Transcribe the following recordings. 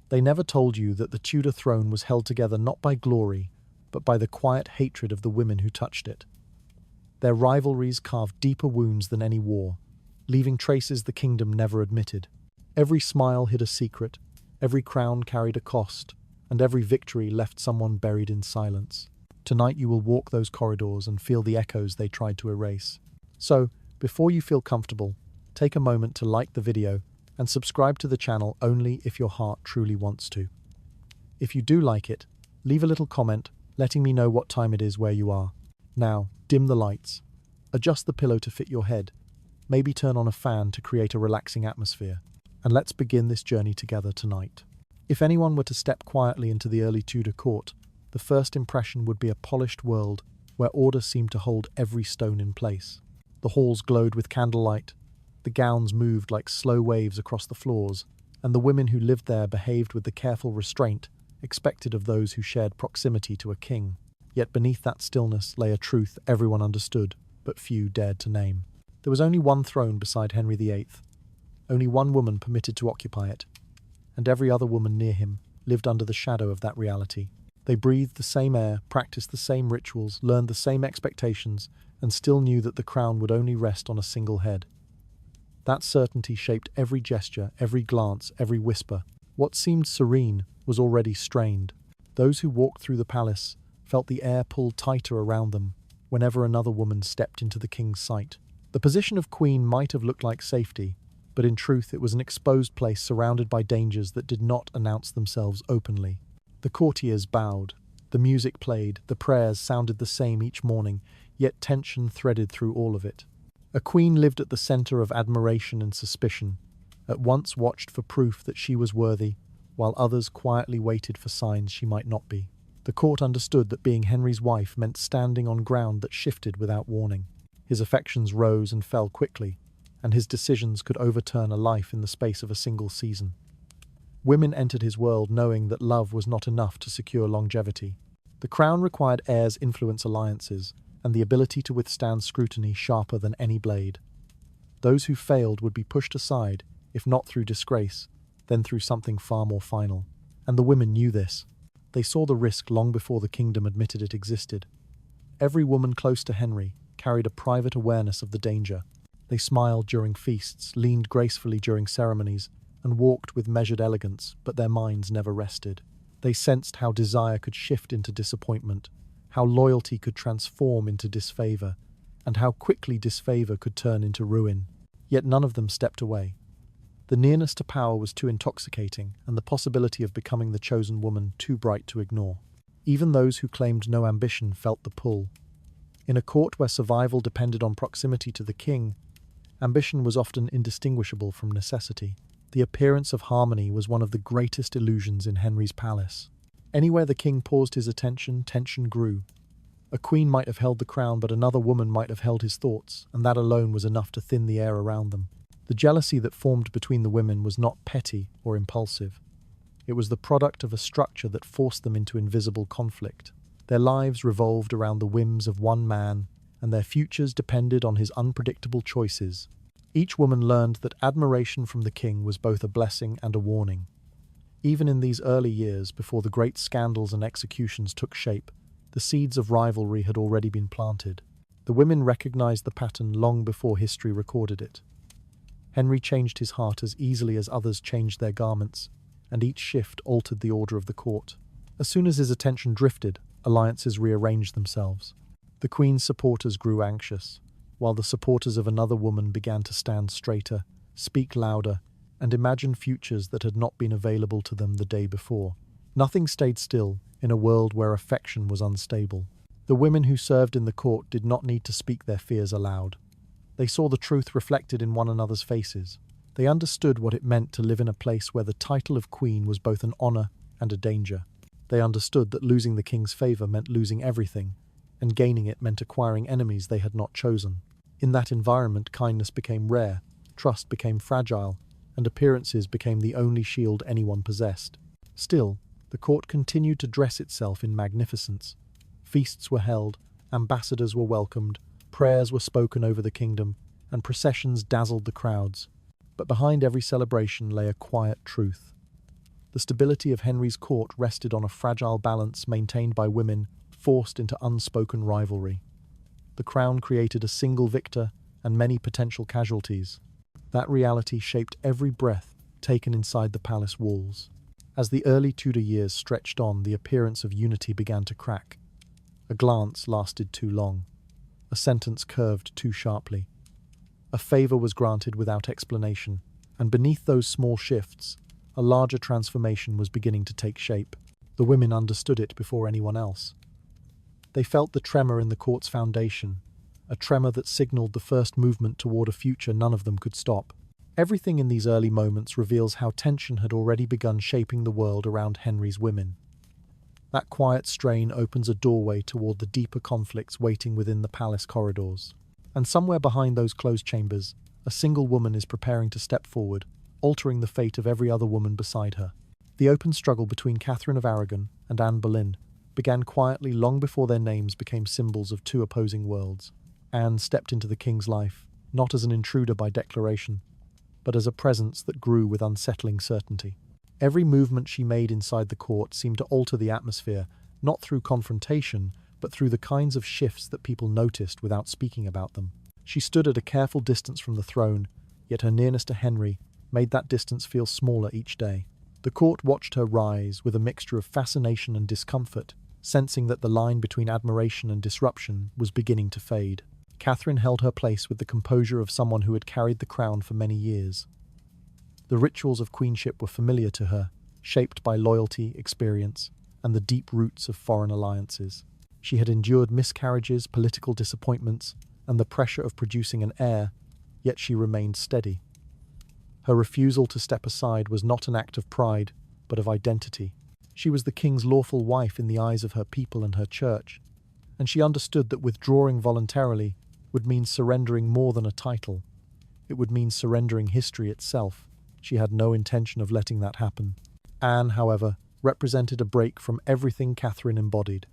They never told you that the Tudor throne was held together not by glory, but by the quiet hatred of the women who touched it. Their rivalries carved deeper wounds than any war, leaving traces the kingdom never admitted. Every smile hid a secret, every crown carried a cost, and every victory left someone buried in silence. Tonight you will walk those corridors and feel the echoes they tried to erase. So, before you feel comfortable, take a moment to like the video and subscribe to the channel only if your heart truly wants to. If you do like it, leave a little comment letting me know what time it is where you are. Now, dim the lights, adjust the pillow to fit your head, maybe turn on a fan to create a relaxing atmosphere, and let's begin this journey together tonight. If anyone were to step quietly into the early Tudor court, the first impression would be a polished world where order seemed to hold every stone in place. The halls glowed with candlelight, the gowns moved like slow waves across the floors, and the women who lived there behaved with the careful restraint expected of those who shared proximity to a king. Yet beneath that stillness lay a truth everyone understood, but few dared to name. There was only one throne beside Henry VIII, only one woman permitted to occupy it, and every other woman near him lived under the shadow of that reality. They breathed the same air, practiced the same rituals, learned the same expectations, and still knew that the crown would only rest on a single head. That certainty shaped every gesture, every glance, every whisper. What seemed serene was already strained. Those who walked through the palace felt the air pull tighter around them whenever another woman stepped into the king's sight. The position of queen might have looked like safety, but in truth it was an exposed place surrounded by dangers that did not announce themselves openly. The courtiers bowed, the music played, the prayers sounded the same each morning, yet tension threaded through all of it. A queen lived at the center of admiration and suspicion, at once watched for proof that she was worthy, while others quietly waited for signs she might not be. The court understood that being Henry's wife meant standing on ground that shifted without warning. His affections rose and fell quickly, and his decisions could overturn a life in the space of a single season. Women entered his world knowing that love was not enough to secure longevity. The crown required heirs influence alliances, and the ability to withstand scrutiny sharper than any blade. Those who failed would be pushed aside, if not through disgrace, then through something far more final. And the women knew this. They saw the risk long before the kingdom admitted it existed. Every woman close to Henry carried a private awareness of the danger. They smiled during feasts, leaned gracefully during ceremonies, and walked with measured elegance, but their minds never rested. They sensed how desire could shift into disappointment, how loyalty could transform into disfavor, and how quickly disfavor could turn into ruin. Yet none of them stepped away. The nearness to power was too intoxicating, and the possibility of becoming the chosen woman too bright to ignore. Even those who claimed no ambition felt the pull. In a court where survival depended on proximity to the king, ambition was often indistinguishable from necessity. The appearance of harmony was one of the greatest illusions in Henry's palace. Anywhere the king paused his attention, tension grew. A queen might have held the crown, but another woman might have held his thoughts, and that alone was enough to thin the air around them. The jealousy that formed between the women was not petty or impulsive. It was the product of a structure that forced them into invisible conflict. Their lives revolved around the whims of one man, and their futures depended on his unpredictable choices. Each woman learned that admiration from the king was both a blessing and a warning. Even in these early years, before the great scandals and executions took shape, the seeds of rivalry had already been planted. The women recognized the pattern long before history recorded it. Henry changed his heart as easily as others changed their garments, and each shift altered the order of the court. As soon as his attention drifted, alliances rearranged themselves. The queen's supporters grew anxious, while the supporters of another woman began to stand straighter, speak louder, and imagine futures that had not been available to them the day before. Nothing stayed still in a world where affection was unstable. The women who served in the court did not need to speak their fears aloud. They saw the truth reflected in one another's faces. They understood what it meant to live in a place where the title of queen was both an honor and a danger. They understood that losing the king's favor meant losing everything, and gaining it meant acquiring enemies they had not chosen. In that environment, kindness became rare, trust became fragile, and appearances became the only shield anyone possessed. Still, the court continued to dress itself in magnificence. Feasts were held, ambassadors were welcomed, prayers were spoken over the kingdom, and processions dazzled the crowds. But behind every celebration lay a quiet truth. The stability of Henry's court rested on a fragile balance maintained by women forced into unspoken rivalry. The crown created a single victor and many potential casualties. That reality shaped every breath taken inside the palace walls. As the early Tudor years stretched on, the appearance of unity began to crack. A glance lasted too long. A sentence curved too sharply. A favour was granted without explanation, and beneath those small shifts, a larger transformation was beginning to take shape. The women understood it before anyone else. They felt the tremor in the court's foundation, a tremor that signaled the first movement toward a future none of them could stop. Everything in these early moments reveals how tension had already begun shaping the world around Henry's women. That quiet strain opens a doorway toward the deeper conflicts waiting within the palace corridors. And somewhere behind those closed chambers, a single woman is preparing to step forward, altering the fate of every other woman beside her. The open struggle between Catherine of Aragon and Anne Boleyn began quietly long before their names became symbols of two opposing worlds. Anne stepped into the king's life, not as an intruder by declaration, but as a presence that grew with unsettling certainty. Every movement she made inside the court seemed to alter the atmosphere, not through confrontation, but through the kinds of shifts that people noticed without speaking about them. She stood at a careful distance from the throne, yet her nearness to Henry made that distance feel smaller each day. The court watched her rise with a mixture of fascination and discomfort, sensing that the line between admiration and disruption was beginning to fade. Catherine held her place with the composure of someone who had carried the crown for many years. The rituals of queenship were familiar to her, shaped by loyalty, experience, and the deep roots of foreign alliances. She had endured miscarriages, political disappointments, and the pressure of producing an heir, yet she remained steady. Her refusal to step aside was not an act of pride, but of identity. She was the king's lawful wife in the eyes of her people and her church, and she understood that withdrawing voluntarily would mean surrendering more than a title. It would mean surrendering history itself. She had no intention of letting that happen. Anne, however, represented a break from everything Catherine embodied.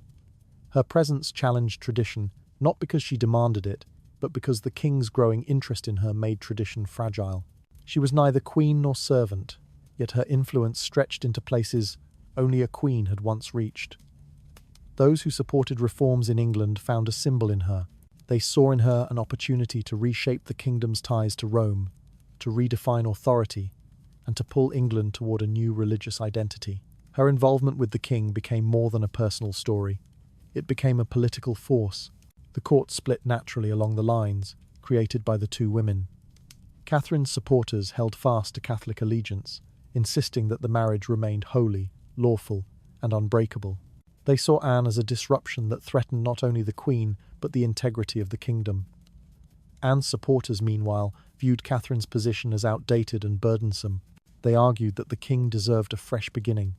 Her presence challenged tradition, not because she demanded it, but because the king's growing interest in her made tradition fragile. She was neither queen nor servant, yet her influence stretched into places only a queen had once reached. Those who supported reforms in England found a symbol in her. They saw in her an opportunity to reshape the kingdom's ties to Rome, to redefine authority, and to pull England toward a new religious identity. Her involvement with the king became more than a personal story. It became a political force. The court split naturally along the lines created by the two women. Catherine's supporters held fast to Catholic allegiance, insisting that the marriage remained holy, lawful, and unbreakable. They saw Anne as a disruption that threatened not only the Queen, but the integrity of the kingdom. Anne's supporters, meanwhile, viewed Catherine's position as outdated and burdensome. They argued that the king deserved a fresh beginning,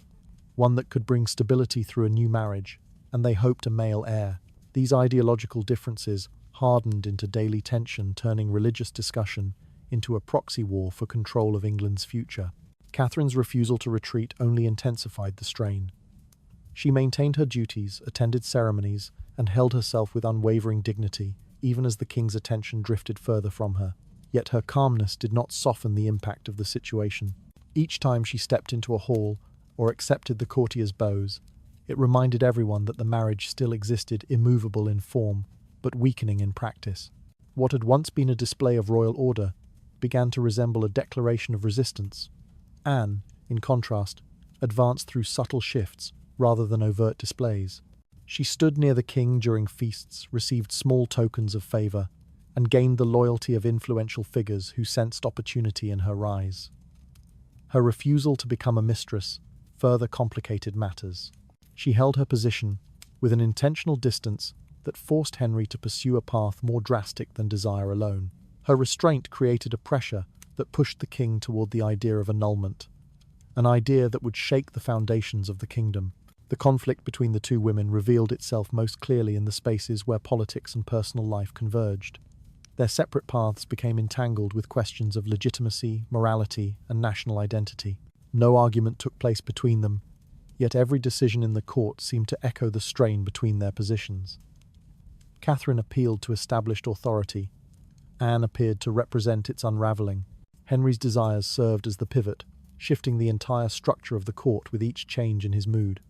one that could bring stability through a new marriage, and they hoped a male heir. These ideological differences hardened into daily tension, turning religious discussion into a proxy war for control of England's future. Catherine's refusal to retreat only intensified the strain. She maintained her duties, attended ceremonies, and held herself with unwavering dignity, even as the king's attention drifted further from her. Yet her calmness did not soften the impact of the situation. Each time she stepped into a hall or accepted the courtiers' bows, it reminded everyone that the marriage still existed, immovable in form, but weakening in practice. What had once been a display of royal order began to resemble a declaration of resistance. Anne, in contrast, advanced through subtle shifts rather than overt displays. She stood near the king during feasts, received small tokens of favour, and gained the loyalty of influential figures who sensed opportunity in her rise. Her refusal to become a mistress further complicated matters. She held her position with an intentional distance that forced Henry to pursue a path more drastic than desire alone. Her restraint created a pressure that pushed the king toward the idea of annulment, an idea that would shake the foundations of the kingdom. The conflict between the two women revealed itself most clearly in the spaces where politics and personal life converged. Their separate paths became entangled with questions of legitimacy, morality, and national identity. No argument took place between them, yet every decision in the court seemed to echo the strain between their positions. Catherine appealed to established authority. Anne appeared to represent its unravelling. Henry's desires served as the pivot, shifting the entire structure of the court with each change in his mood.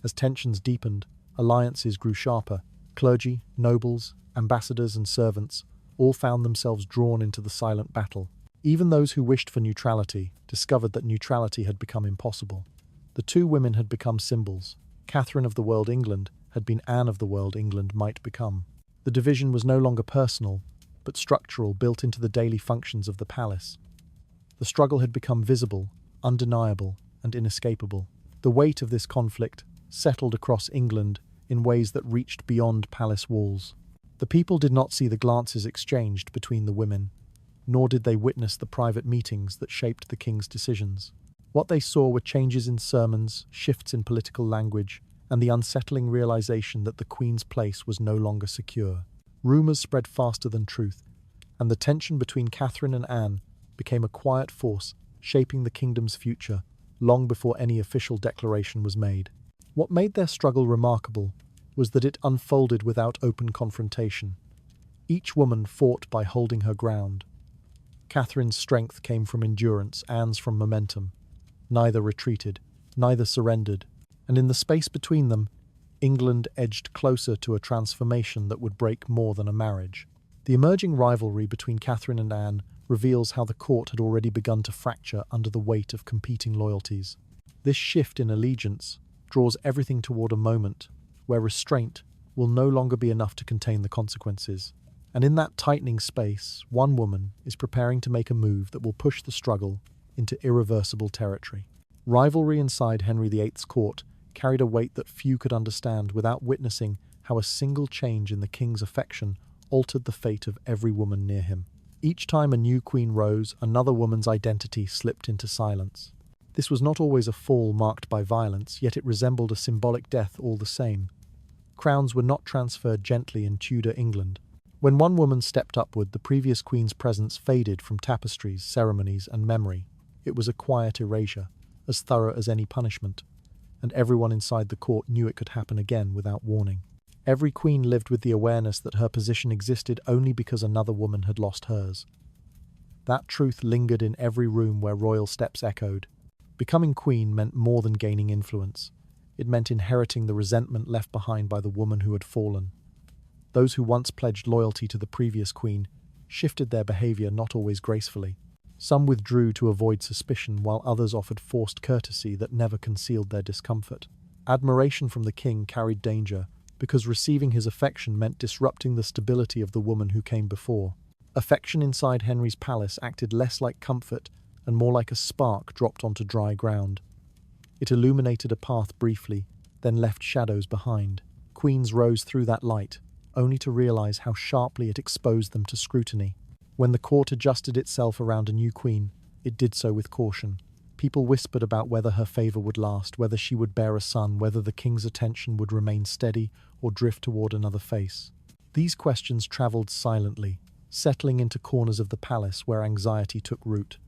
As tensions deepened, alliances grew sharper. Clergy, nobles, ambassadors, and servants all found themselves drawn into the silent battle. Even those who wished for neutrality discovered that neutrality had become impossible. The two women had become symbols. Catherine of the world England had been Anne of the world England might become. The division was no longer personal, but structural, built into the daily functions of the palace. The struggle had become visible, undeniable, and inescapable. The weight of this conflict settled across England in ways that reached beyond palace walls. The people did not see the glances exchanged between the women, nor did they witness the private meetings that shaped the king's decisions. What they saw were changes in sermons, shifts in political language, and the unsettling realization that the queen's place was no longer secure. Rumours spread faster than truth, and the tension between Catherine and Anne became a quiet force shaping the kingdom's future long before any official declaration was made. What made their struggle remarkable was that it unfolded without open confrontation. Each woman fought by holding her ground. Catherine's strength came from endurance, Anne's from momentum. Neither retreated, neither surrendered, and in the space between them, England edged closer to a transformation that would break more than a marriage. The emerging rivalry between Catherine and Anne reveals how the court had already begun to fracture under the weight of competing loyalties. This shift in allegiance draws everything toward a moment where restraint will no longer be enough to contain the consequences. And in that tightening space, one woman is preparing to make a move that will push the struggle into irreversible territory. Rivalry inside Henry VIII's court carried a weight that few could understand without witnessing how a single change in the king's affection altered the fate of every woman near him. Each time a new queen rose, another woman's identity slipped into silence. This was not always a fall marked by violence, yet it resembled a symbolic death all the same. Crowns were not transferred gently in Tudor England. When one woman stepped upward, the previous queen's presence faded from tapestries, ceremonies, and memory. It was a quiet erasure, as thorough as any punishment, and everyone inside the court knew it could happen again without warning. Every queen lived with the awareness that her position existed only because another woman had lost hers. That truth lingered in every room where royal steps echoed. Becoming queen meant more than gaining influence. It meant inheriting the resentment left behind by the woman who had fallen. Those who once pledged loyalty to the previous queen shifted their behavior, not always gracefully. Some withdrew to avoid suspicion, while others offered forced courtesy that never concealed their discomfort. Admiration from the king carried danger, because receiving his affection meant disrupting the stability of the woman who came before. Affection inside Henry's palace acted less like comfort and more like a spark dropped onto dry ground. It illuminated a path briefly, then left shadows behind. Queens rose through that light, only to realize how sharply it exposed them to scrutiny. When the court adjusted itself around a new queen, it did so with caution. People whispered about whether her favor would last, whether she would bear a son, whether the king's attention would remain steady or drift toward another face. These questions traveled silently, settling into corners of the palace where anxiety took root.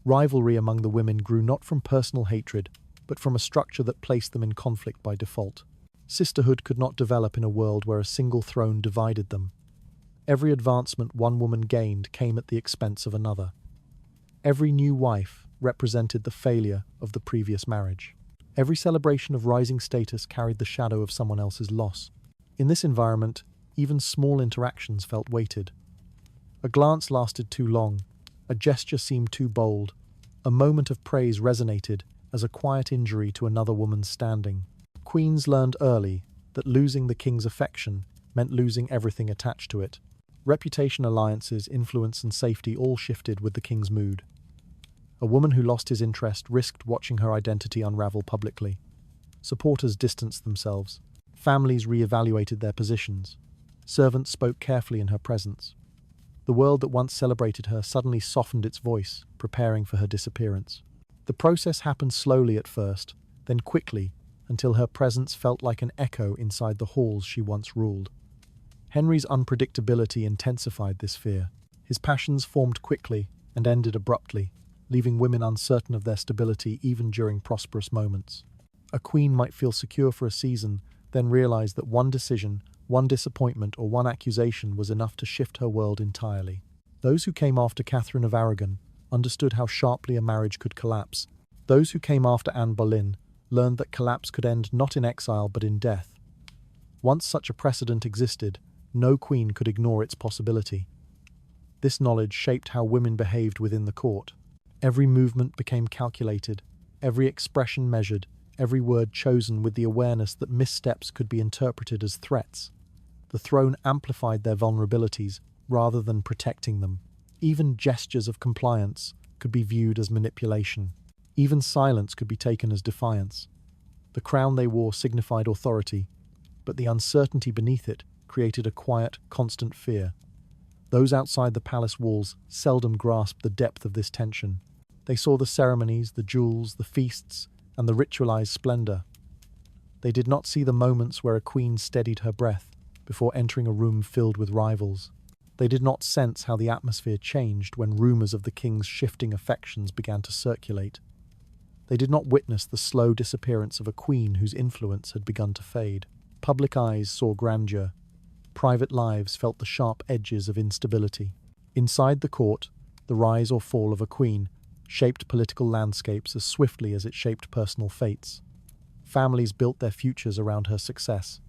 Rivalry among the women grew not from personal hatred, but from a structure that placed them in conflict by default. Sisterhood could not develop in a world where a single throne divided them. Every advancement one woman gained came at the expense of another. Every new wife represented the failure of the previous marriage. Every celebration of rising status carried the shadow of someone else's loss. In this environment, even small interactions felt weighted. A glance lasted too long, a gesture seemed too bold, a moment of praise resonated as a quiet injury to another woman's standing. Queens learned early that losing the king's affection meant losing everything attached to it. Reputation, alliances, influence, and safety all shifted with the king's mood. A woman who lost his interest risked watching her identity unravel publicly. Supporters distanced themselves. Families re-evaluated their positions. Servants spoke carefully in her presence. The world that once celebrated her suddenly softened its voice, preparing for her disappearance. The process happened slowly at first, then quickly, until her presence felt like an echo inside the halls she once ruled. Henry's unpredictability intensified this fear. His passions formed quickly and ended abruptly, leaving women uncertain of their stability even during prosperous moments. A queen might feel secure for a season, then realize that one decision, one disappointment, or one accusation was enough to shift her world entirely. Those who came after Catherine of Aragon understood how sharply a marriage could collapse. Those who came after Anne Boleyn learned that collapse could end not in exile but in death. Once such a precedent existed, no queen could ignore its possibility. This knowledge shaped how women behaved within the court. Every movement became calculated, every expression measured, every word chosen with the awareness that missteps could be interpreted as threats. The throne amplified their vulnerabilities rather than protecting them. Even gestures of compliance could be viewed as manipulation. Even silence could be taken as defiance. The crown they wore signified authority, but the uncertainty beneath it created a quiet, constant fear. Those outside the palace walls seldom grasped the depth of this tension. They saw the ceremonies, the jewels, the feasts, and the ritualized splendor. They did not see the moments where a queen steadied her breath before entering a room filled with rivals. They did not sense how the atmosphere changed when rumors of the king's shifting affections began to circulate. They did not witness the slow disappearance of a queen whose influence had begun to fade. Public eyes saw grandeur. Private lives felt the sharp edges of instability. Inside the court, the rise or fall of a queen shaped political landscapes as swiftly as it shaped personal fates. Families built their futures around her success.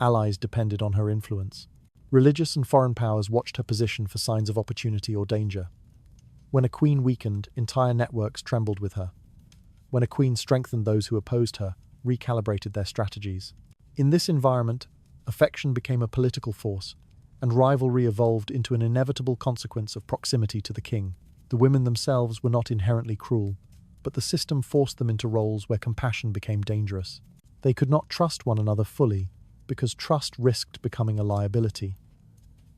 Allies depended on her influence. Religious and foreign powers watched her position for signs of opportunity or danger. When a queen weakened, entire networks trembled with her. When a queen strengthened, those who opposed her recalibrated their strategies. In this environment, affection became a political force, and rivalry evolved into an inevitable consequence of proximity to the king. The women themselves were not inherently cruel, but the system forced them into roles where compassion became dangerous. They could not trust one another fully, because trust risked becoming a liability.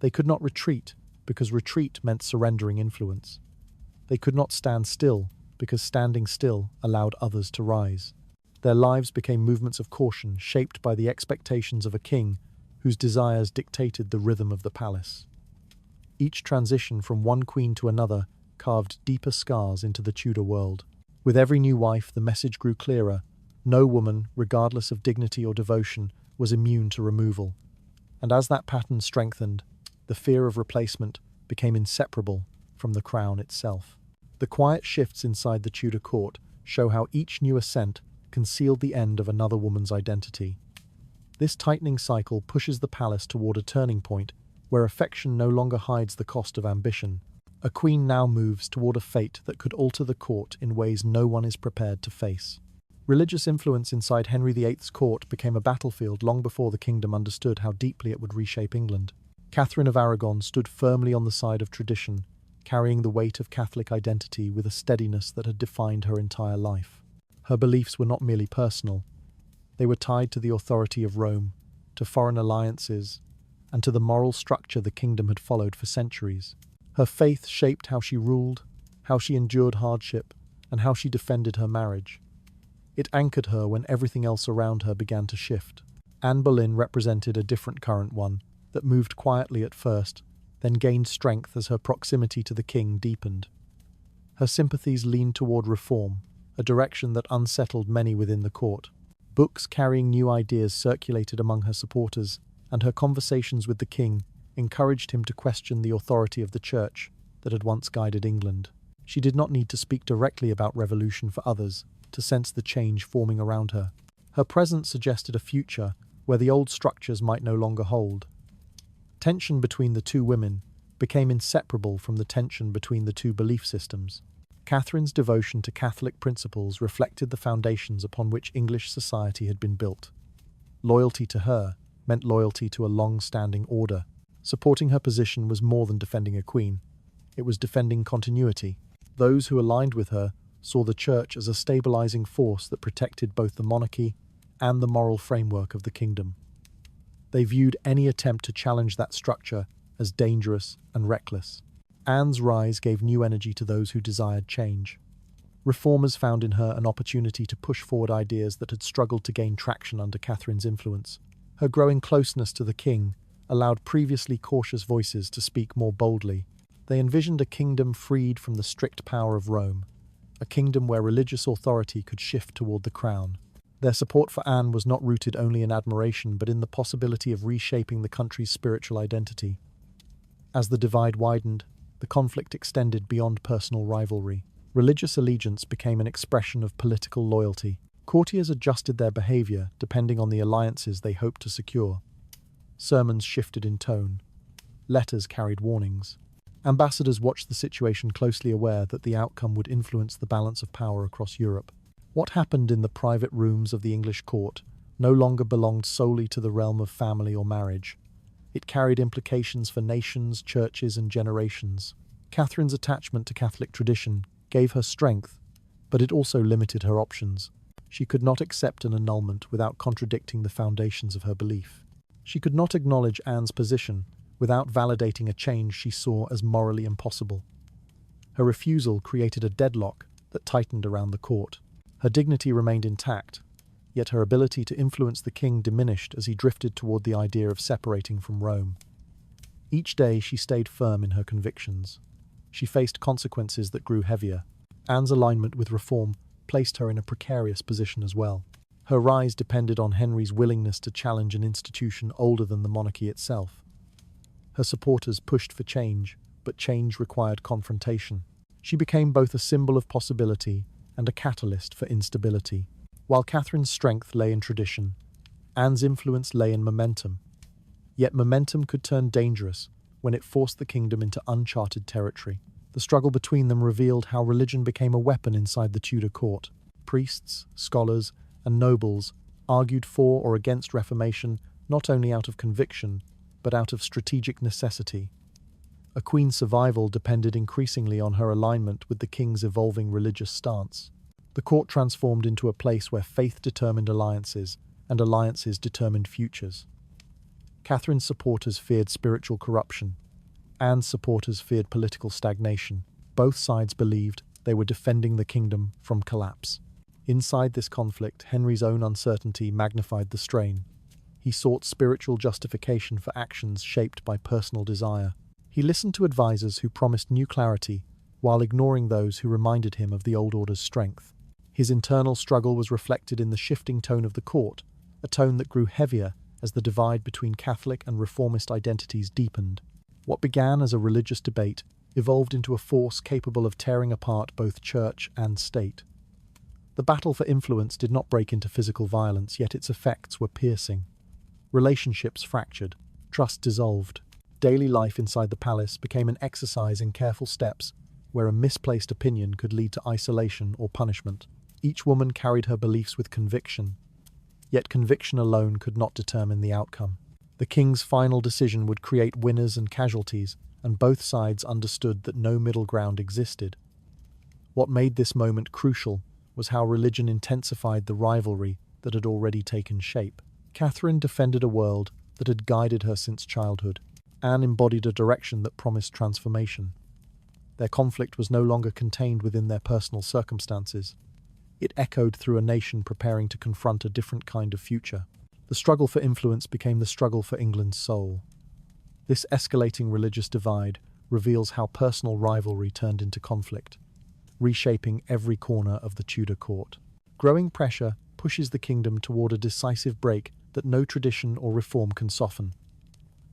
They could not retreat, because retreat meant surrendering influence. They could not stand still, because standing still allowed others to rise. Their lives became movements of caution, shaped by the expectations of a king whose desires dictated the rhythm of the palace. Each transition from one queen to another carved deeper scars into the Tudor world. With every new wife, the message grew clearer. No woman, regardless of dignity or devotion, was immune to removal. And as that pattern strengthened, the fear of replacement became inseparable from the crown itself. The quiet shifts inside the Tudor court show how each new ascent concealed the end of another woman's identity. This tightening cycle pushes the palace toward a turning point where affection no longer hides the cost of ambition. A queen now moves toward a fate that could alter the court in ways no one is prepared to face. Religious influence inside Henry VIII's court became a battlefield long before the kingdom understood how deeply it would reshape England. Catherine of Aragon stood firmly on the side of tradition, carrying the weight of Catholic identity with a steadiness that had defined her entire life. Her beliefs were not merely personal. They were tied to the authority of Rome, to foreign alliances, and to the moral structure the kingdom had followed for centuries. Her faith shaped how she ruled, how she endured hardship, and how she defended her marriage. It anchored her when everything else around her began to shift. Anne Boleyn represented a different current, one that moved quietly at first, then gained strength as her proximity to the king deepened. Her sympathies leaned toward reform, a direction that unsettled many within the court. Books carrying new ideas circulated among her supporters, and her conversations with the king encouraged him to question the authority of the church that had once guided England. She did not need to speak directly about revolution for others to sense the change forming around her. Her presence suggested a future where the old structures might no longer hold. Tension between the two women became inseparable from the tension between the two belief systems. Catherine's devotion to Catholic principles reflected the foundations upon which English society had been built. Loyalty to her meant loyalty to a long-standing order. Supporting her position was more than defending a queen. It was defending continuity. Those who aligned with her saw the church as a stabilizing force that protected both the monarchy and the moral framework of the kingdom. They viewed any attempt to challenge that structure as dangerous and reckless. Anne's rise gave new energy to those who desired change. Reformers found in her an opportunity to push forward ideas that had struggled to gain traction under Catherine's influence. Her growing closeness to the king allowed previously cautious voices to speak more boldly. They envisioned a kingdom freed from the strict power of Rome, a kingdom where religious authority could shift toward the crown. Their support for Anne was not rooted only in admiration, but in the possibility of reshaping the country's spiritual identity. As the divide widened, The conflict extended beyond personal rivalry. Religious allegiance became an expression of political loyalty. Courtiers adjusted their behavior depending on the alliances they hoped to secure. Sermons shifted in tone. Letters carried warnings. Ambassadors watched the situation closely, aware that the outcome would influence the balance of power across Europe. What happened in the private rooms of the English court no longer belonged solely to the realm of family or marriage. It carried implications for nations, churches, and generations. Catherine's attachment to Catholic tradition gave her strength, but it also limited her options. She could not accept an annulment without contradicting the foundations of her belief. She could not acknowledge Anne's position without validating a change she saw as morally impossible. Her refusal created a deadlock that tightened around the court. Her dignity remained intact, yet her ability to influence the king diminished as he drifted toward the idea of separating from Rome. Each day she stayed firm in her convictions. She faced consequences that grew heavier. Anne's alignment with reform placed her in a precarious position as well. Her rise depended on Henry's willingness to challenge an institution older than the monarchy itself. Her supporters pushed for change, but change required confrontation. She became both a symbol of possibility and a catalyst for instability. While Catherine's strength lay in tradition, Anne's influence lay in momentum. Yet momentum could turn dangerous when it forced the kingdom into uncharted territory. The struggle between them revealed how religion became a weapon inside the Tudor court. Priests, scholars, and nobles argued for or against reformation not only out of conviction, but out of strategic necessity. A queen's survival depended increasingly on her alignment with the king's evolving religious stance. The court transformed into a place where faith determined alliances, and alliances determined futures. Catherine's supporters feared spiritual corruption. Anne's supporters feared political stagnation. Both sides believed they were defending the kingdom from collapse. Inside this conflict, Henry's own uncertainty magnified the strain. He sought spiritual justification for actions shaped by personal desire. He listened to advisors who promised new clarity, while ignoring those who reminded him of the old order's strength. His internal struggle was reflected in the shifting tone of the court, a tone that grew heavier as the divide between Catholic and reformist identities deepened. What began as a religious debate evolved into a force capable of tearing apart both church and state. The battle for influence did not break into physical violence, yet its effects were piercing. Relationships fractured, trust dissolved. Daily life inside the palace became an exercise in careful steps, where a misplaced opinion could lead to isolation or punishment. Each woman carried her beliefs with conviction, yet conviction alone could not determine the outcome. The king's final decision would create winners and casualties, and both sides understood that no middle ground existed. What made this moment crucial was how religion intensified the rivalry that had already taken shape. Catherine defended a world that had guided her since childhood. Anne embodied a direction that promised transformation. Their conflict was no longer contained within their personal circumstances. It echoed through a nation preparing to confront a different kind of future. The struggle for influence became the struggle for England's soul. This escalating religious divide reveals how personal rivalry turned into conflict, reshaping every corner of the Tudor court. Growing pressure pushes the kingdom toward a decisive break that no tradition or reform can soften.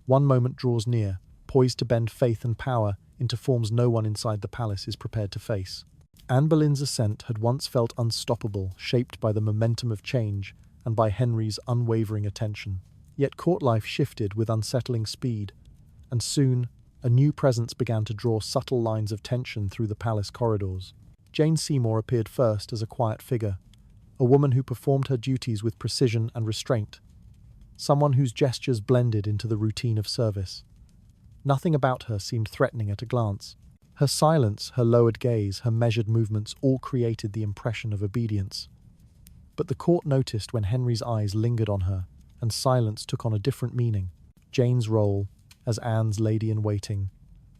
One moment draws near, poised to bend faith and power into forms no one inside the palace is prepared to face. Anne Boleyn's ascent had once felt unstoppable, shaped by the momentum of change and by Henry's unwavering attention. Yet court life shifted with unsettling speed, and soon a new presence began to draw subtle lines of tension through the palace corridors. Jane Seymour appeared first as a quiet figure, a woman who performed her duties with precision and restraint, someone whose gestures blended into the routine of service. Nothing about her seemed threatening at a glance. Her silence, her lowered gaze, her measured movements all created the impression of obedience. But the court noticed when Henry's eyes lingered on her, and silence took on a different meaning. Jane's role, as Anne's lady-in-waiting,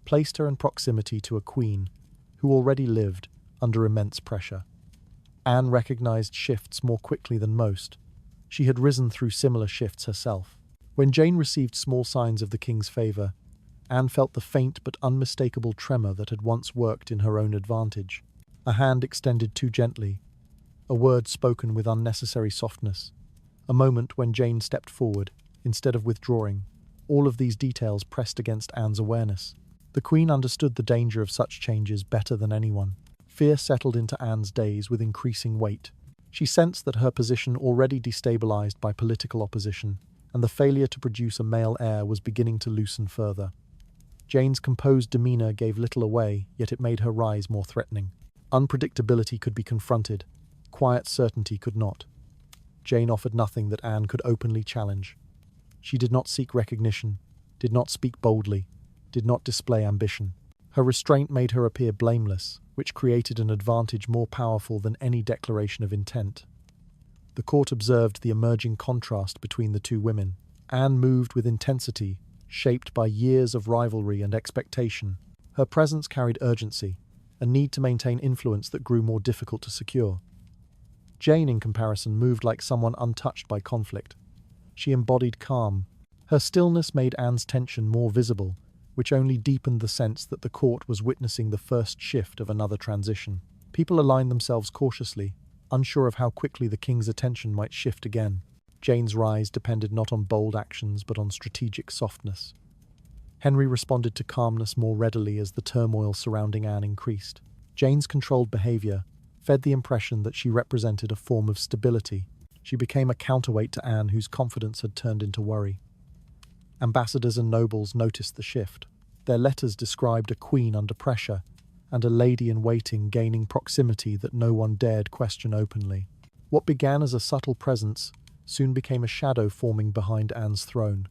placed her in proximity to a queen who already lived under immense pressure. Anne recognized shifts more quickly than most. She had risen through similar shifts herself. When Jane received small signs of the king's favor, Anne felt the faint but unmistakable tremor that had once worked in her own advantage. A hand extended too gently, a word spoken with unnecessary softness, a moment when Jane stepped forward, instead of withdrawing. All of these details pressed against Anne's awareness. The Queen understood the danger of such changes better than anyone. Fear settled into Anne's days with increasing weight. She sensed that her position, already destabilized by political opposition, and the failure to produce a male heir, was beginning to loosen further. Jane's composed demeanor gave little away, yet it made her rise more threatening. Unpredictability could be confronted, quiet certainty could not. Jane offered nothing that Anne could openly challenge. She did not seek recognition, did not speak boldly, did not display ambition. Her restraint made her appear blameless, which created an advantage more powerful than any declaration of intent. The court observed the emerging contrast between the two women. Anne moved with intensity, shaped by years of rivalry and expectation. Her presence carried urgency, a need to maintain influence that grew more difficult to secure. Jane, in comparison, moved like someone untouched by conflict. She embodied calm. Her stillness made Anne's tension more visible, which only deepened the sense that the court was witnessing the first shift of another transition. People aligned themselves cautiously, unsure of how quickly the king's attention might shift again. Jane's rise depended not on bold actions but on strategic softness. Henry responded to calmness more readily as the turmoil surrounding Anne increased. Jane's controlled behavior fed the impression that she represented a form of stability. She became a counterweight to Anne, whose confidence had turned into worry. Ambassadors and nobles noticed the shift. Their letters described a queen under pressure and a lady-in-waiting gaining proximity that no one dared question openly. What began as a subtle presence soon became a shadow forming behind Anne's throne.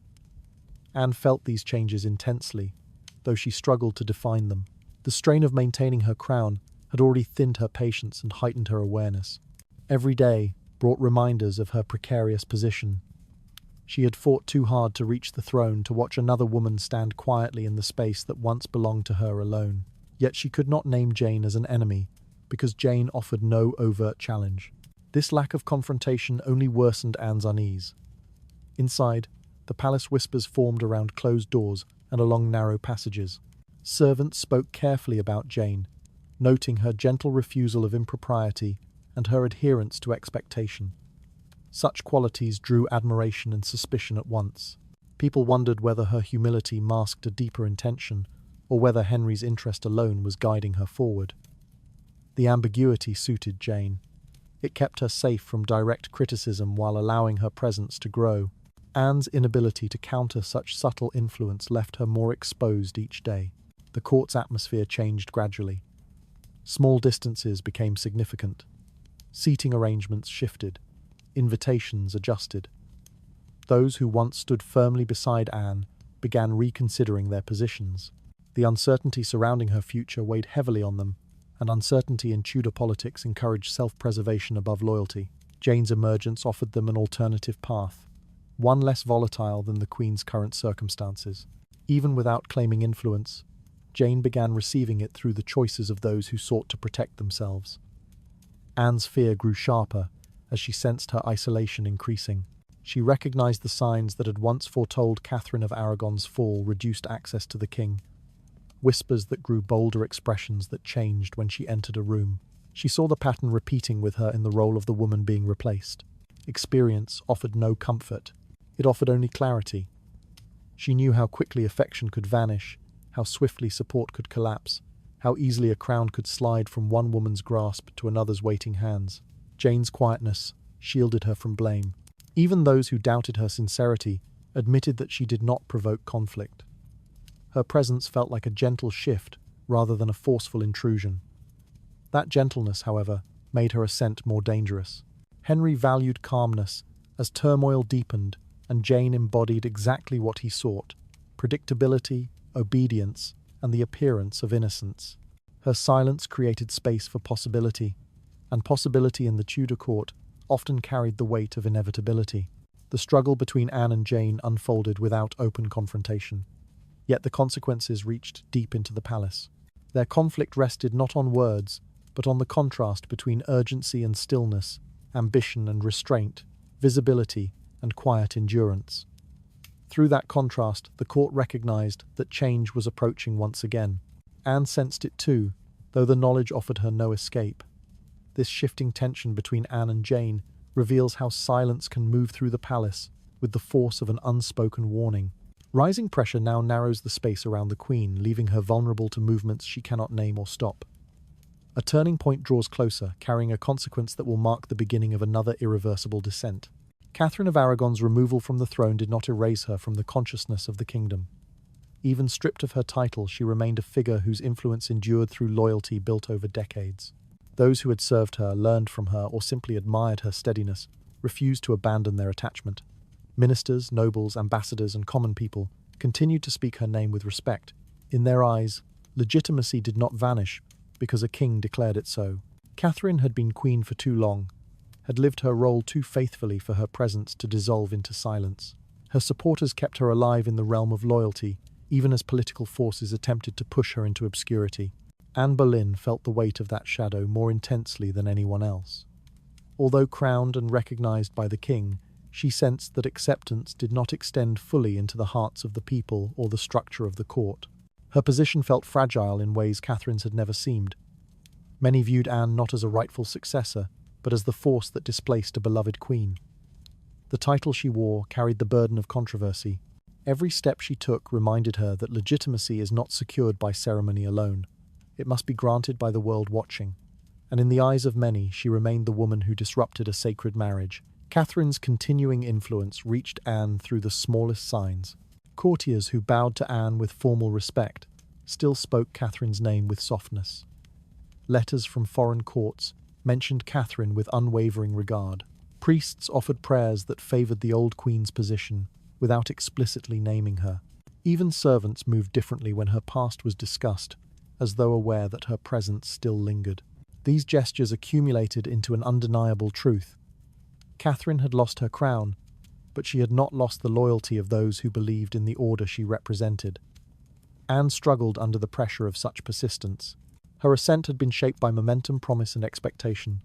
Anne felt these changes intensely, though she struggled to define them. The strain of maintaining her crown had already thinned her patience and heightened her awareness. Every day brought reminders of her precarious position. She had fought too hard to reach the throne, to watch another woman stand quietly in the space that once belonged to her alone. Yet she could not name Jane as an enemy, because Jane offered no overt challenge. This lack of confrontation only worsened Anne's unease. Inside, the palace whispers formed around closed doors and along narrow passages. Servants spoke carefully about Jane, noting her gentle refusal of impropriety and her adherence to expectation. Such qualities drew admiration and suspicion at once. People wondered whether her humility masked a deeper intention, or whether Henry's interest alone was guiding her forward. The ambiguity suited Jane. It kept her safe from direct criticism while allowing her presence to grow. Anne's inability to counter such subtle influence left her more exposed each day. The court's atmosphere changed gradually. Small distances became significant. Seating arrangements shifted. Invitations adjusted. Those who once stood firmly beside Anne began reconsidering their positions. The uncertainty surrounding her future weighed heavily on them, and uncertainty in Tudor politics encouraged self-preservation above loyalty. Jane's emergence offered them an alternative path, one less volatile than the Queen's current circumstances. Even without claiming influence, Jane began receiving it through the choices of those who sought to protect themselves. Anne's fear grew sharper as she sensed her isolation increasing. She recognized the signs that had once foretold Catherine of Aragon's fall: reduced access to the king, whispers that grew bolder, expressions that changed when she entered a room. She saw the pattern repeating with her in the role of the woman being replaced. Experience offered no comfort. It offered only clarity. She knew how quickly affection could vanish, how swiftly support could collapse, how easily a crown could slide from one woman's grasp to another's waiting hands. Jane's quietness shielded her from blame. Even those who doubted her sincerity admitted that she did not provoke conflict. Her presence felt like a gentle shift rather than a forceful intrusion. That gentleness, however, made her ascent more dangerous. Henry valued calmness as turmoil deepened, and Jane embodied exactly what he sought: predictability, obedience, and the appearance of innocence. Her silence created space for possibility, and possibility in the Tudor court often carried the weight of inevitability. The struggle between Anne and Jane unfolded without open confrontation, yet the consequences reached deep into the palace. Their conflict rested not on words, but on the contrast between urgency and stillness, ambition and restraint, visibility and quiet endurance. Through that contrast, the court recognized that change was approaching once again. Anne sensed it too, though the knowledge offered her no escape. This shifting tension between Anne and Jane reveals how silence can move through the palace with the force of an unspoken warning. Rising pressure now narrows the space around the Queen, leaving her vulnerable to movements she cannot name or stop. A turning point draws closer, carrying a consequence that will mark the beginning of another irreversible descent. Catherine of Aragon's removal from the throne did not erase her from the consciousness of the kingdom. Even stripped of her title, she remained a figure whose influence endured through loyalty built over decades. Those who had served her, learned from her, or simply admired her steadiness, refused to abandon their attachment. Ministers, nobles, ambassadors, and common people continued to speak her name with respect. In their eyes, legitimacy did not vanish because a king declared it so. Catherine had been queen for too long, had lived her role too faithfully for her presence to dissolve into silence. Her supporters kept her alive in the realm of loyalty, even as political forces attempted to push her into obscurity. Anne Boleyn felt the weight of that shadow more intensely than anyone else. Although crowned and recognized by the king, she sensed that acceptance did not extend fully into the hearts of the people or the structure of the court. Her position felt fragile in ways Catherine's had never seemed. Many viewed Anne not as a rightful successor, but as the force that displaced a beloved queen. The title she wore carried the burden of controversy. Every step she took reminded her that legitimacy is not secured by ceremony alone. It must be granted by the world watching. And in the eyes of many, she remained the woman who disrupted a sacred marriage. Catherine's continuing influence reached Anne through the smallest signs. Courtiers who bowed to Anne with formal respect still spoke Catherine's name with softness. Letters from foreign courts mentioned Catherine with unwavering regard. Priests offered prayers that favoured the old queen's position, without explicitly naming her. Even servants moved differently when her past was discussed, as though aware that her presence still lingered. These gestures accumulated into an undeniable truth. Catherine had lost her crown, but she had not lost the loyalty of those who believed in the order she represented. Anne struggled under the pressure of such persistence. Her ascent had been shaped by momentum, promise, and expectation.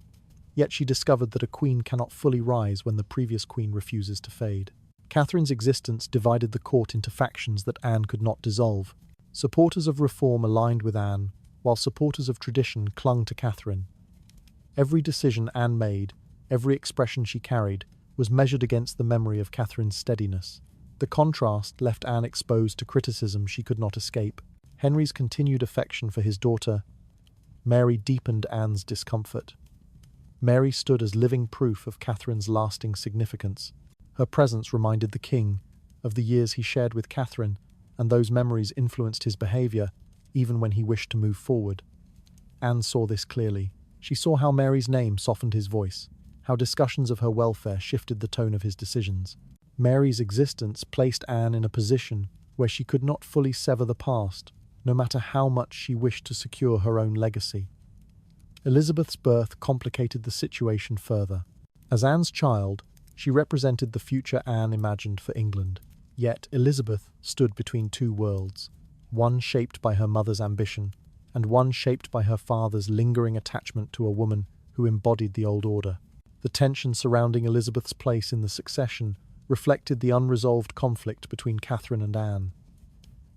Yet she discovered that a queen cannot fully rise when the previous queen refuses to fade. Catherine's existence divided the court into factions that Anne could not dissolve. Supporters of reform aligned with Anne, while supporters of tradition clung to Catherine. Every decision Anne made, every expression she carried, was measured against the memory of Catherine's steadiness. The contrast left Anne exposed to criticism she could not escape. Henry's continued affection for his daughter, Mary, deepened Anne's discomfort. Mary stood as living proof of Catherine's lasting significance. Her presence reminded the king of the years he shared with Catherine, and those memories influenced his behaviour, even when he wished to move forward. Anne saw this clearly. She saw how Mary's name softened his voice, how discussions of her welfare shifted the tone of his decisions. Mary's existence placed Anne in a position where she could not fully sever the past, no matter how much she wished to secure her own legacy. Elizabeth's birth complicated the situation further. As Anne's child, she represented the future Anne imagined for England. Yet Elizabeth stood between two worlds, one shaped by her mother's ambition, and one shaped by her father's lingering attachment to a woman who embodied the old order. The tension surrounding Elizabeth's place in the succession reflected the unresolved conflict between Catherine and Anne.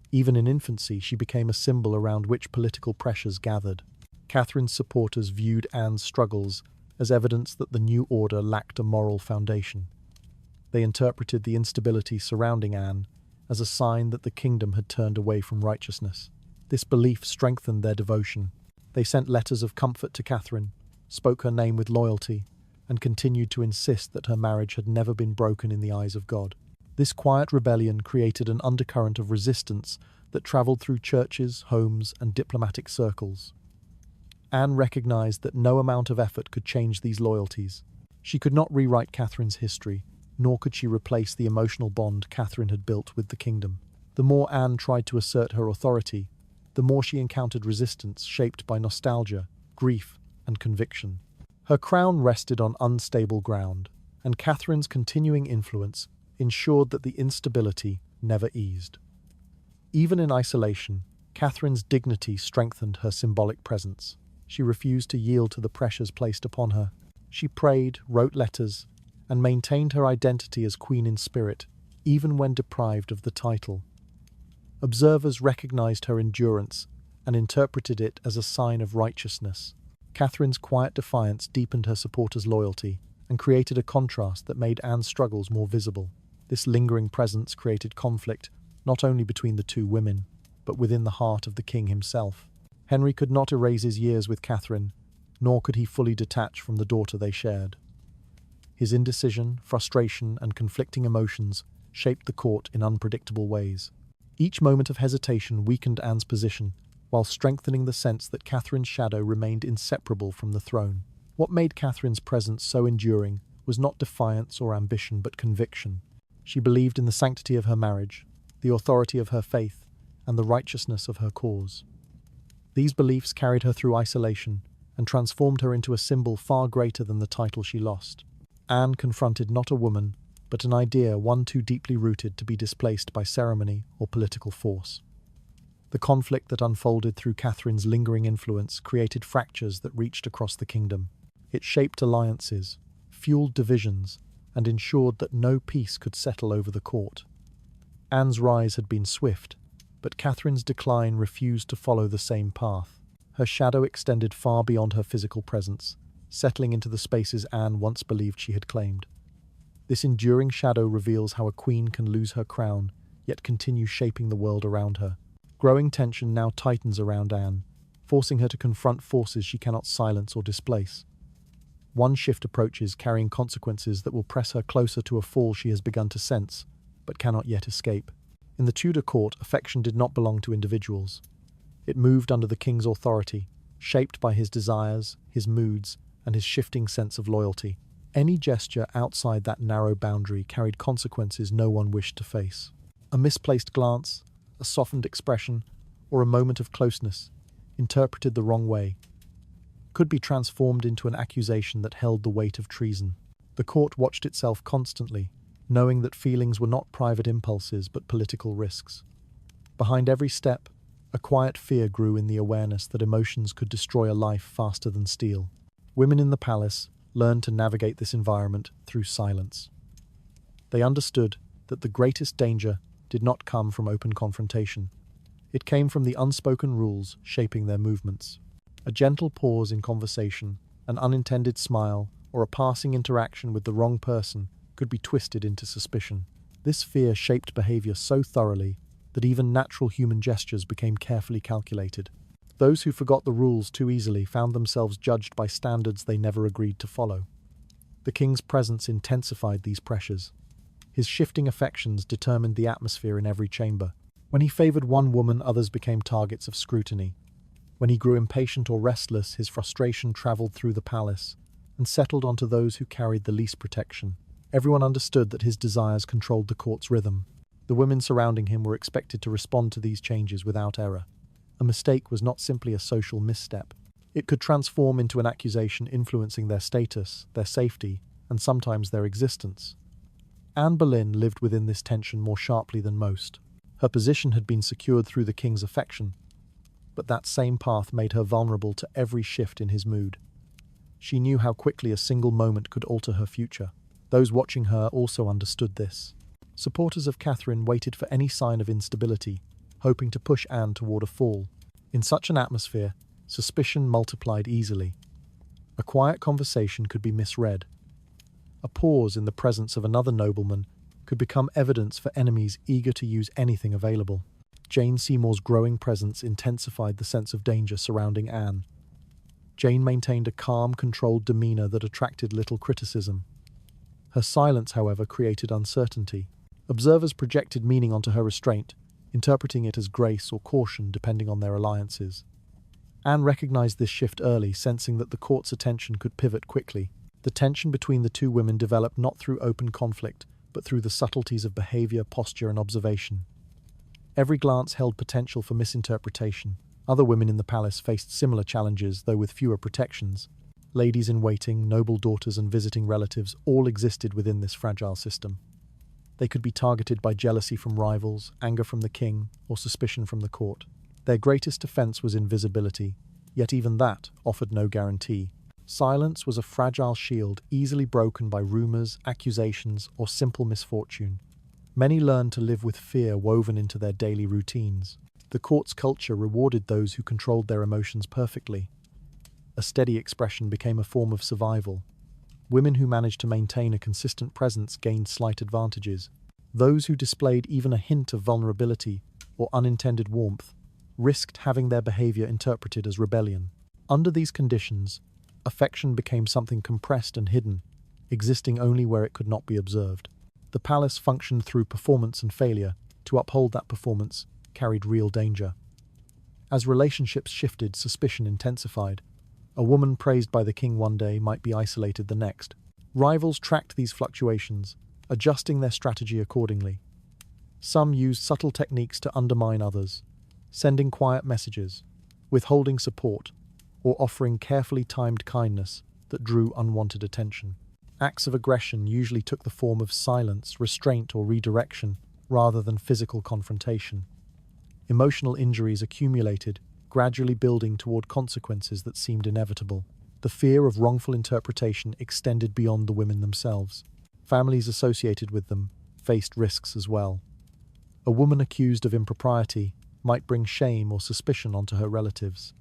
Even in infancy, she became a symbol around which political pressures gathered. Catherine's supporters viewed Anne's struggles as evidence that the new order lacked a moral foundation. They interpreted the instability surrounding Anne as a sign that the kingdom had turned away from righteousness. This belief strengthened their devotion. They sent letters of comfort to Catherine, spoke her name with loyalty, and continued to insist that her marriage had never been broken in the eyes of God. This quiet rebellion created an undercurrent of resistance that travelled through churches, homes, and diplomatic circles. Anne recognized that no amount of effort could change these loyalties. She could not rewrite Catherine's history, nor could she replace the emotional bond Catherine had built with the kingdom. The more Anne tried to assert her authority, the more she encountered resistance shaped by nostalgia, grief, and conviction. Her crown rested on unstable ground, and Catherine's continuing influence ensured that the instability never eased. Even in isolation, Catherine's dignity strengthened her symbolic presence. She refused to yield to the pressures placed upon her. She prayed, wrote letters, and maintained her identity as queen in spirit, even when deprived of the title. Observers recognized her endurance and interpreted it as a sign of righteousness. Catherine's quiet defiance deepened her supporters' loyalty and created a contrast that made Anne's struggles more visible. This lingering presence created conflict not only between the two women, but within the heart of the king himself. Henry could not erase his years with Catherine, nor could he fully detach from the daughter they shared. His indecision, frustration, and conflicting emotions shaped the court in unpredictable ways. Each moment of hesitation weakened Anne's position, while strengthening the sense that Catherine's shadow remained inseparable from the throne. What made Catherine's presence so enduring was not defiance or ambition, but conviction. She believed in the sanctity of her marriage, the authority of her faith, and the righteousness of her cause. These beliefs carried her through isolation and transformed her into a symbol far greater than the title she lost. Anne confronted not a woman, but an idea, one too deeply rooted to be displaced by ceremony or political force. The conflict that unfolded through Catherine's lingering influence created fractures that reached across the kingdom. It shaped alliances, fueled divisions, and ensured that no peace could settle over the court. Anne's rise had been swift, but Catherine's decline refused to follow the same path. Her shadow extended far beyond her physical presence, settling into the spaces Anne once believed she had claimed. This enduring shadow reveals how a queen can lose her crown, yet continue shaping the world around her. Growing tension now tightens around Anne, forcing her to confront forces she cannot silence or displace. One shift approaches, carrying consequences that will press her closer to a fall she has begun to sense, but cannot yet escape. In the Tudor court, affection did not belong to individuals. It moved under the king's authority, shaped by his desires, his moods, and his shifting sense of loyalty. Any gesture outside that narrow boundary carried consequences no one wished to face. A misplaced glance, a softened expression, or a moment of closeness, interpreted the wrong way, could be transformed into an accusation that held the weight of treason. The court watched itself constantly, knowing that feelings were not private impulses but political risks. Behind every step, a quiet fear grew in the awareness that emotions could destroy a life faster than steel. Women in the palace learned to navigate this environment through silence. They understood that the greatest danger did not come from open confrontation. It came from the unspoken rules shaping their movements. A gentle pause in conversation, an unintended smile, or a passing interaction with the wrong person could be twisted into suspicion. This fear shaped behavior so thoroughly that even natural human gestures became carefully calculated. Those who forgot the rules too easily found themselves judged by standards they never agreed to follow. The king's presence intensified these pressures. His shifting affections determined the atmosphere in every chamber. When he favored one woman, others became targets of scrutiny. When he grew impatient or restless, his frustration traveled through the palace and settled onto those who carried the least protection. Everyone understood that his desires controlled the court's rhythm. The women surrounding him were expected to respond to these changes without error. A mistake was not simply a social misstep. It could transform into an accusation influencing their status, their safety, and sometimes their existence. Anne Boleyn lived within this tension more sharply than most. Her position had been secured through the king's affection, but that same path made her vulnerable to every shift in his mood. She knew how quickly a single moment could alter her future. Those watching her also understood this. Supporters of Catherine waited for any sign of instability, hoping to push Anne toward a fall. In such an atmosphere, suspicion multiplied easily. A quiet conversation could be misread. A pause in the presence of another nobleman could become evidence for enemies eager to use anything available. Jane Seymour's growing presence intensified the sense of danger surrounding Anne. Jane maintained a calm, controlled demeanor that attracted little criticism. Her silence, however, created uncertainty. Observers projected meaning onto her restraint, interpreting it as grace or caution depending on their alliances. Anne recognized this shift early, sensing that the court's attention could pivot quickly. The tension between the two women developed not through open conflict, but through the subtleties of behavior, posture, and observation. Every glance held potential for misinterpretation. Other women in the palace faced similar challenges, though with fewer protections. Ladies in waiting, noble daughters, and visiting relatives all existed within this fragile system. They could be targeted by jealousy from rivals, anger from the king, or suspicion from the court. Their greatest defense was invisibility, yet even that offered no guarantee. Silence was a fragile shield, easily broken by rumors, accusations, or simple misfortune. Many learned to live with fear woven into their daily routines. The court's culture rewarded those who controlled their emotions perfectly. A steady expression became a form of survival. Women who managed to maintain a consistent presence gained slight advantages. Those who displayed even a hint of vulnerability or unintended warmth risked having their behavior interpreted as rebellion. Under these conditions, affection became something compressed and hidden, existing only where it could not be observed. The palace functioned through performance, and failure to uphold that performance carried real danger. As relationships shifted, suspicion intensified. A woman praised by the king one day might be isolated the next. Rivals tracked these fluctuations, adjusting their strategy accordingly. Some used subtle techniques to undermine others, sending quiet messages, withholding support, or offering carefully timed kindness that drew unwanted attention. Acts of aggression usually took the form of silence, restraint, or redirection, rather than physical confrontation. Emotional injuries accumulated, gradually building toward consequences that seemed inevitable. The fear of wrongful interpretation extended beyond the women themselves. Families associated with them faced risks as well. A woman accused of impropriety might bring shame or suspicion onto her relatives.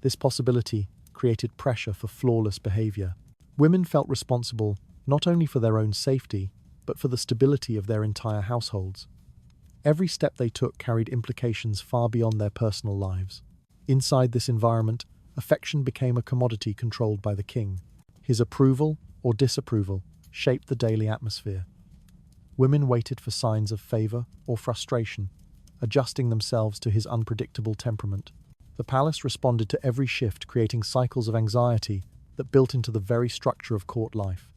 This possibility created pressure for flawless behavior. Women felt responsible not only for their own safety, but for the stability of their entire households. Every step they took carried implications far beyond their personal lives. Inside this environment, affection became a commodity controlled by the king. His approval or disapproval shaped the daily atmosphere. Women waited for signs of favor or frustration, adjusting themselves to his unpredictable temperament. The palace responded to every shift, creating cycles of anxiety that built into the very structure of court life.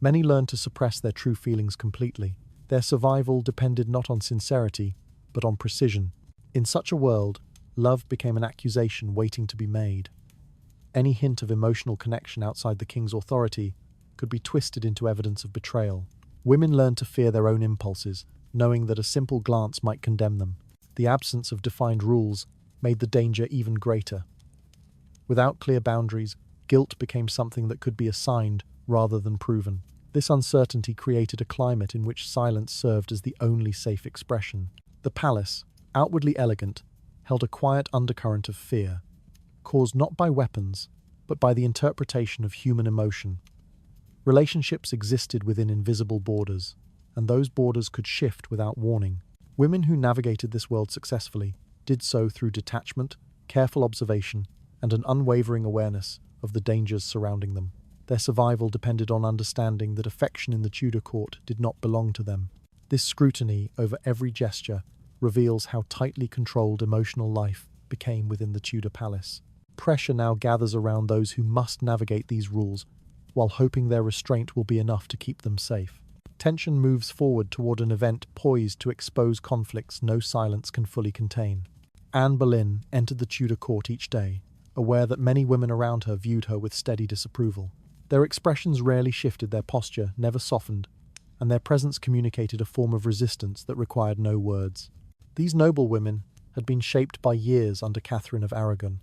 Many learned to suppress their true feelings completely. Their survival depended not on sincerity, but on precision. In such a world, love became an accusation waiting to be made. Any hint of emotional connection outside the king's authority could be twisted into evidence of betrayal. Women learned to fear their own impulses, knowing that a simple glance might condemn them. The absence of defined rules made the danger even greater. Without clear boundaries, guilt became something that could be assigned rather than proven. This uncertainty created a climate in which silence served as the only safe expression. The palace, outwardly elegant, held a quiet undercurrent of fear, caused not by weapons, but by the interpretation of human emotion. Relationships existed within invisible borders, and those borders could shift without warning. Women who navigated this world successfully did so through detachment, careful observation, and an unwavering awareness of the dangers surrounding them. Their survival depended on understanding that affection in the Tudor court did not belong to them. This scrutiny over every gesture reveals how tightly controlled emotional life became within the Tudor palace. Pressure now gathers around those who must navigate these rules, while hoping their restraint will be enough to keep them safe. Tension moves forward toward an event poised to expose conflicts no silence can fully contain. Anne Boleyn entered the Tudor court each day, aware that many women around her viewed her with steady disapproval. Their expressions rarely shifted, their posture never softened, and their presence communicated a form of resistance that required no words. These noble women had been shaped by years under Catherine of Aragon,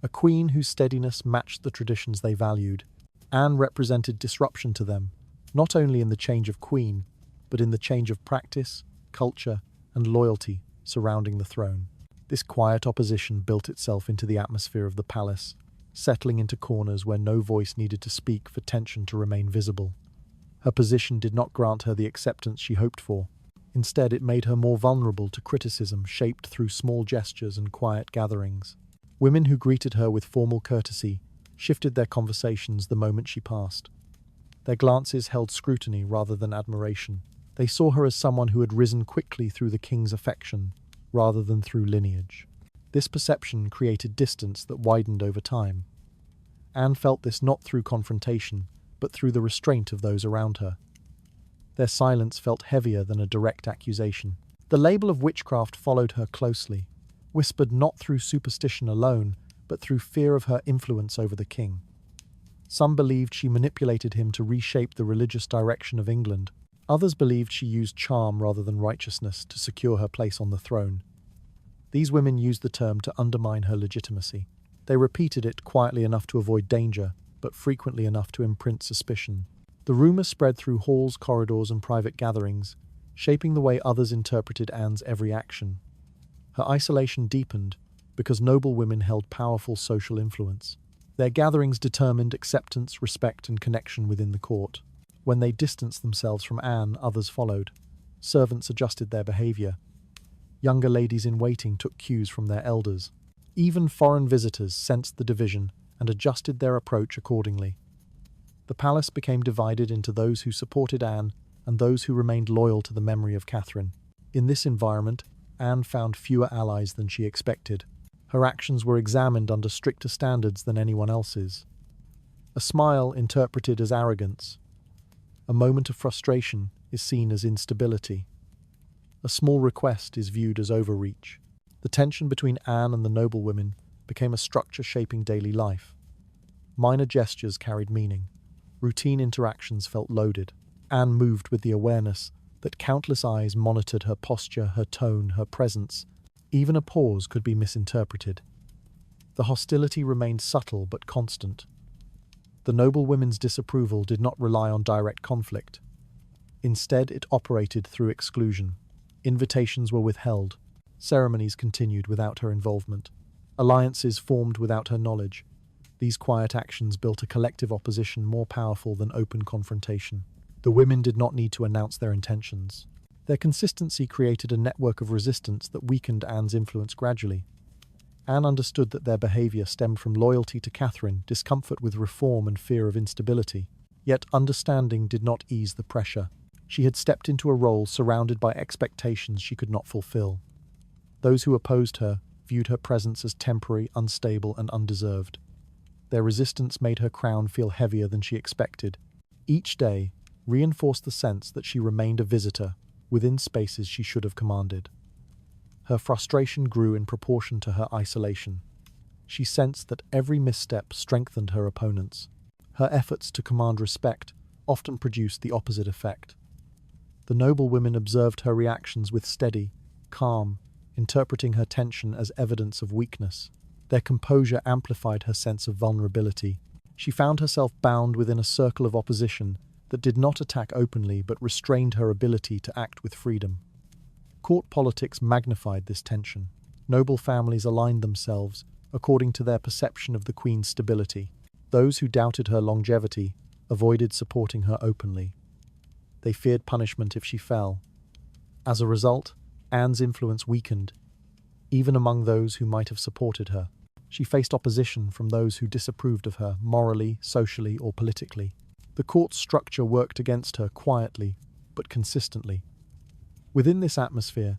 a queen whose steadiness matched the traditions they valued. Anne represented disruption to them, not only in the change of queen, but in the change of practice, culture, and loyalty surrounding the throne. This quiet opposition built itself into the atmosphere of the palace, settling into corners where no voice needed to speak for tension to remain visible. Her position did not grant her the acceptance she hoped for. Instead, it made her more vulnerable to criticism shaped through small gestures and quiet gatherings. Women who greeted her with formal courtesy shifted their conversations the moment she passed. Their glances held scrutiny rather than admiration. They saw her as someone who had risen quickly through the king's affection, rather than through lineage. This perception created distance that widened over time. Anne felt this not through confrontation, but through the restraint of those around her. Their silence felt heavier than a direct accusation. The label of witchcraft followed her closely, whispered not through superstition alone, but through fear of her influence over the king. Some believed she manipulated him to reshape the religious direction of England. Others believed she used charm rather than righteousness to secure her place on the throne. These women used the term to undermine her legitimacy. They repeated it quietly enough to avoid danger, but frequently enough to imprint suspicion. The rumor spread through halls, corridors, and private gatherings, shaping the way others interpreted Anne's every action. Her isolation deepened because noble women held powerful social influence. Their gatherings determined acceptance, respect, and connection within the court. When they distanced themselves from Anne, others followed. Servants adjusted their behavior. Younger ladies in waiting took cues from their elders. Even foreign visitors sensed the division and adjusted their approach accordingly. The palace became divided into those who supported Anne and those who remained loyal to the memory of Catherine. In this environment, Anne found fewer allies than she expected. Her actions were examined under stricter standards than anyone else's. A smile interpreted as arrogance. A moment of frustration is seen as instability. A small request is viewed as overreach. The tension between Anne and the noblewomen became a structure shaping daily life. Minor gestures carried meaning. Routine interactions felt loaded. Anne moved with the awareness that countless eyes monitored her posture, her tone, her presence. Even a pause could be misinterpreted. The hostility remained subtle but constant. The noblewomen's disapproval did not rely on direct conflict. Instead, it operated through exclusion. Invitations were withheld. Ceremonies continued without her involvement. Alliances formed without her knowledge. These quiet actions built a collective opposition more powerful than open confrontation. The women did not need to announce their intentions. Their consistency created a network of resistance that weakened Anne's influence gradually. Anne understood that their behavior stemmed from loyalty to Catherine, discomfort with reform, and fear of instability. Yet understanding did not ease the pressure. She had stepped into a role surrounded by expectations she could not fulfill. Those who opposed her viewed her presence as temporary, unstable, and undeserved. Their resistance made her crown feel heavier than she expected. Each day reinforced the sense that she remained a visitor within spaces she should have commanded. Her frustration grew in proportion to her isolation. She sensed that every misstep strengthened her opponents. Her efforts to command respect often produced the opposite effect. The noblewomen observed her reactions with steady, calm, interpreting her tension as evidence of weakness. Their composure amplified her sense of vulnerability. She found herself bound within a circle of opposition that did not attack openly but restrained her ability to act with freedom. Court politics magnified this tension. Noble families aligned themselves according to their perception of the Queen's stability. Those who doubted her longevity avoided supporting her openly. They feared punishment if she fell. As a result, Anne's influence weakened, even among those who might have supported her. She faced opposition from those who disapproved of her morally, socially, or politically. The court's structure worked against her quietly, but consistently. Within this atmosphere,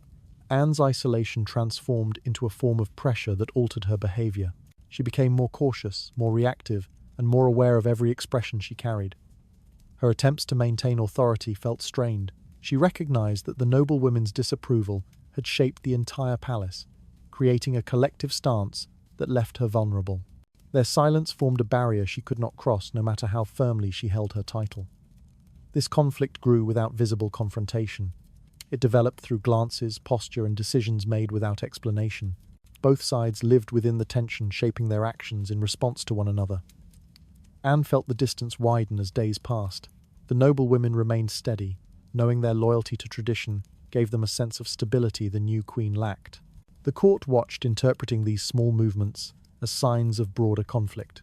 Anne's isolation transformed into a form of pressure that altered her behavior. She became more cautious, more reactive, and more aware of every expression she carried. Her attempts to maintain authority felt strained. She recognized that the noblewomen's disapproval had shaped the entire palace, creating a collective stance that left her vulnerable. Their silence formed a barrier she could not cross, no matter how firmly she held her title. This conflict grew without visible confrontation. It developed through glances, posture, and decisions made without explanation. Both sides lived within the tension, shaping their actions in response to one another. Anne felt the distance widen as days passed. The noblewomen remained steady, knowing their loyalty to tradition gave them a sense of stability the new queen lacked. The court watched, interpreting these small movements as signs of broader conflict.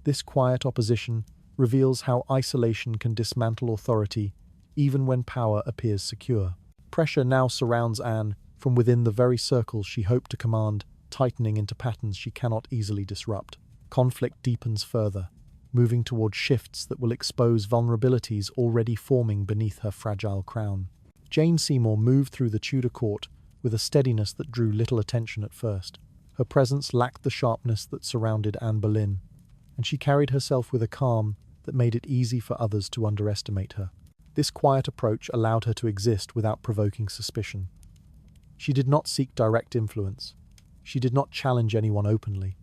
This quiet opposition reveals how isolation can dismantle authority even when power appears secure. Pressure now surrounds Anne from within the very circles she hoped to command, tightening into patterns she cannot easily disrupt. Conflict deepens further, moving toward shifts that will expose vulnerabilities already forming beneath her fragile crown. Jane Seymour moved through the Tudor court with a steadiness that drew little attention at first. Her presence lacked the sharpness that surrounded Anne Boleyn, and she carried herself with a calm that made it easy for others to underestimate her. This quiet approach allowed her to exist without provoking suspicion. She did not seek direct influence. She did not challenge anyone openly.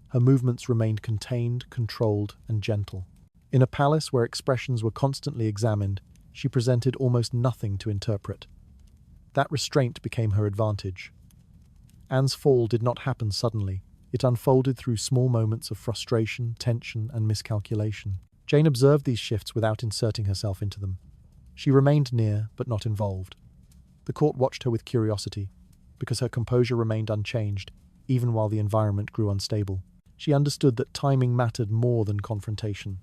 Her movements remained contained, controlled, and gentle. In a palace where expressions were constantly examined, she presented almost nothing to interpret. That restraint became her advantage. Anne's fall did not happen suddenly. It unfolded through small moments of frustration, tension, and miscalculation. Jane observed these shifts without inserting herself into them. She remained near, but not involved. The court watched her with curiosity, because her composure remained unchanged, even while the environment grew unstable. She understood that timing mattered more than confrontation.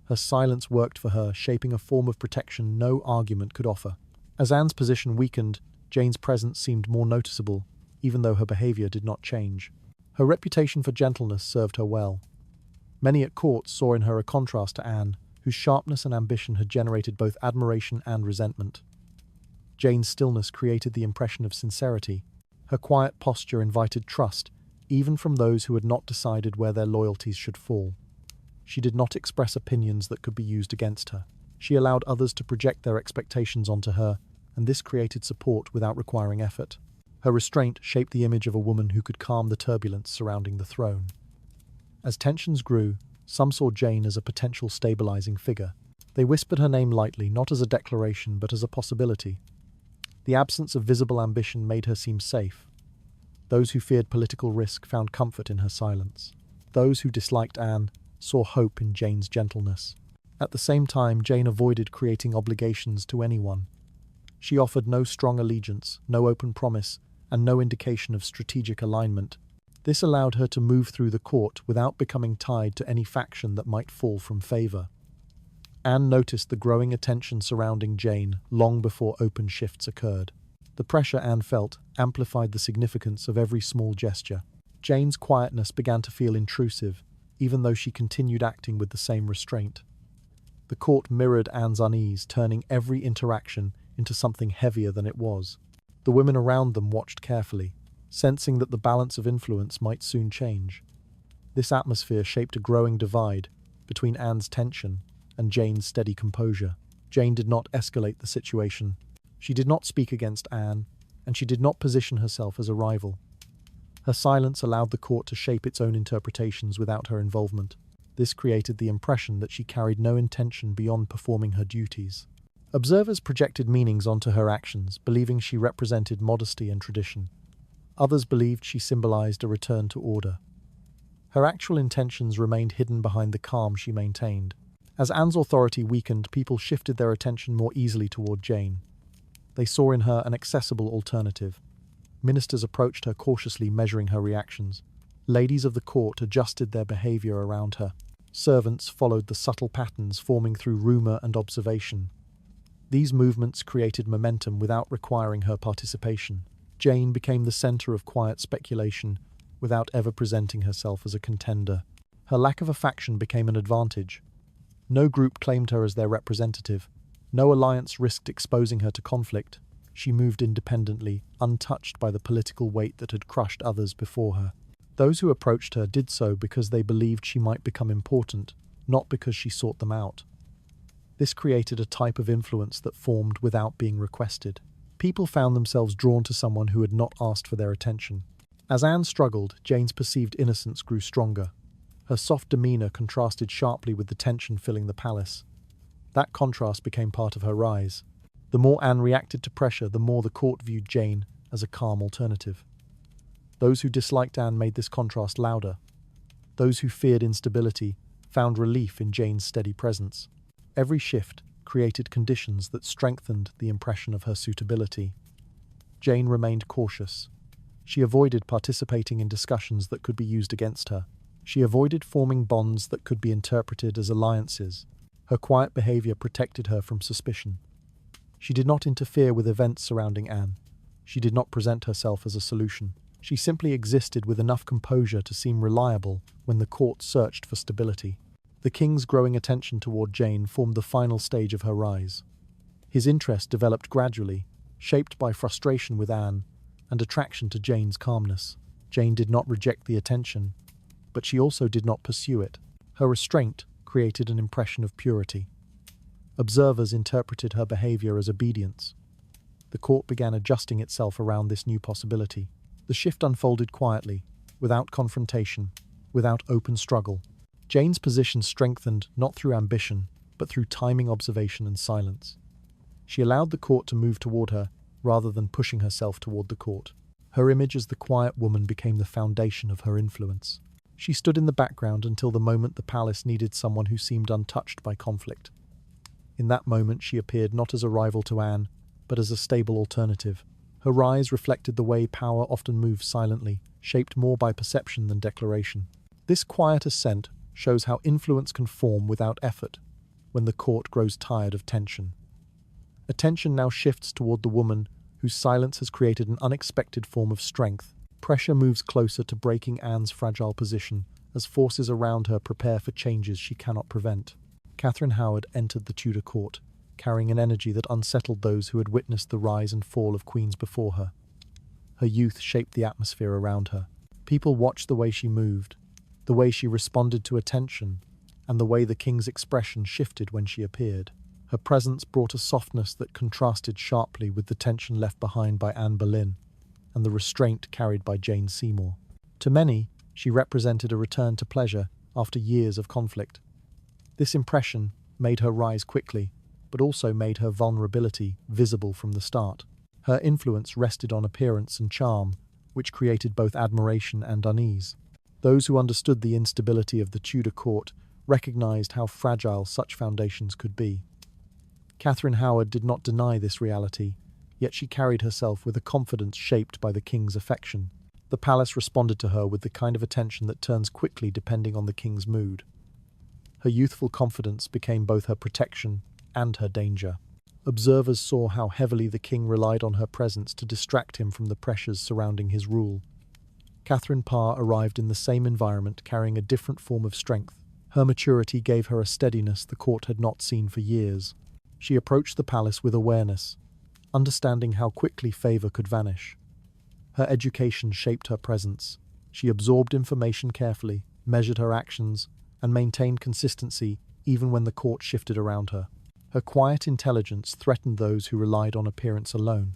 Her silence worked for her, shaping a form of protection no argument could offer. As Anne's position weakened, Jane's presence seemed more noticeable, even though her behavior did not change. Her reputation for gentleness served her well. Many at court saw in her a contrast to Anne, whose sharpness and ambition had generated both admiration and resentment. Jane's stillness created the impression of sincerity. Her quiet posture invited trust, even from those who had not decided where their loyalties should fall. She did not express opinions that could be used against her. She allowed others to project their expectations onto her, and this created support without requiring effort. Her restraint shaped the image of a woman who could calm the turbulence surrounding the throne. As tensions grew, some saw Jane as a potential stabilizing figure. They whispered her name lightly, not as a declaration, but as a possibility. The absence of visible ambition made her seem safe. Those who feared political risk found comfort in her silence. Those who disliked Anne saw hope in Jane's gentleness. At the same time, Jane avoided creating obligations to anyone. She offered no strong allegiance, no open promise, and no indication of strategic alignment. This allowed her to move through the court without becoming tied to any faction that might fall from favor. Anne noticed the growing attention surrounding Jane long before open shifts occurred. The pressure Anne felt amplified the significance of every small gesture. Jane's quietness began to feel intrusive, even though she continued acting with the same restraint. The court mirrored Anne's unease, turning every interaction into something heavier than it was. The women around them watched carefully, sensing that the balance of influence might soon change. This atmosphere shaped a growing divide between Anne's tension and Jane's steady composure. Jane did not escalate the situation. She did not speak against Anne, and she did not position herself as a rival. Her silence allowed the court to shape its own interpretations without her involvement. This created the impression that she carried no intention beyond performing her duties. Observers projected meanings onto her actions, believing she represented modesty and tradition. Others believed she symbolized a return to order. Her actual intentions remained hidden behind the calm she maintained. As Anne's authority weakened, people shifted their attention more easily toward Jane. They saw in her an accessible alternative. Ministers approached her cautiously, measuring her reactions. Ladies of the court adjusted their behavior around her. Servants followed the subtle patterns forming through rumor and observation. These movements created momentum without requiring her participation. Jane became the center of quiet speculation without ever presenting herself as a contender. Her lack of a faction became an advantage. No group claimed her as their representative. No alliance risked exposing her to conflict. She moved independently, untouched by the political weight that had crushed others before her. Those who approached her did so because they believed she might become important, not because she sought them out. This created a type of influence that formed without being requested. People found themselves drawn to someone who had not asked for their attention. As Anne struggled, Jane's perceived innocence grew stronger. Her soft demeanor contrasted sharply with the tension filling the palace. That contrast became part of her rise. The more Anne reacted to pressure, the more the court viewed Jane as a calm alternative. Those who disliked Anne made this contrast louder. Those who feared instability found relief in Jane's steady presence. Every shift created conditions that strengthened the impression of her suitability. Jane remained cautious. She avoided participating in discussions that could be used against her. She avoided forming bonds that could be interpreted as alliances. Her quiet behavior protected her from suspicion. She did not interfere with events surrounding Anne. She did not present herself as a solution. She simply existed with enough composure to seem reliable when the court searched for stability. The king's growing attention toward Jane formed the final stage of her rise. His interest developed gradually, shaped by frustration with Anne and attraction to Jane's calmness. Jane did not reject the attention, but she also did not pursue it. Her restraint created an impression of purity. Observers interpreted her behavior as obedience. The court began adjusting itself around this new possibility. The shift unfolded quietly, without confrontation, without open struggle. Jane's position strengthened not through ambition, but through timing, observation, and silence. She allowed the court to move toward her, rather than pushing herself toward the court. Her image as the quiet woman became the foundation of her influence. She stood in the background until the moment the palace needed someone who seemed untouched by conflict. In that moment, she appeared not as a rival to Anne, but as a stable alternative. Her rise reflected the way power often moves silently, shaped more by perception than declaration. This quiet ascent shows how influence can form without effort when the court grows tired of tension. Attention now shifts toward the woman whose silence has created an unexpected form of strength. Pressure moves closer to breaking Anne's fragile position as forces around her prepare for changes she cannot prevent. Catherine Howard entered the Tudor court, carrying an energy that unsettled those who had witnessed the rise and fall of queens before her. Her youth shaped the atmosphere around her. People watched the way she moved, the way she responded to attention, and the way the king's expression shifted when she appeared. Her presence brought a softness that contrasted sharply with the tension left behind by Anne Boleyn and the restraint carried by Jane Seymour. To many, she represented a return to pleasure after years of conflict. This impression made her rise quickly, but also made her vulnerability visible from the start. Her influence rested on appearance and charm, which created both admiration and unease. Those who understood the instability of the Tudor court recognized how fragile such foundations could be. Catherine Howard did not deny this reality, yet she carried herself with a confidence shaped by the king's affection. The palace responded to her with the kind of attention that turns quickly depending on the king's mood. Her youthful confidence became both her protection and her danger. Observers saw how heavily the king relied on her presence to distract him from the pressures surrounding his rule. Catherine Parr arrived in the same environment carrying a different form of strength. Her maturity gave her a steadiness the court had not seen for years. She approached the palace with awareness, understanding how quickly favor could vanish. Her education shaped her presence. She absorbed information carefully, measured her actions, and maintained consistency even when the court shifted around her. Her quiet intelligence threatened those who relied on appearance alone,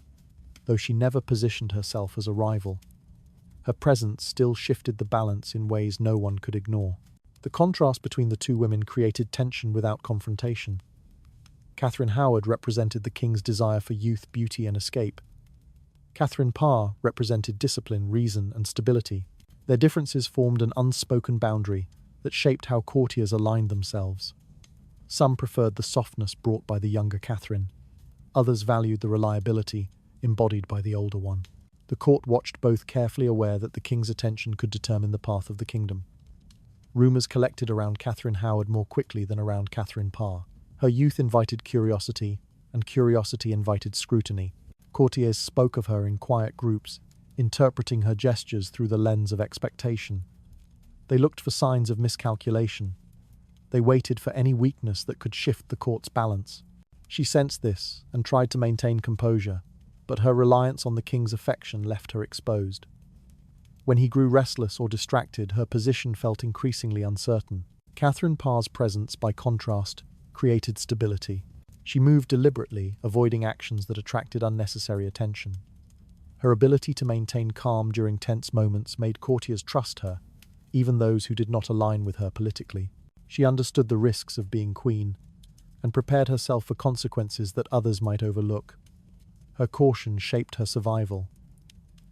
though she never positioned herself as a rival. Her presence still shifted the balance in ways no one could ignore. The contrast between the two women created tension without confrontation. Catherine Howard represented the king's desire for youth, beauty, and escape. Catherine Parr represented discipline, reason, and stability. Their differences formed an unspoken boundary that shaped how courtiers aligned themselves. Some preferred the softness brought by the younger Catherine. Others valued the reliability embodied by the older one. The court watched both, carefully aware that the king's attention could determine the path of the kingdom. Rumours collected around Catherine Howard more quickly than around Catherine Parr. Her youth invited curiosity, and curiosity invited scrutiny. Courtiers spoke of her in quiet groups, interpreting her gestures through the lens of expectation. They looked for signs of miscalculation. They waited for any weakness that could shift the court's balance. She sensed this and tried to maintain composure, but her reliance on the king's affection left her exposed. When he grew restless or distracted, her position felt increasingly uncertain. Catherine Parr's presence, by contrast, created stability. She moved deliberately, avoiding actions that attracted unnecessary attention. Her ability to maintain calm during tense moments made courtiers trust her, even those who did not align with her politically. She understood the risks of being queen, and prepared herself for consequences that others might overlook. Her caution shaped her survival.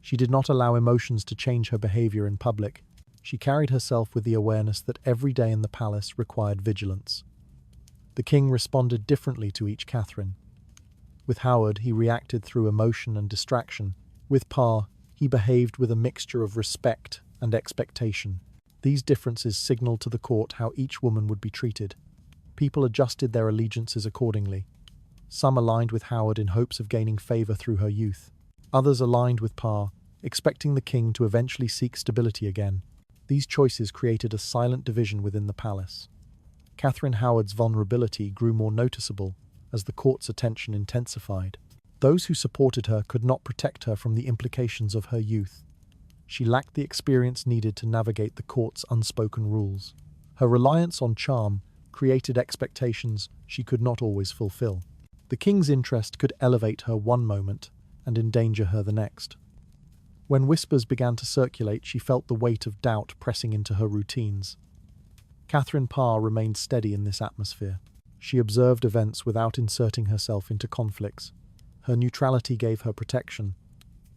She did not allow emotions to change her behavior in public. She carried herself with the awareness that every day in the palace required vigilance. The king responded differently to each Catherine. With Howard, he reacted through emotion and distraction. With Parr, he behaved with a mixture of respect and expectation. These differences signaled to the court how each woman would be treated. People adjusted their allegiances accordingly. Some aligned with Howard in hopes of gaining favor through her youth. Others aligned with Parr, expecting the king to eventually seek stability again. These choices created a silent division within the palace. Catherine Howard's vulnerability grew more noticeable as the court's attention intensified. Those who supported her could not protect her from the implications of her youth. She lacked the experience needed to navigate the court's unspoken rules. Her reliance on charm created expectations she could not always fulfill. The king's interest could elevate her one moment and endanger her the next. When whispers began to circulate, she felt the weight of doubt pressing into her routines. Catherine Parr remained steady in this atmosphere. She observed events without inserting herself into conflicts. Her neutrality gave her protection.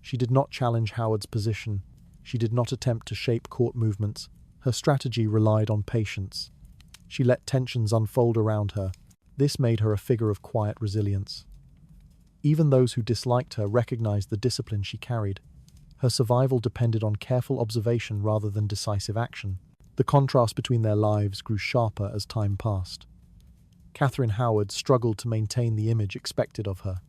She did not challenge Howard's position. She did not attempt to shape court movements. Her strategy relied on patience. She let tensions unfold around her. This made her a figure of quiet resilience. Even those who disliked her recognized the discipline she carried. Her survival depended on careful observation rather than decisive action. The contrast between their lives grew sharper as time passed. Catherine Howard struggled to maintain the image expected of her.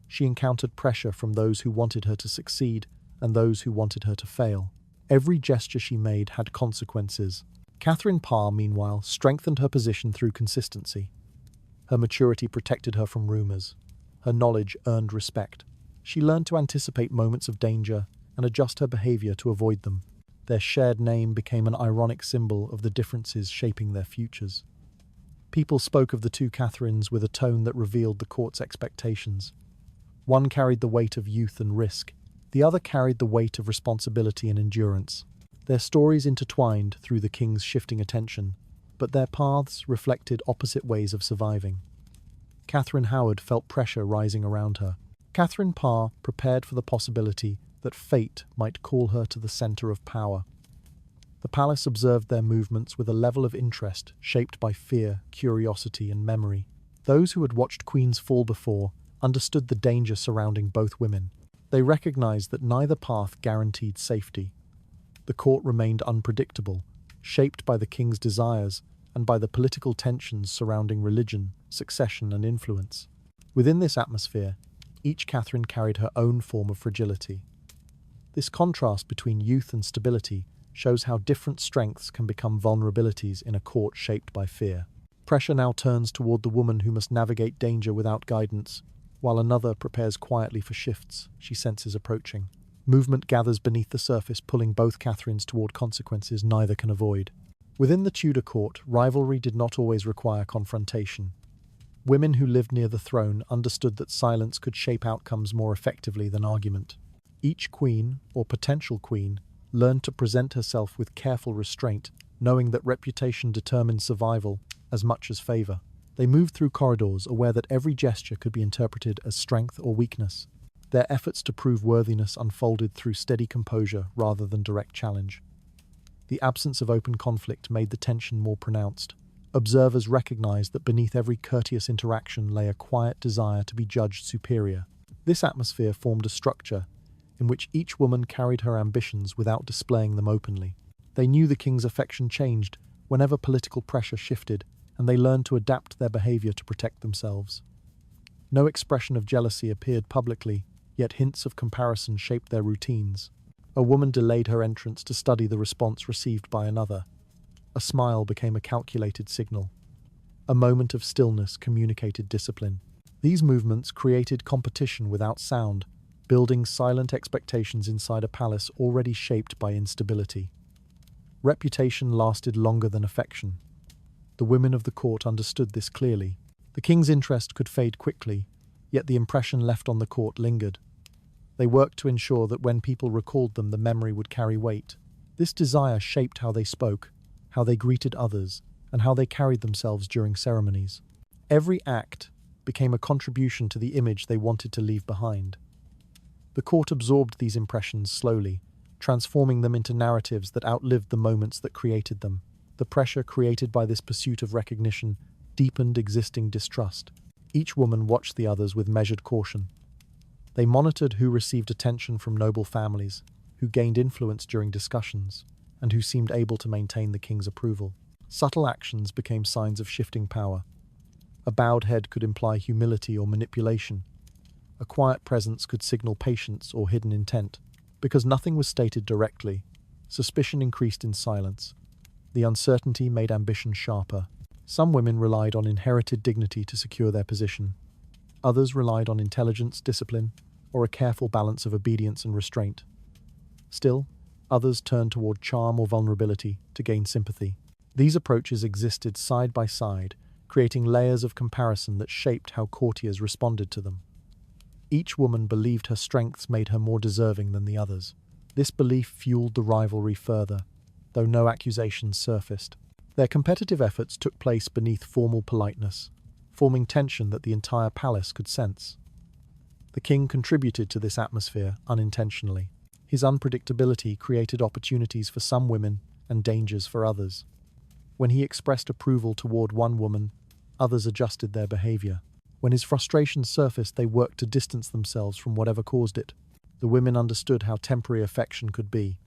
She encountered pressure from those who wanted her to succeed and those who wanted her to fail. Every gesture she made had consequences. Catherine Parr, meanwhile, strengthened her position through consistency. Her maturity protected her from rumors. Her knowledge earned respect. She learned to anticipate moments of danger and adjust her behavior to avoid them. Their shared name became an ironic symbol of the differences shaping their futures. People spoke of the two Catherines with a tone that revealed the court's expectations. One carried the weight of youth and risk. The other carried the weight of responsibility and endurance. Their stories intertwined through the king's shifting attention, but their paths reflected opposite ways of surviving. Catherine Howard felt pressure rising around her. Catherine Parr prepared for the possibility that fate might call her to the center of power. The palace observed their movements with a level of interest shaped by fear, curiosity, and memory. Those who had watched queens fall before understood the danger surrounding both women. They recognized that neither path guaranteed safety. The court remained unpredictable, shaped by the king's desires and by the political tensions surrounding religion, succession, and influence. Within this atmosphere, each Catherine carried her own form of fragility. This contrast between youth and stability shows how different strengths can become vulnerabilities in a court shaped by fear. Pressure now turns toward the woman who must navigate danger without guidance, while another prepares quietly for shifts she senses approaching. Movement gathers beneath the surface, pulling both Catherines toward consequences neither can avoid. Within the Tudor court, rivalry did not always require confrontation. Women who lived near the throne understood that silence could shape outcomes more effectively than argument. Each queen, or potential queen, learned to present herself with careful restraint, knowing that reputation determined survival as much as favor. They moved through corridors, aware that every gesture could be interpreted as strength or weakness. Their efforts to prove worthiness unfolded through steady composure rather than direct challenge. The absence of open conflict made the tension more pronounced. Observers recognized that beneath every courteous interaction lay a quiet desire to be judged superior. This atmosphere formed a structure in which each woman carried her ambitions without displaying them openly. They knew the king's affection changed whenever political pressure shifted, and they learned to adapt their behavior to protect themselves. No expression of jealousy appeared publicly, yet hints of comparison shaped their routines. A woman delayed her entrance to study the response received by another. A smile became a calculated signal. A moment of stillness communicated discipline. These movements created competition without sound, building silent expectations inside a palace already shaped by instability. Reputation lasted longer than affection. The women of the court understood this clearly. The king's interest could fade quickly, yet the impression left on the court lingered. They worked to ensure that when people recalled them, the memory would carry weight. This desire shaped how they spoke, how they greeted others, and how they carried themselves during ceremonies. Every act became a contribution to the image they wanted to leave behind. The court absorbed these impressions slowly, transforming them into narratives that outlived the moments that created them. The pressure created by this pursuit of recognition deepened existing distrust. Each woman watched the others with measured caution. They monitored who received attention from noble families, who gained influence during discussions, and who seemed able to maintain the king's approval. Subtle actions became signs of shifting power. A bowed head could imply humility or manipulation. A quiet presence could signal patience or hidden intent. Because nothing was stated directly, suspicion increased in silence. The uncertainty made ambition sharper. Some women relied on inherited dignity to secure their position. Others relied on intelligence, discipline, or a careful balance of obedience and restraint. Still, others turned toward charm or vulnerability to gain sympathy. These approaches existed side by side, creating layers of comparison that shaped how courtiers responded to them. Each woman believed her strengths made her more deserving than the others. This belief fueled the rivalry further, though no accusations surfaced. Their competitive efforts took place beneath formal politeness, forming tension that the entire palace could sense. The king contributed to this atmosphere unintentionally. His unpredictability created opportunities for some women and dangers for others. When he expressed approval toward one woman, others adjusted their behavior. When his frustration surfaced, they worked to distance themselves from whatever caused it. The women understood how temporary affection could be.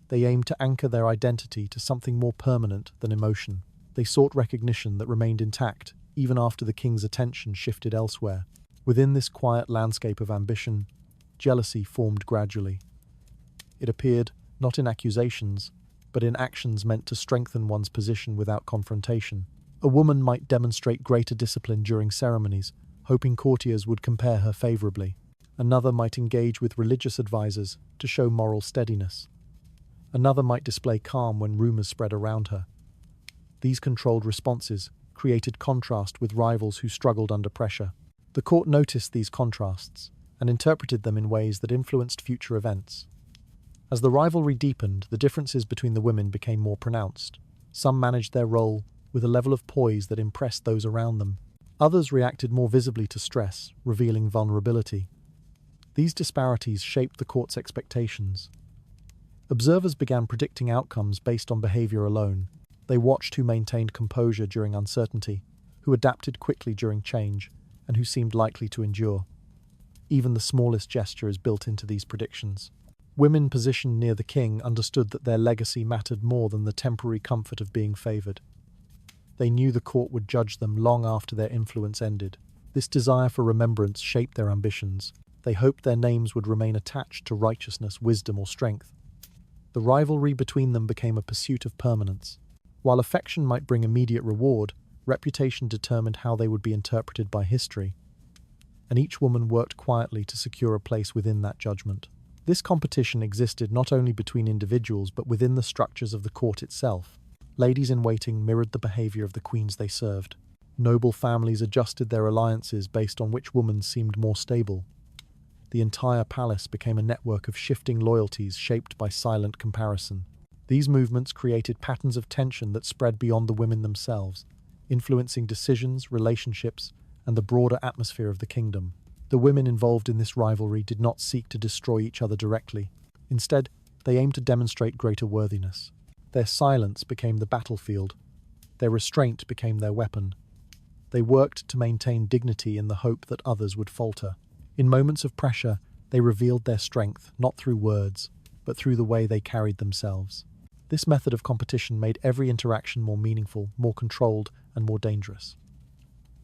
They aimed to anchor their identity to something more permanent than emotion. They sought recognition that remained intact, even after the king's attention shifted elsewhere. Within this quiet landscape of ambition, jealousy formed gradually. It appeared not in accusations, but in actions meant to strengthen one's position without confrontation. A woman might demonstrate greater discipline during ceremonies, hoping courtiers would compare her favorably. Another might engage with religious advisors to show moral steadiness. Another might display calm when rumors spread around her. These controlled responses created contrast with rivals who struggled under pressure. The court noticed these contrasts and interpreted them in ways that influenced future events. As the rivalry deepened, the differences between the women became more pronounced. Some managed their role with a level of poise that impressed those around them. Others reacted more visibly to stress, revealing vulnerability. These disparities shaped the court's expectations. Observers began predicting outcomes based on behavior alone. They watched who maintained composure during uncertainty, who adapted quickly during change, and who seemed likely to endure. Even the smallest gesture is built into these predictions. Women positioned near the king understood that their legacy mattered more than the temporary comfort of being favored. They knew the court would judge them long after their influence ended. This desire for remembrance shaped their ambitions. They hoped their names would remain attached to righteousness, wisdom, or strength. The rivalry between them became a pursuit of permanence. While affection might bring immediate reward, reputation determined how they would be interpreted by history. And each woman worked quietly to secure a place within that judgment. This competition existed not only between individuals but within the structures of the court itself. Ladies-in-waiting mirrored the behavior of the queens they served. Noble families adjusted their alliances based on which woman seemed more stable. The entire palace became a network of shifting loyalties shaped by silent comparison. These movements created patterns of tension that spread beyond the women themselves, influencing decisions, relationships, and the broader atmosphere of the kingdom. The women involved in this rivalry did not seek to destroy each other directly. Instead, they aimed to demonstrate greater worthiness. Their silence became the battlefield. Their restraint became their weapon. They worked to maintain dignity in the hope that others would falter. In moments of pressure, they revealed their strength, not through words, but through the way they carried themselves. This method of competition made every interaction more meaningful, more controlled, and more dangerous.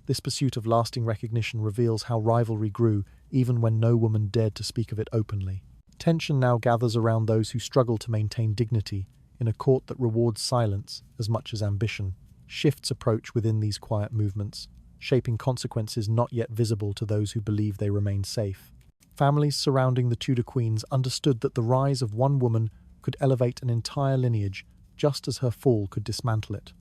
This pursuit of lasting recognition reveals how rivalry grew even when no woman dared to speak of it openly. Tension now gathers around those who struggle to maintain dignity in a court that rewards silence as much as ambition. Shifts approach within these quiet movements, shaping consequences not yet visible to those who believe they remain safe. Families surrounding the Tudor queens understood that the rise of one woman could elevate an entire lineage just as her fall could dismantle it.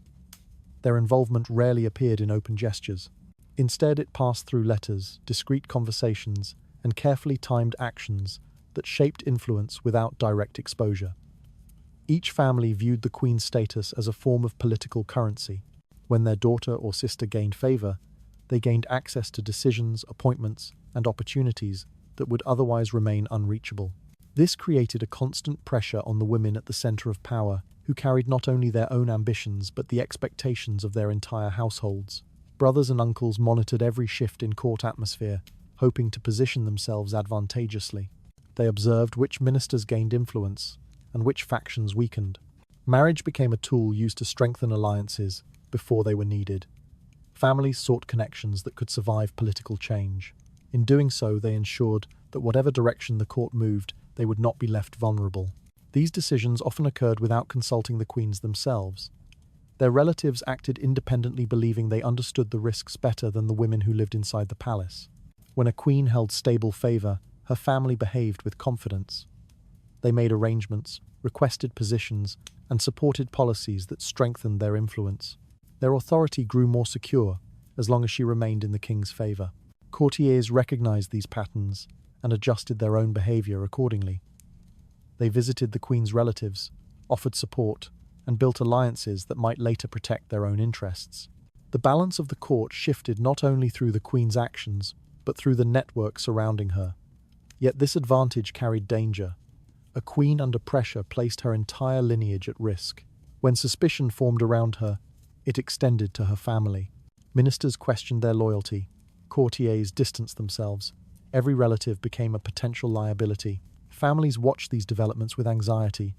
Their involvement rarely appeared in open gestures. Instead, it passed through letters, discreet conversations, and carefully timed actions that shaped influence without direct exposure. Each family viewed the queen's status as a form of political currency. When their daughter or sister gained favor, they gained access to decisions, appointments, and opportunities that would otherwise remain unreachable. This created a constant pressure on the women at the center of power, who carried not only their own ambitions but the expectations of their entire households. Brothers and uncles monitored every shift in court atmosphere, hoping to position themselves advantageously. They observed which ministers gained influence and which factions weakened. Marriage became a tool used to strengthen alliances before they were needed. Families sought connections that could survive political change. In doing so, they ensured that whatever direction the court moved, they would not be left vulnerable. These decisions often occurred without consulting the queens themselves. Their relatives acted independently, believing they understood the risks better than the women who lived inside the palace. When a queen held stable favor, her family behaved with confidence. They made arrangements, requested positions, and supported policies that strengthened their influence. Their authority grew more secure as long as she remained in the king's favor. Courtiers recognized these patterns and adjusted their own behavior accordingly. They visited the queen's relatives, offered support, and built alliances that might later protect their own interests. The balance of the court shifted not only through the queen's actions, but through the network surrounding her. Yet this advantage carried danger. A queen under pressure placed her entire lineage at risk. When suspicion formed around her, it extended to her family. Ministers questioned their loyalty. Courtiers distanced themselves. Every relative became a potential liability. Families watched these developments with anxiety,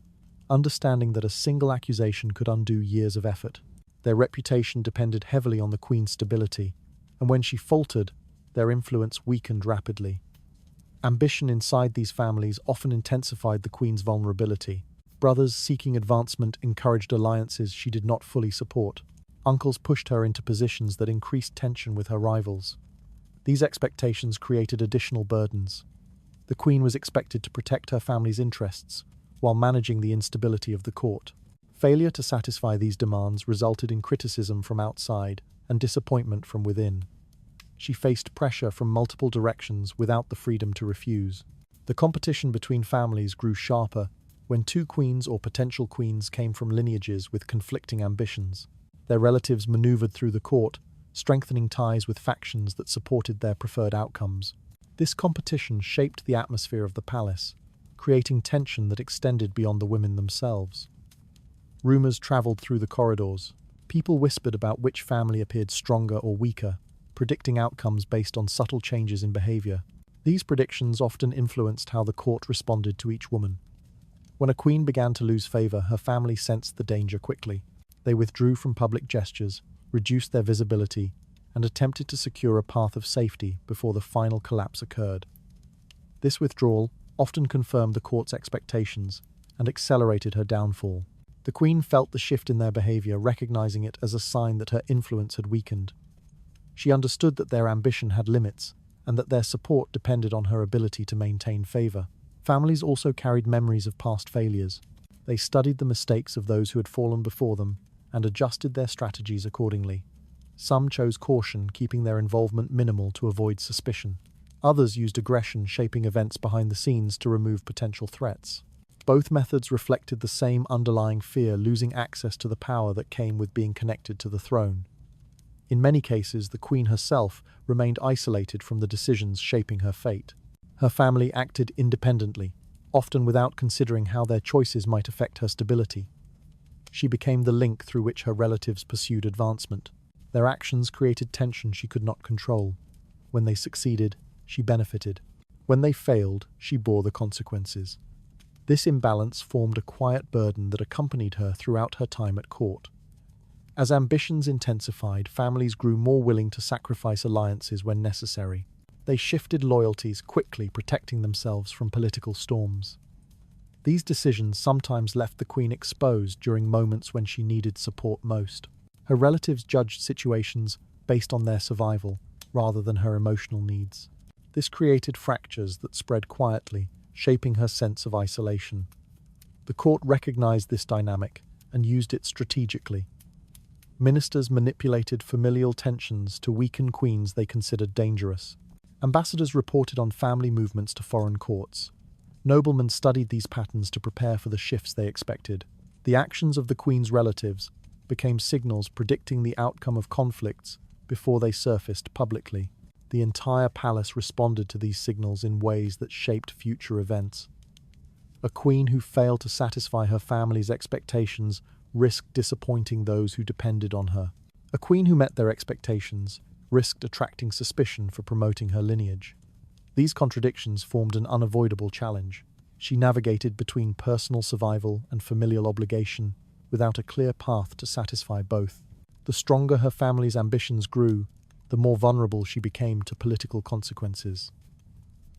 understanding that a single accusation could undo years of effort. Their reputation depended heavily on the queen's stability, and when she faltered, their influence weakened rapidly. Ambition inside these families often intensified the queen's vulnerability. Brothers seeking advancement encouraged alliances she did not fully support. Uncles pushed her into positions that increased tension with her rivals. These expectations created additional burdens. The queen was expected to protect her family's interests, while managing the instability of the court. Failure to satisfy these demands resulted in criticism from outside and disappointment from within. She faced pressure from multiple directions without the freedom to refuse. The competition between families grew sharper when two queens or potential queens came from lineages with conflicting ambitions. Their relatives maneuvered through the court, strengthening ties with factions that supported their preferred outcomes. This competition shaped the atmosphere of the palace, creating tension that extended beyond the women themselves. Rumors traveled through the corridors. People whispered about which family appeared stronger or weaker, predicting outcomes based on subtle changes in behavior. These predictions often influenced how the court responded to each woman. When a queen began to lose favor, her family sensed the danger quickly. They withdrew from public gestures, reduced their visibility, and attempted to secure a path of safety before the final collapse occurred. This withdrawal often confirmed the court's expectations and accelerated her downfall. The queen felt the shift in their behavior, recognizing it as a sign that her influence had weakened. She understood that their ambition had limits and that their support depended on her ability to maintain favor. Families also carried memories of past failures. They studied the mistakes of those who had fallen before them and adjusted their strategies accordingly. Some chose caution, keeping their involvement minimal to avoid suspicion. Others used aggression, shaping events behind the scenes to remove potential threats. Both methods reflected the same underlying fear, losing access to the power that came with being connected to the throne. In many cases, the queen herself remained isolated from the decisions shaping her fate. Her family acted independently, often without considering how their choices might affect her stability. She became the link through which her relatives pursued advancement. Their actions created tension she could not control. When they succeeded, she benefited. When they failed, she bore the consequences. This imbalance formed a quiet burden that accompanied her throughout her time at court. As ambitions intensified, families grew more willing to sacrifice alliances when necessary. They shifted loyalties quickly, protecting themselves from political storms. These decisions sometimes left the queen exposed during moments when she needed support most. Her relatives judged situations based on their survival rather than her emotional needs. This created fractures that spread quietly, shaping her sense of isolation. The court recognized this dynamic and used it strategically. Ministers manipulated familial tensions to weaken queens they considered dangerous. Ambassadors reported on family movements to foreign courts. Noblemen studied these patterns to prepare for the shifts they expected. The actions of the queen's relatives became signals predicting the outcome of conflicts before they surfaced publicly. The entire palace responded to these signals in ways that shaped future events. A queen who failed to satisfy her family's expectations risked disappointing those who depended on her. A queen who met their expectations risked attracting suspicion for promoting her lineage. These contradictions formed an unavoidable challenge. She navigated between personal survival and familial obligation without a clear path to satisfy both. The stronger her family's ambitions grew, the more vulnerable she became to political consequences.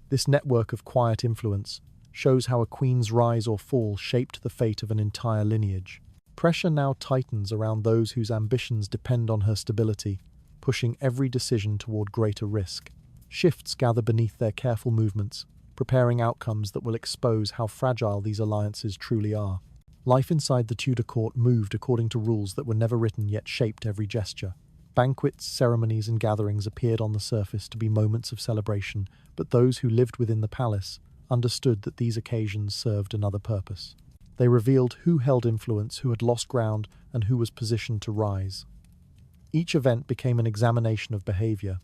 This network of quiet influence shows how a queen's rise or fall shaped the fate of an entire lineage. Pressure now tightens around those whose ambitions depend on her stability, pushing every decision toward greater risk. Shifts gather beneath their careful movements, preparing outcomes that will expose how fragile these alliances truly are. Life inside the Tudor court moved according to rules that were never written yet shaped every gesture. Banquets, ceremonies, and gatherings appeared on the surface to be moments of celebration, but those who lived within the palace understood that these occasions served another purpose. They revealed who held influence, who had lost ground, and who was positioned to rise. Each event became an examination of behavior.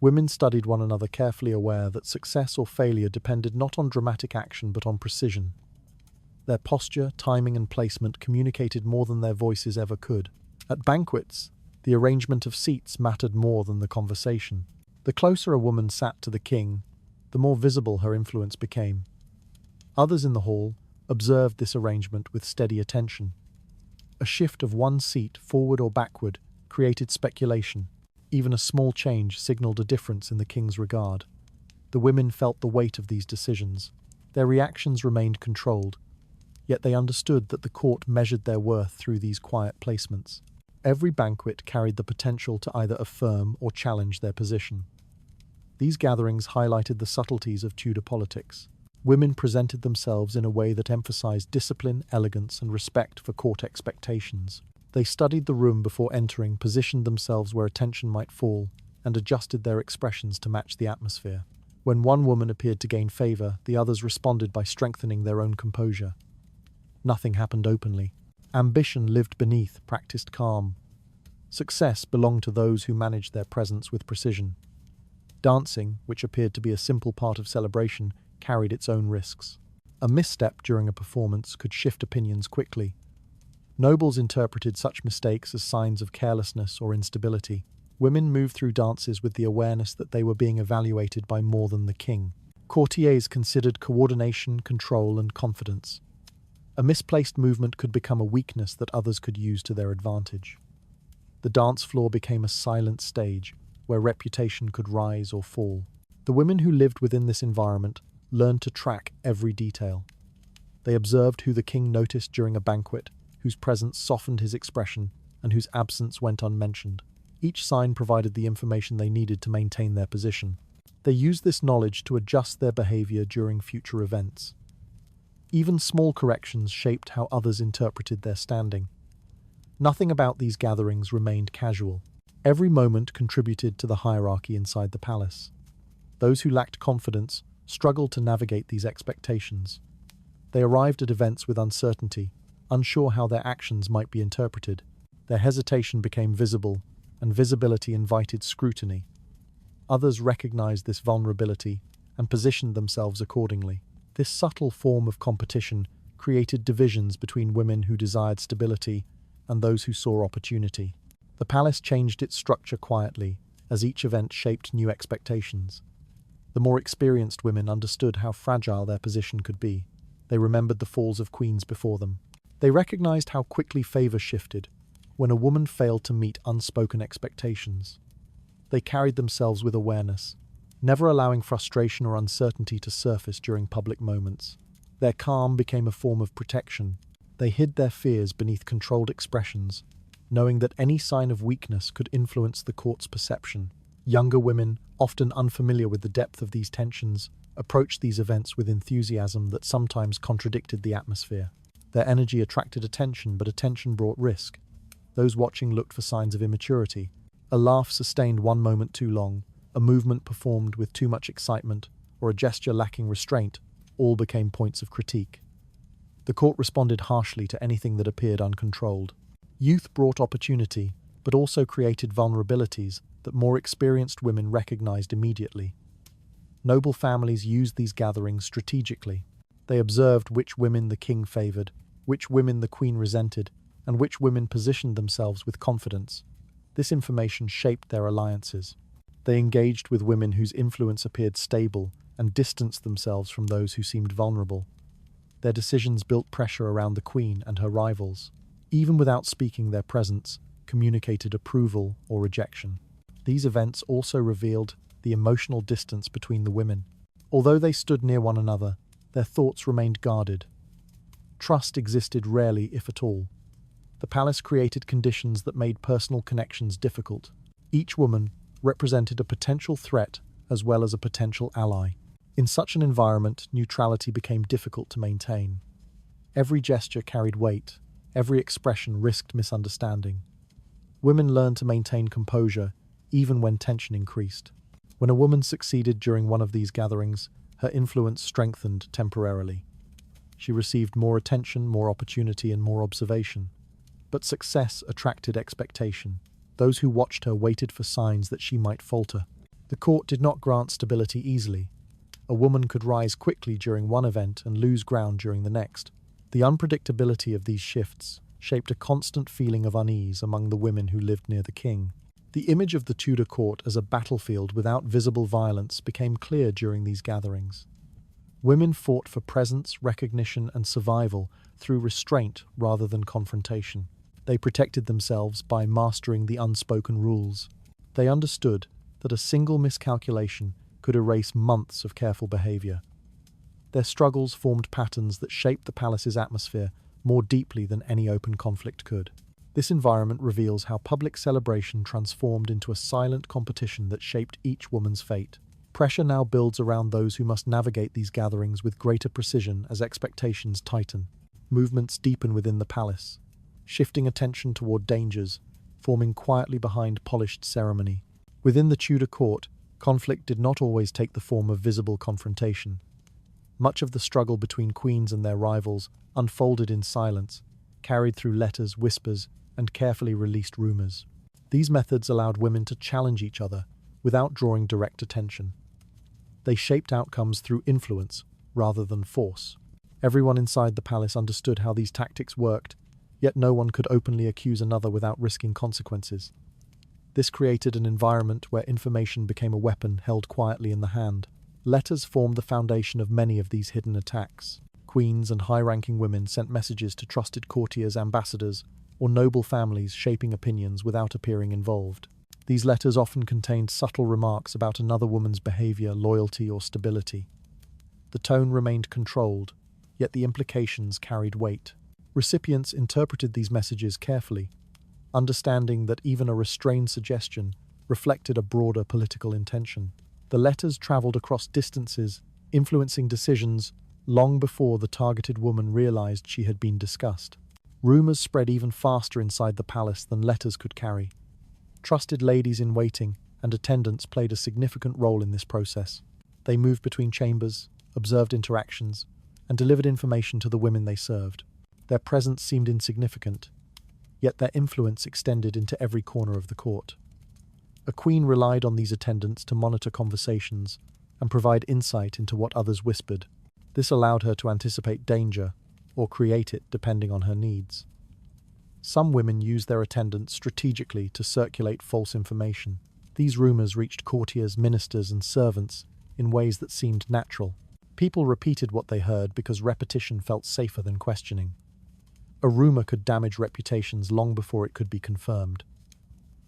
Women studied one another, carefully aware that success or failure depended not on dramatic action but on precision. Their posture, timing, and placement communicated more than their voices ever could. At banquets, the arrangement of seats mattered more than the conversation. The closer a woman sat to the king, the more visible her influence became. Others in the hall observed this arrangement with steady attention. A shift of one seat forward or backward created speculation. Even a small change signaled a difference in the king's regard. The women felt the weight of these decisions. Their reactions remained controlled, yet they understood that the court measured their worth through these quiet placements. Every banquet carried the potential to either affirm or challenge their position. These gatherings highlighted the subtleties of Tudor politics. Women presented themselves in a way that emphasized discipline, elegance, and respect for court expectations. They studied the room before entering, positioned themselves where attention might fall, and adjusted their expressions to match the atmosphere. When one woman appeared to gain favor, the others responded by strengthening their own composure. Nothing happened openly. Ambition lived beneath, practiced calm. Success belonged to those who managed their presence with precision. Dancing, which appeared to be a simple part of celebration, carried its own risks. A misstep during a performance could shift opinions quickly. Nobles interpreted such mistakes as signs of carelessness or instability. Women moved through dances with the awareness that they were being evaluated by more than the king. Courtiers considered coordination, control, and confidence. A misplaced movement could become a weakness that others could use to their advantage. The dance floor became a silent stage where reputation could rise or fall. The women who lived within this environment learned to track every detail. They observed who the king noticed during a banquet, whose presence softened his expression, and whose absence went unmentioned. Each sign provided the information they needed to maintain their position. They used this knowledge to adjust their behavior during future events. Even small corrections shaped how others interpreted their standing. Nothing about these gatherings remained casual. Every moment contributed to the hierarchy inside the palace. Those who lacked confidence struggled to navigate these expectations. They arrived at events with uncertainty, unsure how their actions might be interpreted. Their hesitation became visible, and visibility invited scrutiny. Others recognized this vulnerability and positioned themselves accordingly. This subtle form of competition created divisions between women who desired stability and those who saw opportunity. The palace changed its structure quietly as each event shaped new expectations. The more experienced women understood how fragile their position could be. They remembered the falls of queens before them. They recognized how quickly favor shifted when a woman failed to meet unspoken expectations. They carried themselves with awareness, never allowing frustration or uncertainty to surface during public moments. Their calm became a form of protection. They hid their fears beneath controlled expressions, knowing that any sign of weakness could influence the court's perception. Younger women, often unfamiliar with the depth of these tensions, approached these events with enthusiasm that sometimes contradicted the atmosphere. Their energy attracted attention, but attention brought risk. Those watching looked for signs of immaturity. A laugh sustained one moment too long, a movement performed with too much excitement, or a gesture lacking restraint, all became points of critique. The court responded harshly to anything that appeared uncontrolled. Youth brought opportunity, but also created vulnerabilities that more experienced women recognized immediately. Noble families used these gatherings strategically. They observed which women the king favored, which women the queen resented, and which women positioned themselves with confidence. This information shaped their alliances. They engaged with women whose influence appeared stable and distanced themselves from those who seemed vulnerable. Their decisions built pressure around the queen and her rivals. Even without speaking, their presence communicated approval or rejection. These events also revealed the emotional distance between the women. Although they stood near one another, their thoughts remained guarded. Trust existed rarely, if at all. The palace created conditions that made personal connections difficult. Each woman represented a potential threat as well as a potential ally. In such an environment, neutrality became difficult to maintain. Every gesture carried weight, every expression risked misunderstanding. Women learned to maintain composure even when tension increased. When a woman succeeded during one of these gatherings, her influence strengthened temporarily. She received more attention, more opportunity, and more observation. But success attracted expectation. Those who watched her waited for signs that she might falter. The court did not grant stability easily. A woman could rise quickly during one event and lose ground during the next. The unpredictability of these shifts shaped a constant feeling of unease among the women who lived near the king. The image of the Tudor court as a battlefield without visible violence became clear during these gatherings. Women fought for presence, recognition, and survival through restraint rather than confrontation. They protected themselves by mastering the unspoken rules. They understood that a single miscalculation could erase months of careful behavior. Their struggles formed patterns that shaped the palace's atmosphere more deeply than any open conflict could. This environment reveals how public celebration transformed into a silent competition that shaped each woman's fate. Pressure now builds around those who must navigate these gatherings with greater precision as expectations tighten. Movements deepen within the palace, shifting attention toward dangers, forming quietly behind polished ceremony. Within the Tudor court, conflict did not always take the form of visible confrontation. Much of the struggle between queens and their rivals unfolded in silence, carried through letters, whispers, and carefully released rumors. These methods allowed women to challenge each other without drawing direct attention. They shaped outcomes through influence rather than force. Everyone inside the palace understood how these tactics worked, yet no one could openly accuse another without risking consequences. This created an environment where information became a weapon held quietly in the hand. Letters formed the foundation of many of these hidden attacks. Queens and high-ranking women sent messages to trusted courtiers, ambassadors, or noble families, shaping opinions without appearing involved. These letters often contained subtle remarks about another woman's behavior, loyalty, or stability. The tone remained controlled, yet the implications carried weight. Recipients interpreted these messages carefully, understanding that even a restrained suggestion reflected a broader political intention. The letters traveled across distances, influencing decisions long before the targeted woman realized she had been discussed. Rumors spread even faster inside the palace than letters could carry. Trusted ladies-in-waiting and attendants played a significant role in this process. They moved between chambers, observed interactions, and delivered information to the women they served. Their presence seemed insignificant, yet their influence extended into every corner of the court. A queen relied on these attendants to monitor conversations and provide insight into what others whispered. This allowed her to anticipate danger or create it depending on her needs. Some women used their attendants strategically to circulate false information. These rumors reached courtiers, ministers, and servants in ways that seemed natural. People repeated what they heard because repetition felt safer than questioning. A rumor could damage reputations long before it could be confirmed.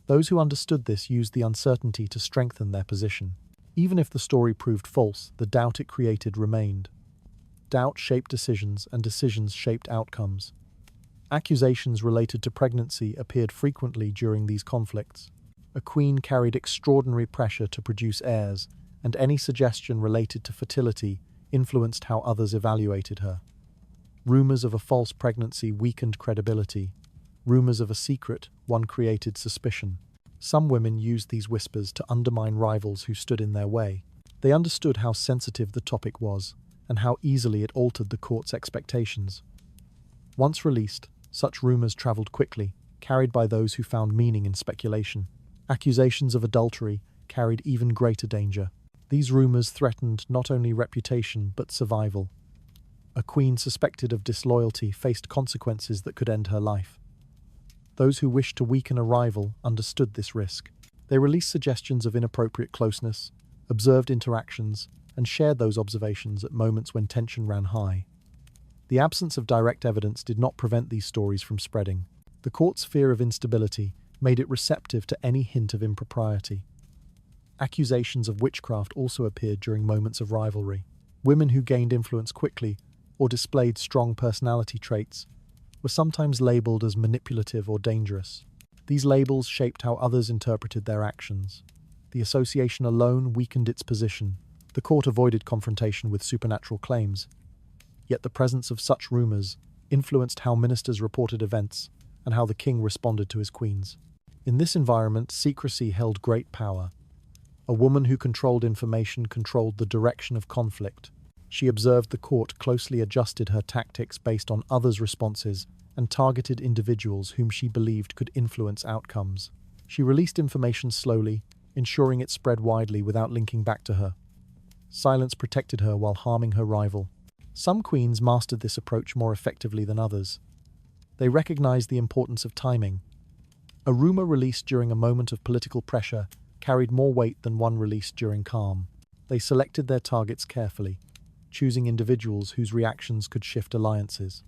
Those who understood this used the uncertainty to strengthen their position. Even if the story proved false, the doubt it created remained. Doubt shaped decisions, and decisions shaped outcomes. Accusations related to pregnancy appeared frequently during these conflicts. A queen carried extraordinary pressure to produce heirs, and any suggestion related to fertility influenced how others evaluated her. Rumors of a false pregnancy weakened credibility. Rumors of a secret one created suspicion. Some women used these whispers to undermine rivals who stood in their way. They understood how sensitive the topic was, and how easily it altered the court's expectations. Once released, such rumors traveled quickly, carried by those who found meaning in speculation. Accusations of adultery carried even greater danger. These rumors threatened not only reputation but survival. A queen suspected of disloyalty faced consequences that could end her life. Those who wished to weaken a rival understood this risk. They released suggestions of inappropriate closeness, observed interactions, and shared those observations at moments when tension ran high. The absence of direct evidence did not prevent these stories from spreading. The court's fear of instability made it receptive to any hint of impropriety. Accusations of witchcraft also appeared during moments of rivalry. Women who gained influence quickly or displayed strong personality traits were sometimes labeled as manipulative or dangerous. These labels shaped how others interpreted their actions. The association alone weakened its position. The court avoided confrontation with supernatural claims, yet the presence of such rumors influenced how ministers reported events and how the king responded to his queens. In this environment, secrecy held great power. A woman who controlled information controlled the direction of conflict. She observed the court, closely adjusted her tactics based on others' responses, and targeted individuals whom she believed could influence outcomes. She released information slowly, ensuring it spread widely without linking back to her. Silence protected her while harming her rival. Some queens mastered this approach more effectively than others. They recognized the importance of timing. A rumor released during a moment of political pressure carried more weight than one released during calm. They selected their targets carefully, choosing individuals whose reactions could shift alliances.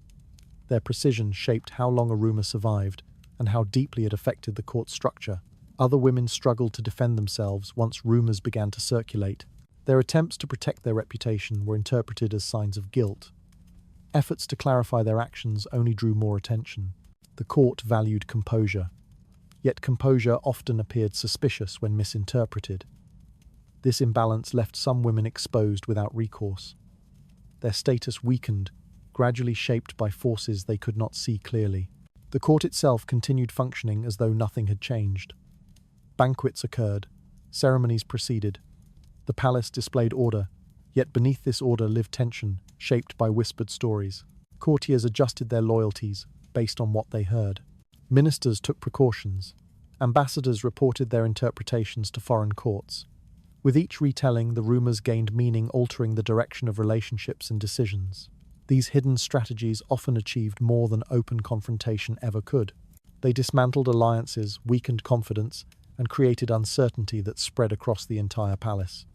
Their precision shaped how long a rumor survived, and how deeply it affected the court structure. Other women struggled to defend themselves once rumors began to circulate. Their attempts to protect their reputation were interpreted as signs of guilt. Efforts to clarify their actions only drew more attention. The court valued composure, yet composure often appeared suspicious when misinterpreted. This imbalance left some women exposed without recourse. Their status weakened, gradually shaped by forces they could not see clearly. The court itself continued functioning as though nothing had changed. Banquets occurred, ceremonies proceeded. The palace displayed order, yet beneath this order lived tension, shaped by whispered stories. Courtiers adjusted their loyalties based on what they heard. Ministers took precautions. Ambassadors reported their interpretations to foreign courts. With each retelling, the rumors gained meaning, altering the direction of relationships and decisions. These hidden strategies often achieved more than open confrontation ever could. They dismantled alliances, weakened confidence, and created uncertainty that spread across the entire palace.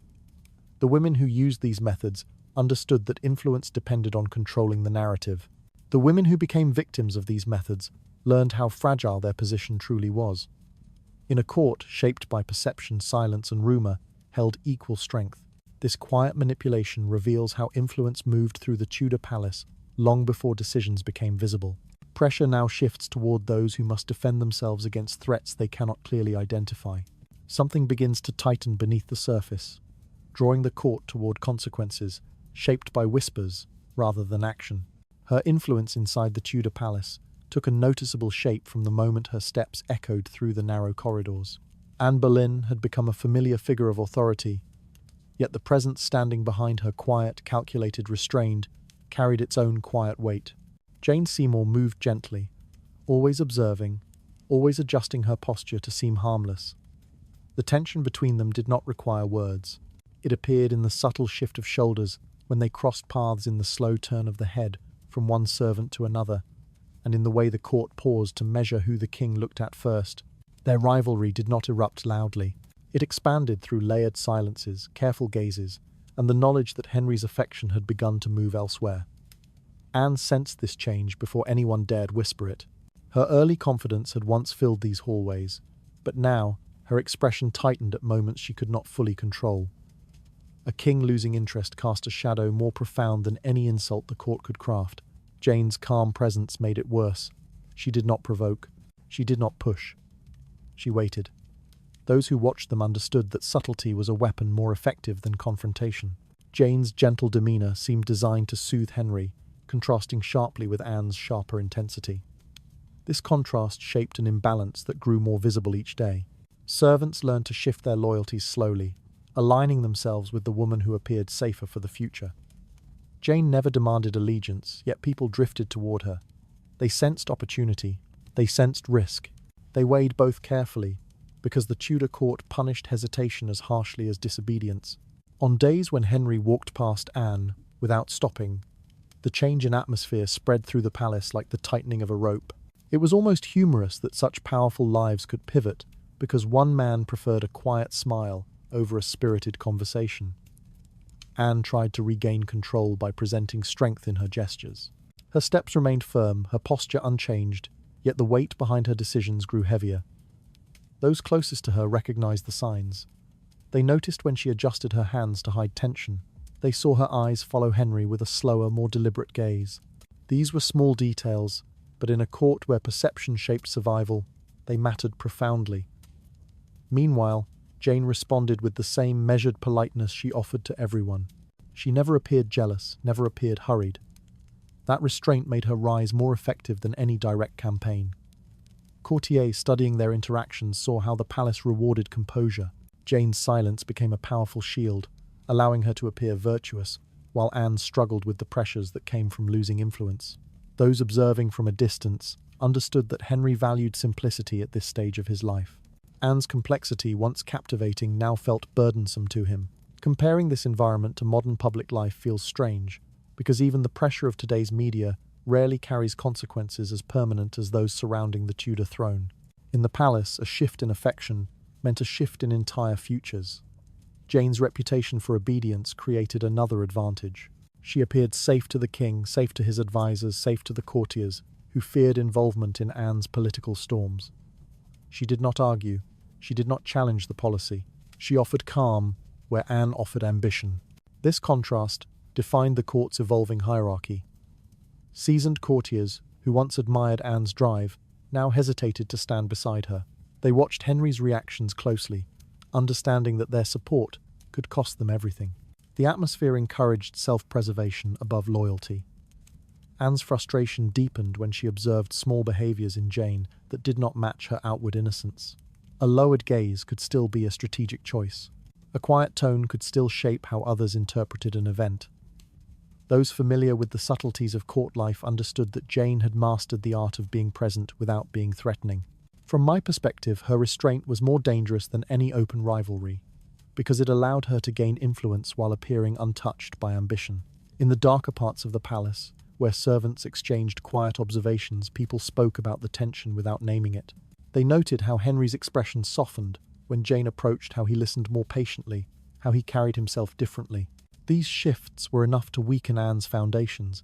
The women who used these methods understood that influence depended on controlling the narrative. The women who became victims of these methods learned how fragile their position truly was. In a court shaped by perception, silence, and rumor held equal strength. This quiet manipulation reveals how influence moved through the Tudor palace long before decisions became visible. Pressure now shifts toward those who must defend themselves against threats they cannot clearly identify. Something begins to tighten beneath the surface, drawing the court toward consequences, shaped by whispers rather than action. Her influence inside the Tudor palace took a noticeable shape from the moment her steps echoed through the narrow corridors. Anne Boleyn had become a familiar figure of authority, yet the presence standing behind her, quiet, calculated, restrained, carried its own quiet weight. Jane Seymour moved gently, always observing, always adjusting her posture to seem harmless. The tension between them did not require words. It appeared in the subtle shift of shoulders when they crossed paths, in the slow turn of the head from one servant to another, and in the way the court paused to measure who the king looked at first. Their rivalry did not erupt loudly. It expanded through layered silences, careful gazes, and the knowledge that Henry's affection had begun to move elsewhere. Anne sensed this change before anyone dared whisper it. Her early confidence had once filled these hallways, but now her expression tightened at moments she could not fully control. A king losing interest cast a shadow more profound than any insult the court could craft. Jane's calm presence made it worse. She did not provoke. She did not push. She waited. Those who watched them understood that subtlety was a weapon more effective than confrontation. Jane's gentle demeanor seemed designed to soothe Henry, contrasting sharply with Anne's sharper intensity. This contrast shaped an imbalance that grew more visible each day. Servants learned to shift their loyalties slowly, aligning themselves with the woman who appeared safer for the future. Jane never demanded allegiance, yet people drifted toward her. They sensed opportunity. They sensed risk. They weighed both carefully, because the Tudor court punished hesitation as harshly as disobedience. On days when Henry walked past Anne without stopping, the change in atmosphere spread through the palace like the tightening of a rope. It was almost humorous that such powerful lives could pivot because one man preferred a quiet smile over a spirited conversation. Anne tried to regain control by presenting strength in her gestures. Her steps remained firm, her posture unchanged, yet the weight behind her decisions grew heavier. Those closest to her recognized the signs. They noticed when she adjusted her hands to hide tension. They saw her eyes follow Henry with a slower, more deliberate gaze. These were small details, but in a court where perception shaped survival, they mattered profoundly. Meanwhile, Jane responded with the same measured politeness she offered to everyone. She never appeared jealous, never appeared hurried. That restraint made her rise more effective than any direct campaign. Courtiers studying their interactions saw how the palace rewarded composure. Jane's silence became a powerful shield, allowing her to appear virtuous, while Anne struggled with the pressures that came from losing influence. Those observing from a distance understood that Henry valued simplicity at this stage of his life. Anne's complexity, once captivating, now felt burdensome to him. Comparing this environment to modern public life feels strange, because even the pressure of today's media rarely carries consequences as permanent as those surrounding the Tudor throne. In the palace, a shift in affection meant a shift in entire futures. Jane's reputation for obedience created another advantage. She appeared safe to the king, safe to his advisors, safe to the courtiers, who feared involvement in Anne's political storms. She did not argue. She did not challenge the policy. She offered calm where Anne offered ambition. This contrast defined the court's evolving hierarchy. Seasoned courtiers, who once admired Anne's drive, now hesitated to stand beside her. They watched Henry's reactions closely, understanding that their support could cost them everything. The atmosphere encouraged self-preservation above loyalty. Anne's frustration deepened when she observed small behaviours in Jane that did not match her outward innocence. A lowered gaze could still be a strategic choice. A quiet tone could still shape how others interpreted an event. Those familiar with the subtleties of court life understood that Jane had mastered the art of being present without being threatening. From my perspective, her restraint was more dangerous than any open rivalry, because it allowed her to gain influence while appearing untouched by ambition. In the darker parts of the palace, where servants exchanged quiet observations, people spoke about the tension without naming it. They noted how Henry's expression softened when Jane approached, how he listened more patiently, how he carried himself differently. These shifts were enough to weaken Anne's foundations,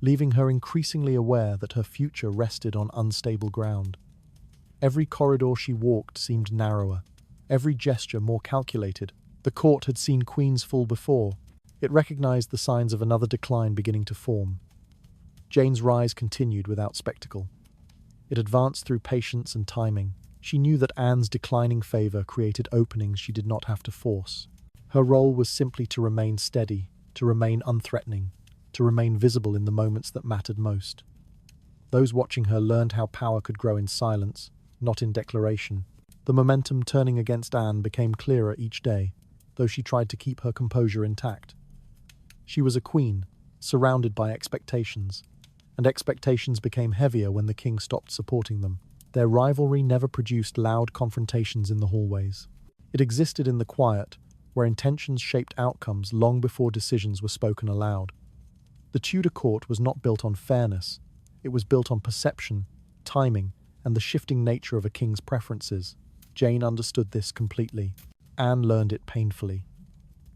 leaving her increasingly aware that her future rested on unstable ground. Every corridor she walked seemed narrower, every gesture more calculated. The court had seen queens fall before. It recognized the signs of another decline beginning to form. Jane's rise continued without spectacle. It advanced through patience and timing. She knew that Anne's declining favor created openings she did not have to force. Her role was simply to remain steady, to remain unthreatening, to remain visible in the moments that mattered most. Those watching her learned how power could grow in silence, not in declaration. The momentum turning against Anne became clearer each day, though she tried to keep her composure intact. She was a queen, surrounded by expectations, and expectations became heavier when the king stopped supporting them. Their rivalry never produced loud confrontations in the hallways. It existed in the quiet, where intentions shaped outcomes long before decisions were spoken aloud. The Tudor court was not built on fairness. It was built on perception, timing, and the shifting nature of a king's preferences. Jane understood this completely. Anne learned it painfully.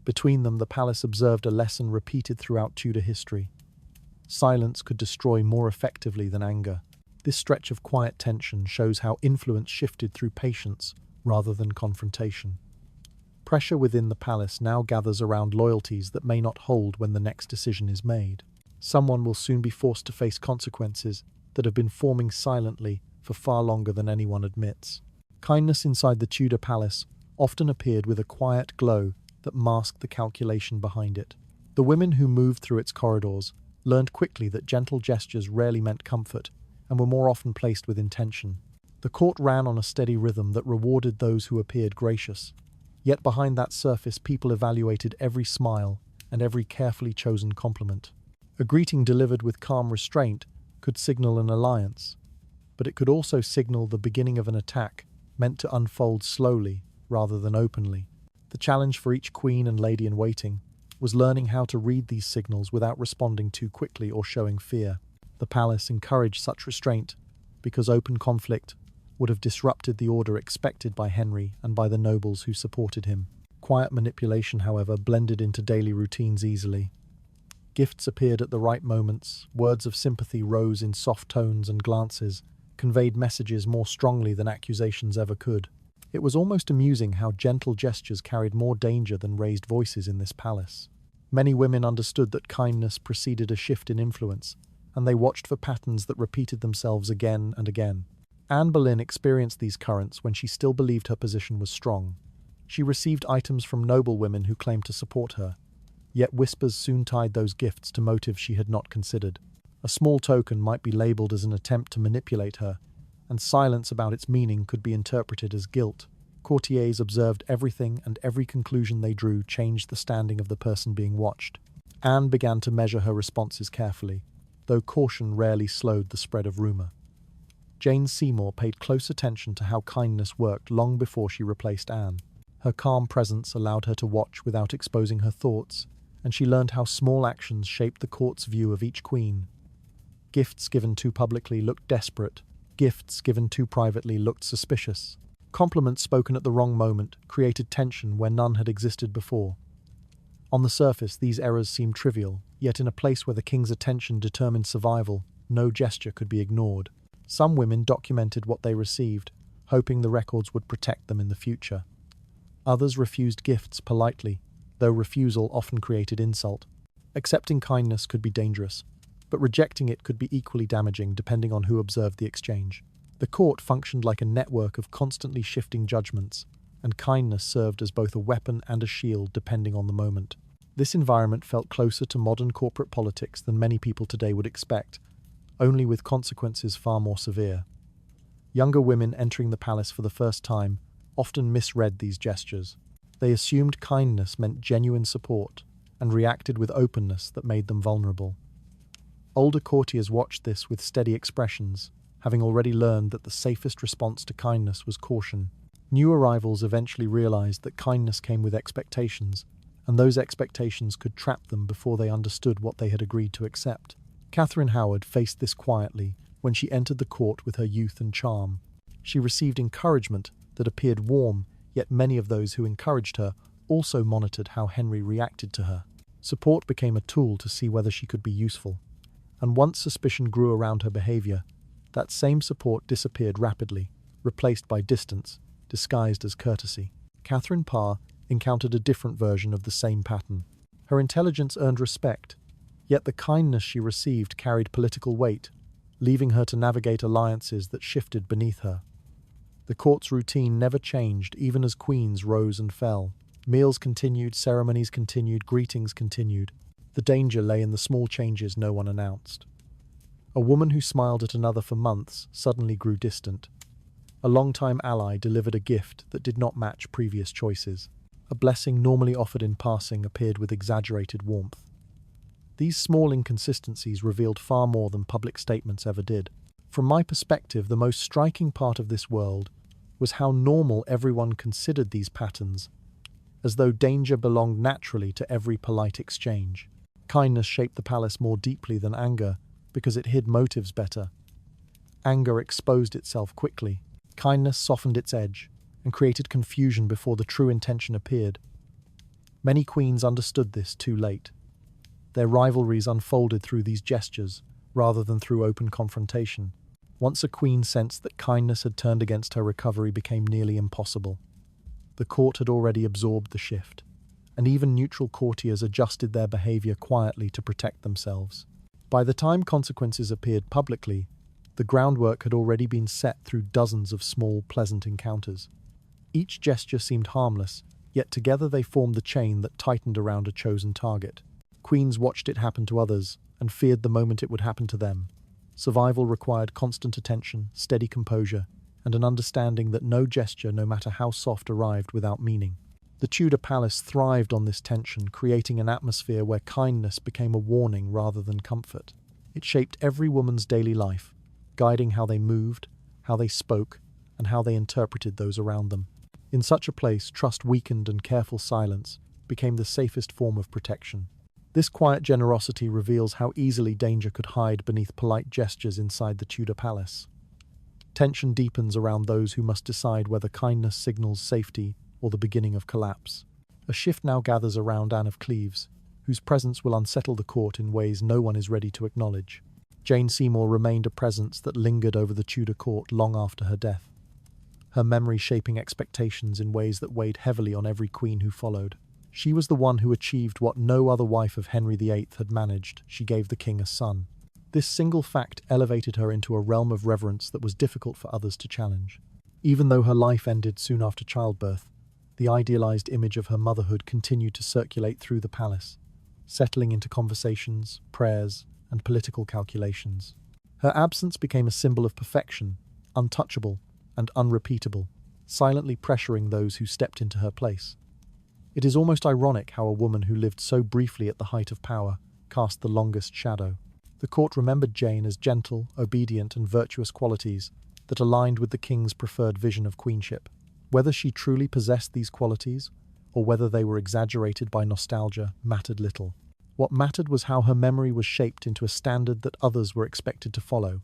Between them, the palace observed a lesson repeated throughout Tudor history. Silence could destroy more effectively than anger. This stretch of quiet tension shows how influence shifted through patience rather than confrontation. Pressure within the palace now gathers around loyalties that may not hold when the next decision is made. Someone will soon be forced to face consequences that have been forming silently for far longer than anyone admits. Kindness inside the Tudor palace often appeared with a quiet glow that masked the calculation behind it. The women who moved through its corridors learned quickly that gentle gestures rarely meant comfort and were more often placed with intention. The court ran on a steady rhythm that rewarded those who appeared gracious. Yet behind that surface, people evaluated every smile and every carefully chosen compliment. A greeting delivered with calm restraint could signal an alliance, but it could also signal the beginning of an attack meant to unfold slowly rather than openly. The challenge for each queen and lady-in-waiting was learning how to read these signals without responding too quickly or showing fear. The palace encouraged such restraint because open conflict would have disrupted the order expected by Henry and by the nobles who supported him. Quiet manipulation, however, blended into daily routines easily. Gifts appeared at the right moments, words of sympathy rose in soft tones, and glances conveyed messages more strongly than accusations ever could. It was almost amusing how gentle gestures carried more danger than raised voices in this palace. Many women understood that kindness preceded a shift in influence, and they watched for patterns that repeated themselves again and again. Anne Boleyn experienced these currents when she still believed her position was strong. She received items from noble women who claimed to support her, yet whispers soon tied those gifts to motives she had not considered. A small token might be labeled as an attempt to manipulate her, and silence about its meaning could be interpreted as guilt. Courtiers observed everything, and every conclusion they drew changed the standing of the person being watched. Anne began to measure her responses carefully, though caution rarely slowed the spread of rumour. Jane Seymour paid close attention to how kindness worked long before she replaced Anne. Her calm presence allowed her to watch without exposing her thoughts, and she learned how small actions shaped the court's view of each queen. Gifts given too publicly looked desperate. Gifts given too privately looked suspicious. Compliments spoken at the wrong moment created tension where none had existed before. On the surface, these errors seemed trivial, yet in a place where the king's attention determined survival, no gesture could be ignored. Some women documented what they received, hoping the records would protect them in the future. Others refused gifts politely, though refusal often created insult. Accepting kindness could be dangerous, but rejecting it could be equally damaging depending on who observed the exchange. The court functioned like a network of constantly shifting judgments, and kindness served as both a weapon and a shield depending on the moment. This environment felt closer to modern corporate politics than many people today would expect, only with consequences far more severe. Younger women entering the palace for the first time often misread these gestures. They assumed kindness meant genuine support and reacted with openness that made them vulnerable. Older courtiers watched this with steady expressions, having already learned that the safest response to kindness was caution. New arrivals eventually realized that kindness came with expectations, and those expectations could trap them before they understood what they had agreed to accept. Catherine Howard faced this quietly when she entered the court with her youth and charm. She received encouragement that appeared warm, yet many of those who encouraged her also monitored how Henry reacted to her. Support became a tool to see whether she could be useful, and once suspicion grew around her behavior, that same support disappeared rapidly, replaced by distance, disguised as courtesy. Catherine Parr encountered a different version of the same pattern. Her intelligence earned respect, yet the kindness she received carried political weight, leaving her to navigate alliances that shifted beneath her. The court's routine never changed even as queens rose and fell. Meals continued, ceremonies continued, greetings continued. The danger lay in the small changes no one announced. A woman who smiled at another for months suddenly grew distant. A longtime ally delivered a gift that did not match previous choices. A blessing normally offered in passing appeared with exaggerated warmth. These small inconsistencies revealed far more than public statements ever did. From my perspective, the most striking part of this world was how normal everyone considered these patterns, as though danger belonged naturally to every polite exchange. Kindness shaped the palace more deeply than anger because it hid motives better. Anger exposed itself quickly. Kindness softened its edge and created confusion before the true intention appeared. Many queens understood this too late. Their rivalries unfolded through these gestures rather than through open confrontation. Once a queen sensed that kindness had turned against her, recovery became nearly impossible. The court had already absorbed the shift, and even neutral courtiers adjusted their behavior quietly to protect themselves. By the time consequences appeared publicly, the groundwork had already been set through dozens of small, pleasant encounters. Each gesture seemed harmless, yet together they formed the chain that tightened around a chosen target. Queens watched it happen to others and feared the moment it would happen to them. Survival required constant attention, steady composure, and an understanding that no gesture, no matter how soft, arrived without meaning. The Tudor palace thrived on this tension, creating an atmosphere where kindness became a warning rather than comfort. It shaped every woman's daily life, guiding how they moved, how they spoke, and how they interpreted those around them. In such a place, trust weakened and careful silence became the safest form of protection. This quiet generosity reveals how easily danger could hide beneath polite gestures inside the Tudor palace. Tension deepens around those who must decide whether kindness signals safety or the beginning of collapse. A shift now gathers around Anne of Cleves, whose presence will unsettle the court in ways no one is ready to acknowledge. Jane Seymour remained a presence that lingered over the Tudor court long after her death, her memory shaping expectations in ways that weighed heavily on every queen who followed. She was the one who achieved what no other wife of Henry VIII had managed. She gave the king a son. This single fact elevated her into a realm of reverence that was difficult for others to challenge. Even though her life ended soon after childbirth, the idealized image of her motherhood continued to circulate through the palace, settling into conversations, prayers, and political calculations. Her absence became a symbol of perfection, untouchable and unrepeatable, silently pressuring those who stepped into her place. It is almost ironic how a woman who lived so briefly at the height of power cast the longest shadow. The court remembered Jane as gentle, obedient, and virtuous qualities that aligned with the king's preferred vision of queenship. Whether she truly possessed these qualities, or whether they were exaggerated by nostalgia, mattered little. What mattered was how her memory was shaped into a standard that others were expected to follow.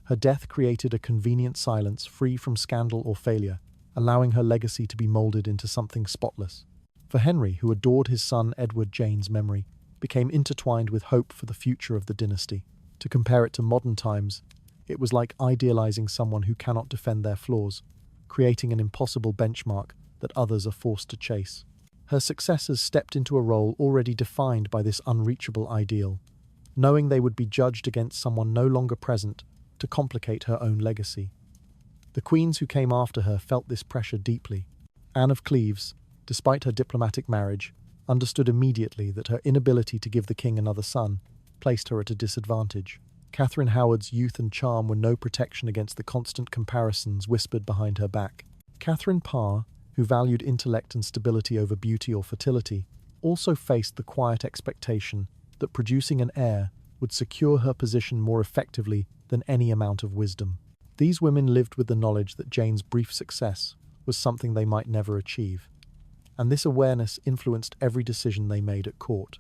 Her death created a convenient silence free from scandal or failure, allowing her legacy to be molded into something spotless. For Henry, who adored his son Edward, Jane's memory became intertwined with hope for the future of the dynasty. To compare it to modern times, it was like idealizing someone who cannot defend their flaws, creating an impossible benchmark that others are forced to chase. Her successors stepped into a role already defined by this unreachable ideal, knowing they would be judged against someone no longer present to complicate her own legacy. The queens who came after her felt this pressure deeply. Anne of Cleves, despite her diplomatic marriage, understood immediately that her inability to give the king another son placed her at a disadvantage. Catherine Howard's youth and charm were no protection against the constant comparisons whispered behind her back. Catherine Parr, who valued intellect and stability over beauty or fertility, also faced the quiet expectation that producing an heir would secure her position more effectively than any amount of wisdom. These women lived with the knowledge that Jane's brief success was something they might never achieve, and this awareness influenced every decision they made at court.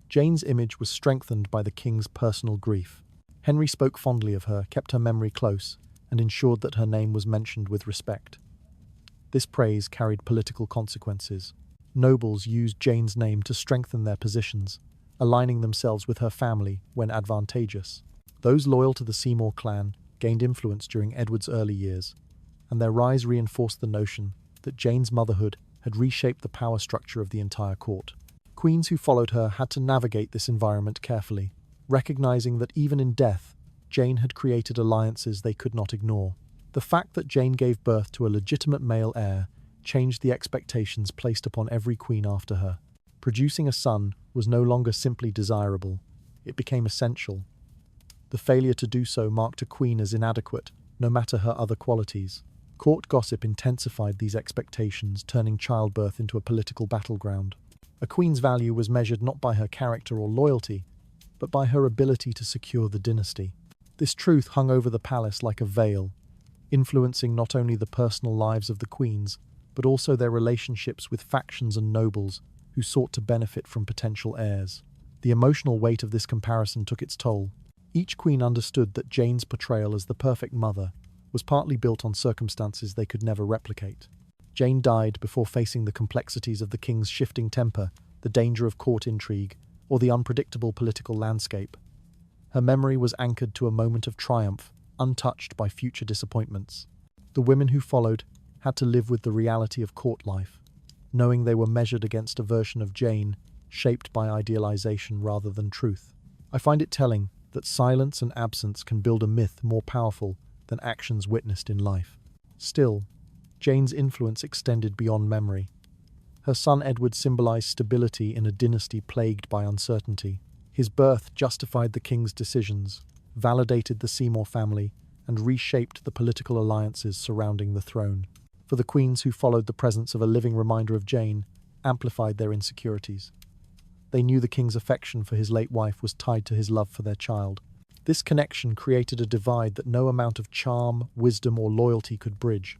Jane's image was strengthened by the king's personal grief. Henry spoke fondly of her, kept her memory close, and ensured that her name was mentioned with respect. This praise carried political consequences. Nobles used Jane's name to strengthen their positions, aligning themselves with her family when advantageous. Those loyal to the Seymour clan gained influence during Edward's early years, and their rise reinforced the notion that Jane's motherhood had reshaped the power structure of the entire court. Queens who followed her had to navigate this environment carefully, recognizing that even in death, Jane had created alliances they could not ignore. The fact that Jane gave birth to a legitimate male heir changed the expectations placed upon every queen after her. Producing a son was no longer simply desirable, it became essential. The failure to do so marked a queen as inadequate, no matter her other qualities. Court gossip intensified these expectations, turning childbirth into a political battleground. A queen's value was measured not by her character or loyalty, but by her ability to secure the dynasty. This truth hung over the palace like a veil, influencing not only the personal lives of the queens, but also their relationships with factions and nobles who sought to benefit from potential heirs. The emotional weight of this comparison took its toll. Each queen understood that Jane's portrayal as the perfect mother was partly built on circumstances they could never replicate. Jane died before facing the complexities of the king's shifting temper, the danger of court intrigue, or the unpredictable political landscape. Her memory was anchored to a moment of triumph, untouched by future disappointments. The women who followed had to live with the reality of court life, knowing they were measured against a version of Jane shaped by idealization rather than truth. I find it telling that silence and absence can build a myth more powerful than actions witnessed in life. Still, Jane's influence extended beyond memory. Her son Edward symbolized stability in a dynasty plagued by uncertainty. His birth justified the king's decisions, validated the Seymour family, and reshaped the political alliances surrounding the throne. For the queens who followed, the presence of a living reminder of Jane amplified their insecurities. They knew the king's affection for his late wife was tied to his love for their child. This connection created a divide that no amount of charm, wisdom, or loyalty could bridge.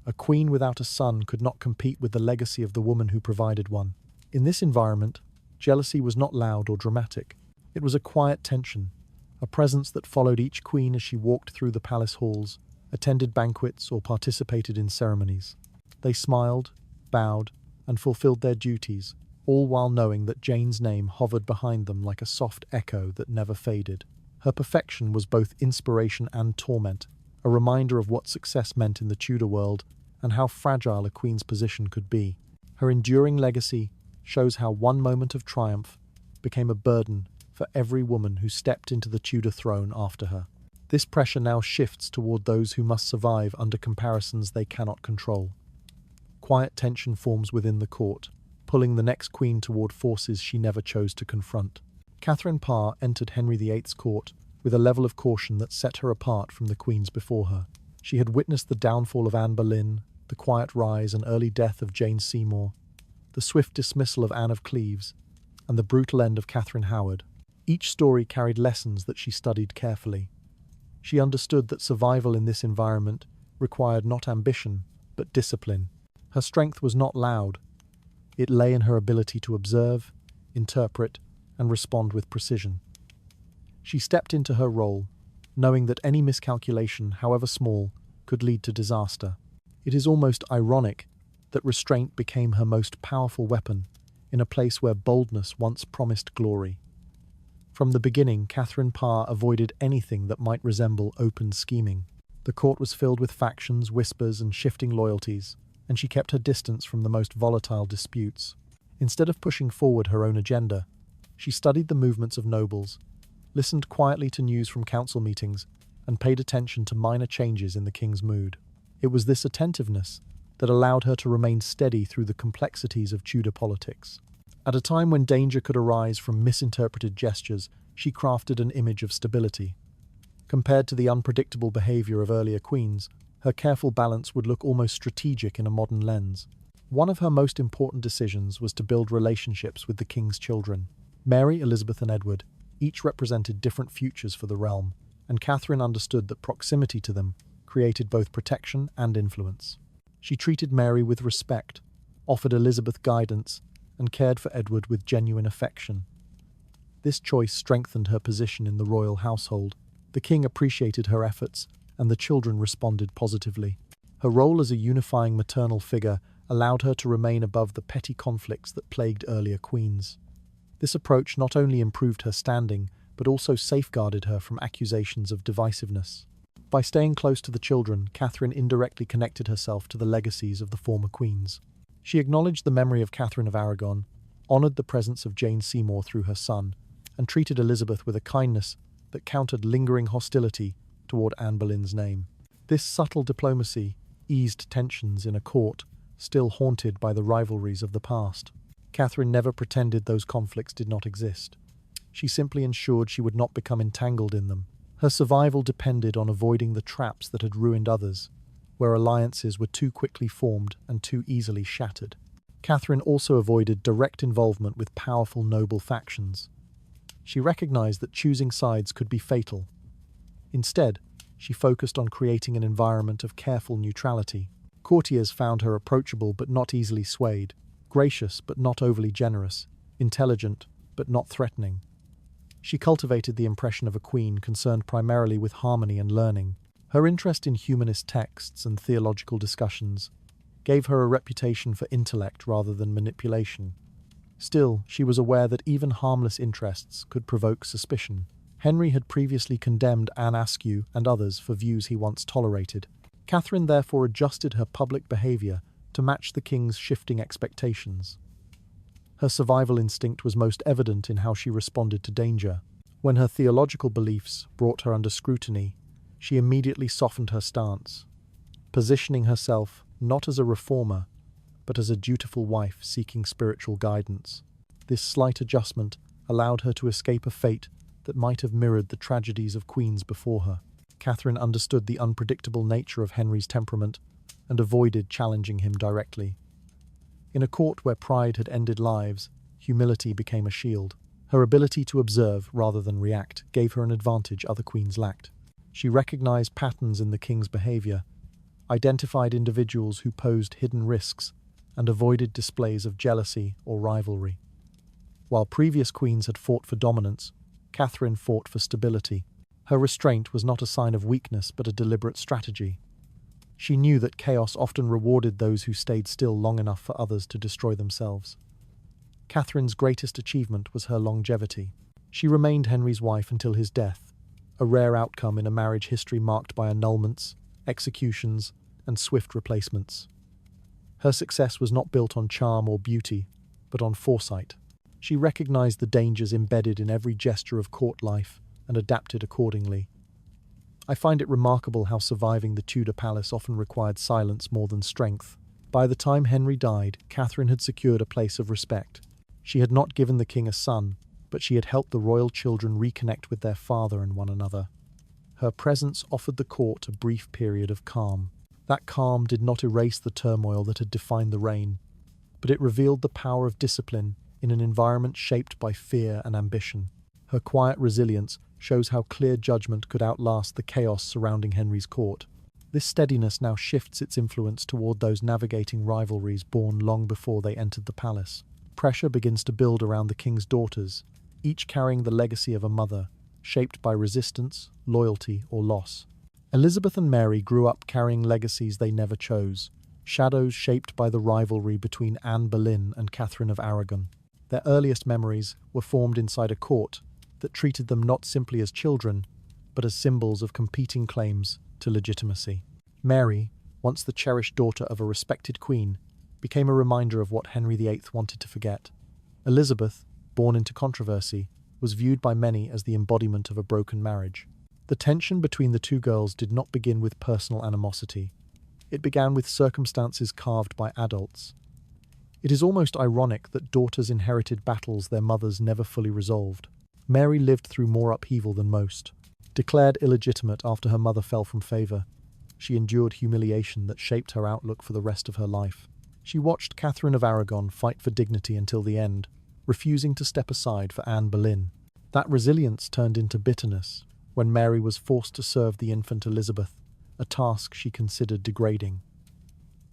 A queen without a son could not compete with the legacy of the woman who provided one. In this environment, jealousy was not loud or dramatic. It was a quiet tension, a presence that followed each queen as she walked through the palace halls, attended banquets, or participated in ceremonies. They smiled, bowed, and fulfilled their duties, all while knowing that Jane's name hovered behind them like a soft echo that never faded. Her perfection was both inspiration and torment, a reminder of what success meant in the Tudor world and how fragile a queen's position could be. Her enduring legacy shows how one moment of triumph became a burden for every woman who stepped into the Tudor throne after her. This pressure now shifts toward those who must survive under comparisons they cannot control. Quiet tension forms within the court, pulling the next queen toward forces she never chose to confront. Catherine Parr entered Henry VIII's court with a level of caution that set her apart from the queens before her. She had witnessed the downfall of Anne Boleyn, the quiet rise and early death of Jane Seymour, the swift dismissal of Anne of Cleves, and the brutal end of Catherine Howard. Each story carried lessons that she studied carefully. She understood that survival in this environment required not ambition, but discipline. Her strength was not loud. It lay in her ability to observe, interpret, and respond with precision. She stepped into her role, knowing that any miscalculation, however small, could lead to disaster. It is almost ironic that restraint became her most powerful weapon in a place where boldness once promised glory. From the beginning, Catherine Parr avoided anything that might resemble open scheming. The court was filled with factions, whispers, and shifting loyalties, and she kept her distance from the most volatile disputes. Instead of pushing forward her own agenda, she studied the movements of nobles, listened quietly to news from council meetings, and paid attention to minor changes in the king's mood. It was this attentiveness that allowed her to remain steady through the complexities of Tudor politics. At a time when danger could arise from misinterpreted gestures, she crafted an image of stability. Compared to the unpredictable behavior of earlier queens, her careful balance would look almost strategic in a modern lens. One of her most important decisions was to build relationships with the king's children. Mary, Elizabeth, and Edward each represented different futures for the realm, and Catherine understood that proximity to them created both protection and influence. She treated Mary with respect, offered Elizabeth guidance, and cared for Edward with genuine affection. This choice strengthened her position in the royal household. The king appreciated her efforts, and the children responded positively. Her role as a unifying maternal figure allowed her to remain above the petty conflicts that plagued earlier queens. This approach not only improved her standing, but also safeguarded her from accusations of divisiveness. By staying close to the children, Catherine indirectly connected herself to the legacies of the former queens. She acknowledged the memory of Catherine of Aragon, honoured the presence of Jane Seymour through her son, and treated Elizabeth with a kindness that countered lingering hostility toward Anne Boleyn's name. This subtle diplomacy eased tensions in a court still haunted by the rivalries of the past. Catherine never pretended those conflicts did not exist. She simply ensured she would not become entangled in them. Her survival depended on avoiding the traps that had ruined others, where alliances were too quickly formed and too easily shattered. Catherine also avoided direct involvement with powerful noble factions. She recognized that choosing sides could be fatal. Instead, she focused on creating an environment of careful neutrality. Courtiers found her approachable but not easily swayed, gracious but not overly generous, intelligent but not threatening. She cultivated the impression of a queen concerned primarily with harmony and learning. Her interest in humanist texts and theological discussions gave her a reputation for intellect rather than manipulation. Still, she was aware that even harmless interests could provoke suspicion. Henry had previously condemned Anne Askew and others for views he once tolerated. Catherine therefore adjusted her public behaviour to match the king's shifting expectations. Her survival instinct was most evident in how she responded to danger. When her theological beliefs brought her under scrutiny, she immediately softened her stance, positioning herself not as a reformer, but as a dutiful wife seeking spiritual guidance. This slight adjustment allowed her to escape a fate that might have mirrored the tragedies of queens before her. Catherine understood the unpredictable nature of Henry's temperament and avoided challenging him directly. In a court where pride had ended lives, humility became a shield. Her ability to observe rather than react gave her an advantage other queens lacked. She recognized patterns in the king's behavior, identified individuals who posed hidden risks, and avoided displays of jealousy or rivalry. While previous queens had fought for dominance, Catherine fought for stability. Her restraint was not a sign of weakness but a deliberate strategy. She knew that chaos often rewarded those who stayed still long enough for others to destroy themselves. Catherine's greatest achievement was her longevity. She remained Henry's wife until his death, a rare outcome in a marriage history marked by annulments, executions, and swift replacements. Her success was not built on charm or beauty, but on foresight. She recognized the dangers embedded in every gesture of court life and adapted accordingly. I find it remarkable how surviving the Tudor palace often required silence more than strength. By the time Henry died, Catherine had secured a place of respect. She had not given the king a son, but she had helped the royal children reconnect with their father and one another. Her presence offered the court a brief period of calm. That calm did not erase the turmoil that had defined the reign, but it revealed the power of discipline in an environment shaped by fear and ambition. Her quiet resilience shows how clear judgment could outlast the chaos surrounding Henry's court. This steadiness now shifts its influence toward those navigating rivalries born long before they entered the palace. Pressure begins to build around the king's daughters, each carrying the legacy of a mother, shaped by resistance, loyalty, or loss. Elizabeth and Mary grew up carrying legacies they never chose, shadows shaped by the rivalry between Anne Boleyn and Catherine of Aragon. Their earliest memories were formed inside a court that treated them not simply as children, but as symbols of competing claims to legitimacy. Mary, once the cherished daughter of a respected queen, became a reminder of what Henry VIII wanted to forget. Elizabeth, born into controversy, was viewed by many as the embodiment of a broken marriage. The tension between the two girls did not begin with personal animosity. It began with circumstances carved by adults. It is almost ironic that daughters inherited battles their mothers never fully resolved. Mary lived through more upheaval than most. Declared illegitimate after her mother fell from favour, she endured humiliation that shaped her outlook for the rest of her life. She watched Catherine of Aragon fight for dignity until the end, refusing to step aside for Anne Boleyn. That resilience turned into bitterness when Mary was forced to serve the infant Elizabeth, a task she considered degrading.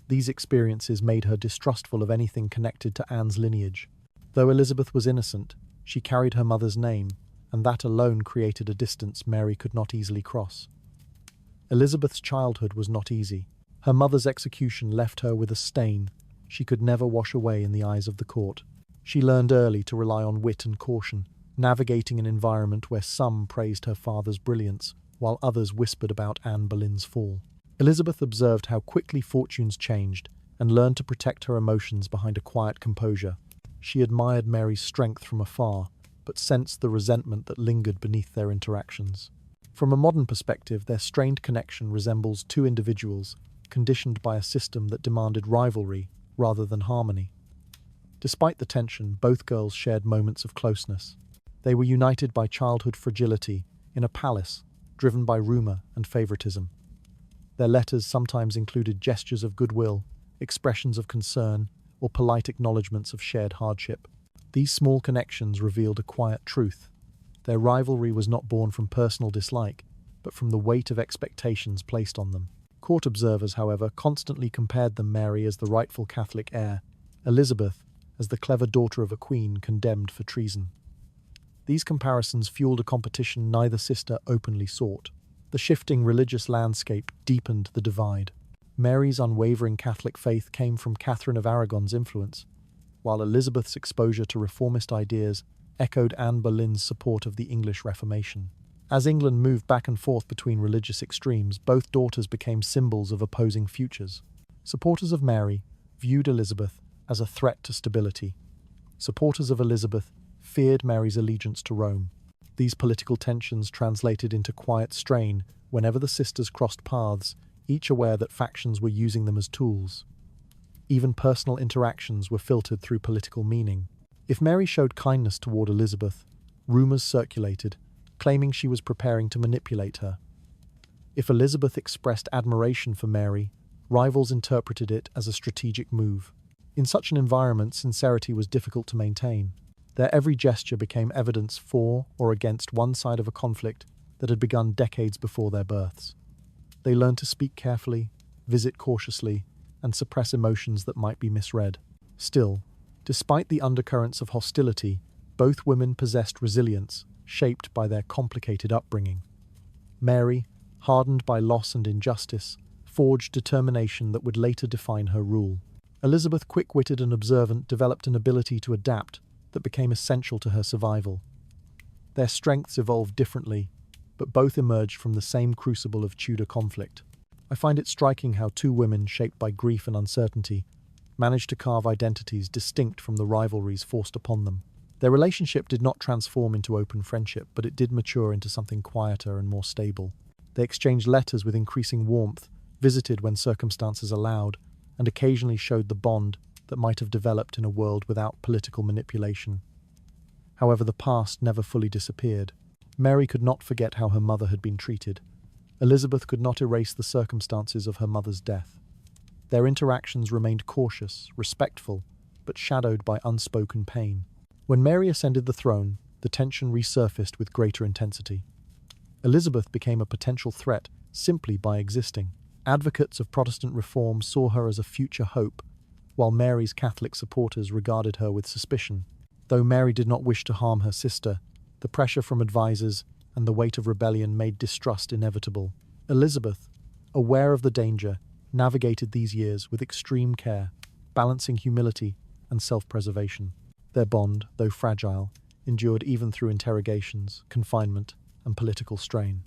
These experiences made her distrustful of anything connected to Anne's lineage. Though Elizabeth was innocent, she carried her mother's name, and that alone created a distance Mary could not easily cross. Elizabeth's childhood was not easy. Her mother's execution left her with a stain she could never wash away in the eyes of the court. She learned early to rely on wit and caution, navigating an environment where some praised her father's brilliance, while others whispered about Anne Boleyn's fall. Elizabeth observed how quickly fortunes changed and learned to protect her emotions behind a quiet composure. She admired Mary's strength from afar, but sensed the resentment that lingered beneath their interactions. From a modern perspective, their strained connection resembles two individuals, conditioned by a system that demanded rivalry rather than harmony. Despite the tension, both girls shared moments of closeness. They were united by childhood fragility in a palace driven by rumour and favouritism. Their letters sometimes included gestures of goodwill, expressions of concern, or polite acknowledgements of shared hardship. These small connections revealed a quiet truth. Their rivalry was not born from personal dislike, but from the weight of expectations placed on them. Court observers, however, constantly compared them, Mary as the rightful Catholic heir, Elizabeth as the clever daughter of a queen condemned for treason. These comparisons fueled a competition neither sister openly sought. The shifting religious landscape deepened the divide. Mary's unwavering Catholic faith came from Catherine of Aragon's influence, while Elizabeth's exposure to reformist ideas echoed Anne Boleyn's support of the English Reformation. As England moved back and forth between religious extremes, both daughters became symbols of opposing futures. Supporters of Mary viewed Elizabeth as a threat to stability. Supporters of Elizabeth feared Mary's allegiance to Rome. These political tensions translated into quiet strain whenever the sisters crossed paths, each aware that factions were using them as tools. Even personal interactions were filtered through political meaning. If Mary showed kindness toward Elizabeth, rumours circulated, claiming she was preparing to manipulate her. If Elizabeth expressed admiration for Mary, rivals interpreted it as a strategic move. In such an environment, sincerity was difficult to maintain. Their every gesture became evidence for or against one side of a conflict that had begun decades before their births. They learned to speak carefully, visit cautiously, and suppress emotions that might be misread. Still, despite the undercurrents of hostility, both women possessed resilience, shaped by their complicated upbringing. Mary, hardened by loss and injustice, forged determination that would later define her rule. Elizabeth, quick-witted and observant, developed an ability to adapt that became essential to her survival. Their strengths evolved differently, but both emerged from the same crucible of Tudor conflict. I find it striking how two women, shaped by grief and uncertainty, managed to carve identities distinct from the rivalries forced upon them. Their relationship did not transform into open friendship, but it did mature into something quieter and more stable. They exchanged letters with increasing warmth, visited when circumstances allowed, and occasionally showed the bond that might have developed in a world without political manipulation. However, the past never fully disappeared. Mary could not forget how her mother had been treated. Elizabeth could not erase the circumstances of her mother's death. Their interactions remained cautious, respectful, but shadowed by unspoken pain. When Mary ascended the throne, the tension resurfaced with greater intensity. Elizabeth became a potential threat simply by existing. Advocates of Protestant reform saw her as a future hope, while Mary's Catholic supporters regarded her with suspicion. Though Mary did not wish to harm her sister, the pressure from advisors and the weight of rebellion made distrust inevitable. Elizabeth, aware of the danger, navigated these years with extreme care, balancing humility and self-preservation. Their bond, though fragile, endured even through interrogations, confinement, and political strain.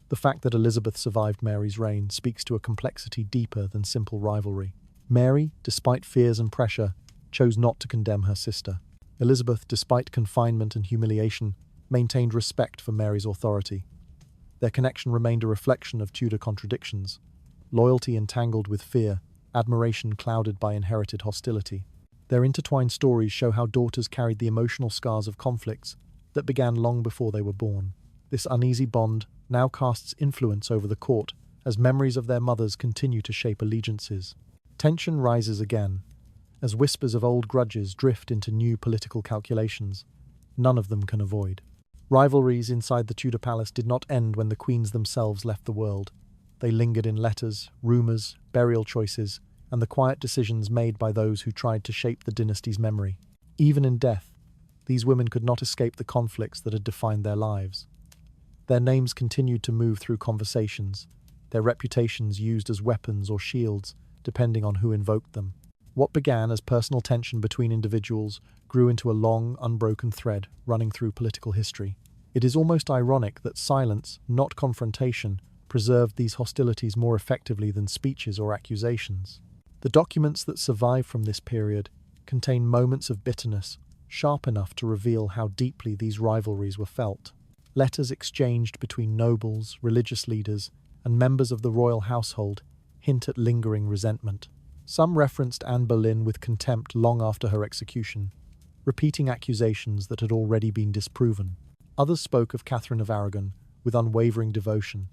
The fact that Elizabeth survived Mary's reign speaks to a complexity deeper than simple rivalry. Mary, despite fears and pressure, chose not to condemn her sister. Elizabeth, despite confinement and humiliation, maintained respect for Mary's authority. Their connection remained a reflection of Tudor contradictions: loyalty entangled with fear, admiration clouded by inherited hostility. Their intertwined stories show how daughters carried the emotional scars of conflicts that began long before they were born. This uneasy bond now casts influence over the court as memories of their mothers continue to shape allegiances. Tension rises again, as whispers of old grudges drift into new political calculations. None of them can avoid. Rivalries inside the Tudor palace did not end when the queens themselves left the world. They lingered in letters, rumours, burial choices, and the quiet decisions made by those who tried to shape the dynasty's memory. Even in death, these women could not escape the conflicts that had defined their lives. Their names continued to move through conversations, their reputations used as weapons or shields, depending on who invoked them. What began as personal tension between individuals grew into a long, unbroken thread running through political history. It is almost ironic that silence, not confrontation, preserved these hostilities more effectively than speeches or accusations. The documents that survive from this period contain moments of bitterness, sharp enough to reveal how deeply these rivalries were felt. Letters exchanged between nobles, religious leaders, and members of the royal household hint at lingering resentment. Some referenced Anne Boleyn with contempt long after her execution, repeating accusations that had already been disproven. Others spoke of Catherine of Aragon with unwavering devotion,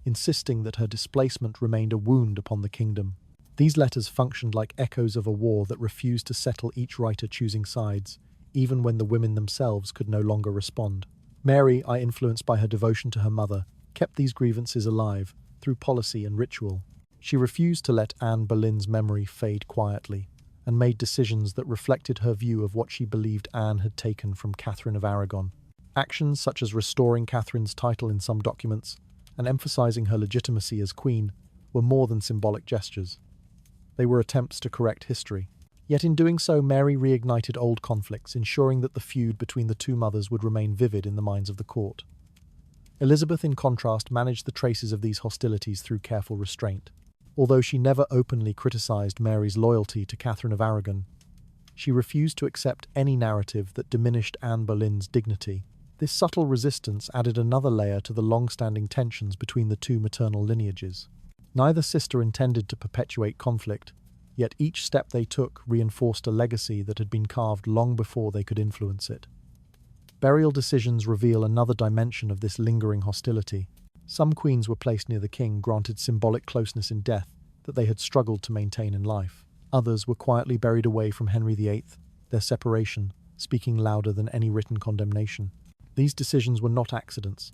insisting that her displacement remained a wound upon the kingdom. These letters functioned like echoes of a war that refused to settle, each writer choosing sides, even when the women themselves could no longer respond. Mary, influenced by her devotion to her mother, kept these grievances alive through policy and ritual. She refused to let Anne Boleyn's memory fade quietly, and made decisions that reflected her view of what she believed Anne had taken from Catherine of Aragon. Actions such as restoring Catherine's title in some documents and emphasizing her legitimacy as queen were more than symbolic gestures. They were attempts to correct history. Yet in doing so, Mary reignited old conflicts, ensuring that the feud between the two mothers would remain vivid in the minds of the court. Elizabeth, in contrast, managed the traces of these hostilities through careful restraint. Although she never openly criticized Mary's loyalty to Catherine of Aragon, she refused to accept any narrative that diminished Anne Boleyn's dignity. This subtle resistance added another layer to the long-standing tensions between the two maternal lineages. Neither sister intended to perpetuate conflict, yet each step they took reinforced a legacy that had been carved long before they could influence it. Burial decisions reveal another dimension of this lingering hostility. Some queens were placed near the king, granted symbolic closeness in death that they had struggled to maintain in life. Others were quietly buried away from Henry VIII, their separation speaking louder than any written condemnation. These decisions were not accidents.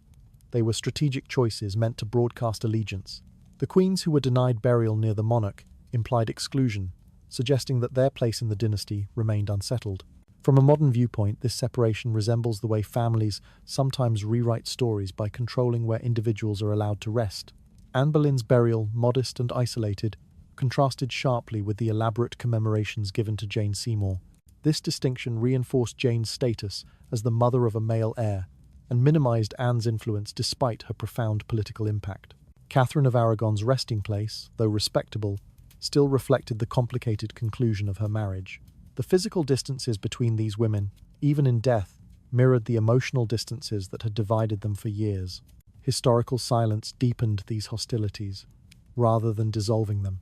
They were strategic choices meant to broadcast allegiance. The queens who were denied burial near the monarch implied exclusion, suggesting that their place in the dynasty remained unsettled. From a modern viewpoint, this separation resembles the way families sometimes rewrite stories by controlling where individuals are allowed to rest. Anne Boleyn's burial, modest and isolated, contrasted sharply with the elaborate commemorations given to Jane Seymour. This distinction reinforced Jane's status as the mother of a male heir and minimized Anne's influence despite her profound political impact. Catherine of Aragon's resting place, though respectable, still reflected the complicated conclusion of her marriage. The physical distances between these women, even in death, mirrored the emotional distances that had divided them for years. Historical silence deepened these hostilities, rather than dissolving them.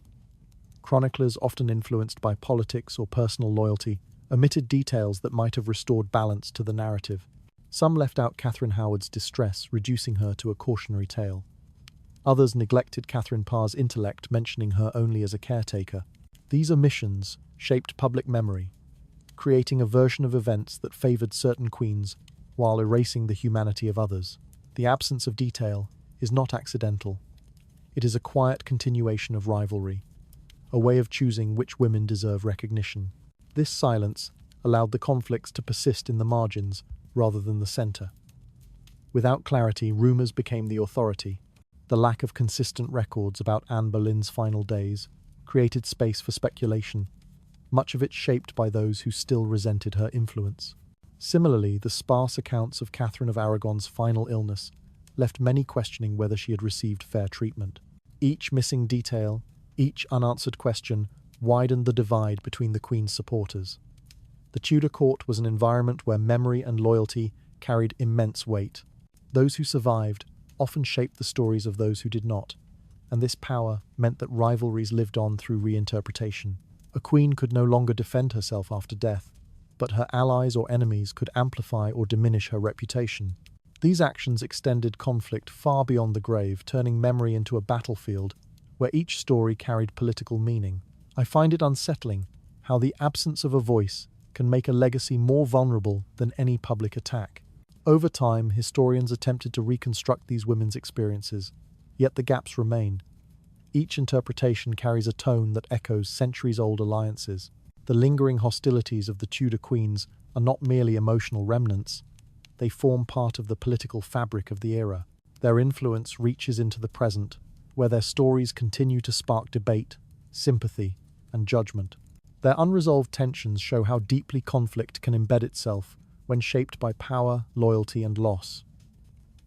Chroniclers, often influenced by politics or personal loyalty, omitted details that might have restored balance to the narrative. Some left out Catherine Howard's distress, reducing her to a cautionary tale. Others neglected Catherine Parr's intellect, mentioning her only as a caretaker. These omissions shaped public memory, creating a version of events that favored certain queens while erasing the humanity of others. The absence of detail is not accidental. It is a quiet continuation of rivalry, a way of choosing which women deserve recognition. This silence allowed the conflicts to persist in the margins rather than the center. Without clarity, rumors became the authority. The lack of consistent records about Anne Boleyn's final days created space for speculation, much of it shaped by those who still resented her influence. Similarly, the sparse accounts of Catherine of Aragon's final illness left many questioning whether she had received fair treatment. Each missing detail, each unanswered question, widened the divide between the Queen's supporters. The Tudor court was an environment where memory and loyalty carried immense weight. Those who survived often shaped the stories of those who did not, and this power meant that rivalries lived on through reinterpretation. A queen could no longer defend herself after death, but her allies or enemies could amplify or diminish her reputation. These actions extended conflict far beyond the grave, turning memory into a battlefield where each story carried political meaning. I find it unsettling how the absence of a voice can make a legacy more vulnerable than any public attack. Over time, historians attempted to reconstruct these women's experiences, yet the gaps remain. Each interpretation carries a tone that echoes centuries-old alliances. The lingering hostilities of the Tudor queens are not merely emotional remnants, they form part of the political fabric of the era. Their influence reaches into the present, where their stories continue to spark debate, sympathy, and judgment. Their unresolved tensions show how deeply conflict can embed itself when shaped by power, loyalty, and loss.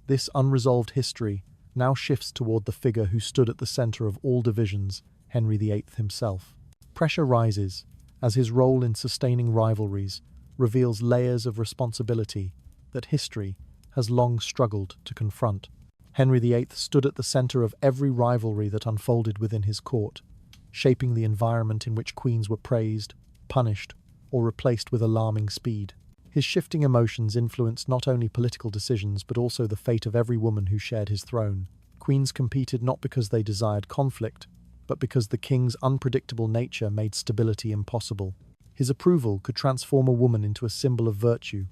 This unresolved history now shifts toward the figure who stood at the center of all divisions, Henry VIII himself. Pressure rises, as his role in sustaining rivalries reveals layers of responsibility that history has long struggled to confront. Henry VIII stood at the center of every rivalry that unfolded within his court, shaping the environment in which queens were praised, punished, or replaced with alarming speed. His shifting emotions influenced not only political decisions but also the fate of every woman who shared his throne. Queens competed not because they desired conflict, but because the king's unpredictable nature made stability impossible. His approval could transform a woman into a symbol of virtue,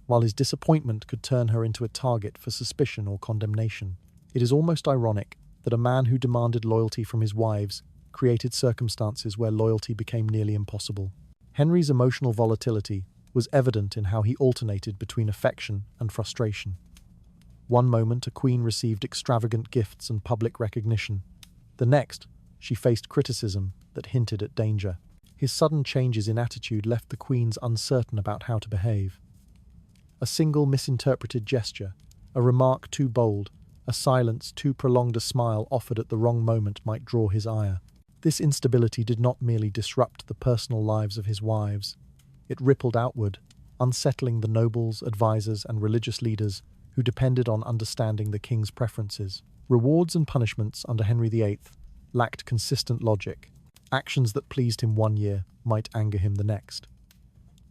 while his disappointment could turn her into a target for suspicion or condemnation. It is almost ironic that a man who demanded loyalty from his wives created circumstances where loyalty became nearly impossible. Henry's emotional volatility was evident in how he alternated between affection and frustration. One moment, a queen received extravagant gifts and public recognition. The next, she faced criticism that hinted at danger. His sudden changes in attitude left the queens uncertain about how to behave. A single misinterpreted gesture, a remark too bold, a silence too prolonged, a smile offered at the wrong moment might draw his ire. This instability did not merely disrupt the personal lives of his wives. It rippled outward, unsettling the nobles, advisors, and religious leaders who depended on understanding the king's preferences. Rewards and punishments under Henry VIII lacked consistent logic. Actions that pleased him one year might anger him the next.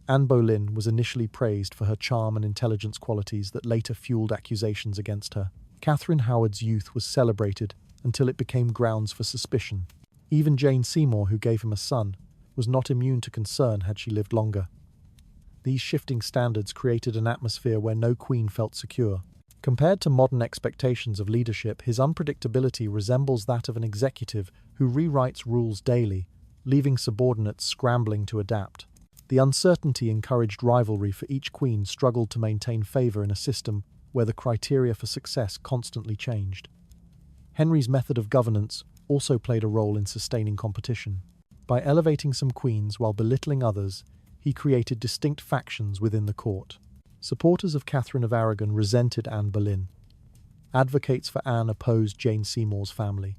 Anne Boleyn was initially praised for her charm and intelligence qualities that later fueled accusations against her. Catherine Howard's youth was celebrated until it became grounds for suspicion. Even Jane Seymour, who gave him a son, was not immune to concern had she lived longer. These shifting standards created an atmosphere where no queen felt secure. Compared to modern expectations of leadership, his unpredictability resembles that of an executive who rewrites rules daily, leaving subordinates scrambling to adapt. The uncertainty encouraged rivalry, for each queen struggled to maintain favor in a system where the criteria for success constantly changed. Henry's method of governance also played a role in sustaining competition. By elevating some queens while belittling others, he created distinct factions within the court. Supporters of Catherine of Aragon resented Anne Boleyn. Advocates for Anne opposed Jane Seymour's family.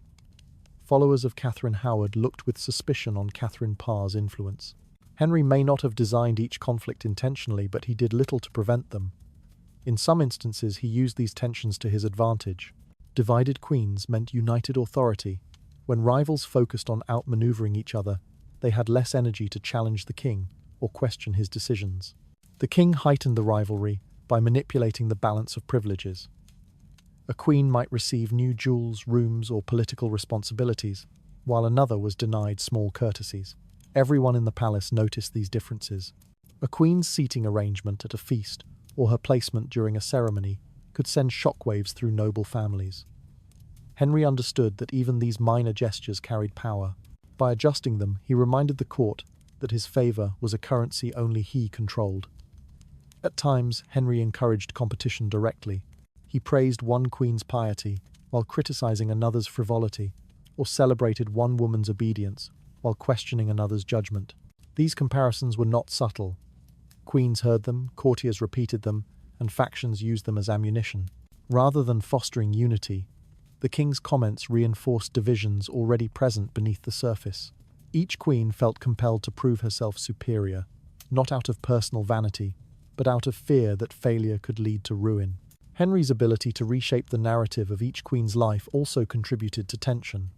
Followers of Catherine Howard looked with suspicion on Catherine Parr's influence. Henry may not have designed each conflict intentionally, but he did little to prevent them. In some instances, he used these tensions to his advantage. Divided queens meant united authority. When rivals focused on outmaneuvering each other, they had less energy to challenge the king or question his decisions. The king heightened the rivalry by manipulating the balance of privileges. A queen might receive new jewels, rooms, or political responsibilities, while another was denied small courtesies. Everyone in the palace noticed these differences. A queen's seating arrangement at a feast or her placement during a ceremony could send shockwaves through noble families. Henry understood that even these minor gestures carried power. By adjusting them, he reminded the court that his favor was a currency only he controlled. At times, Henry encouraged competition directly. He praised one queen's piety while criticizing another's frivolity, or celebrated one woman's obedience while questioning another's judgment. These comparisons were not subtle. Queens heard them, courtiers repeated them, and factions used them as ammunition. Rather than fostering unity, the king's comments reinforced divisions already present beneath the surface. Each queen felt compelled to prove herself superior, not out of personal vanity, but out of fear that failure could lead to ruin. Henry's ability to reshape the narrative of each queen's life also contributed to tension.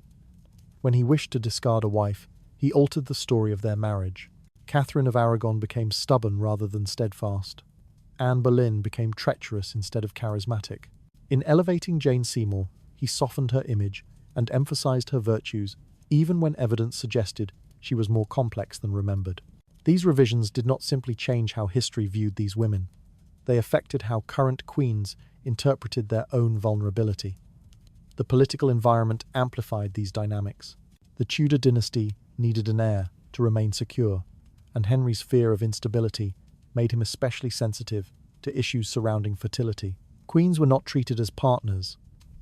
When he wished to discard a wife, he altered the story of their marriage. Catherine of Aragon became stubborn rather than steadfast. Anne Boleyn became treacherous instead of charismatic. In elevating Jane Seymour, he softened her image and emphasized her virtues, even when evidence suggested she was more complex than remembered. These revisions did not simply change how history viewed these women. They affected how current queens interpreted their own vulnerability. The political environment amplified these dynamics. The Tudor dynasty needed an heir to remain secure, and Henry's fear of instability made him especially sensitive to issues surrounding fertility. Queens were not treated as partners,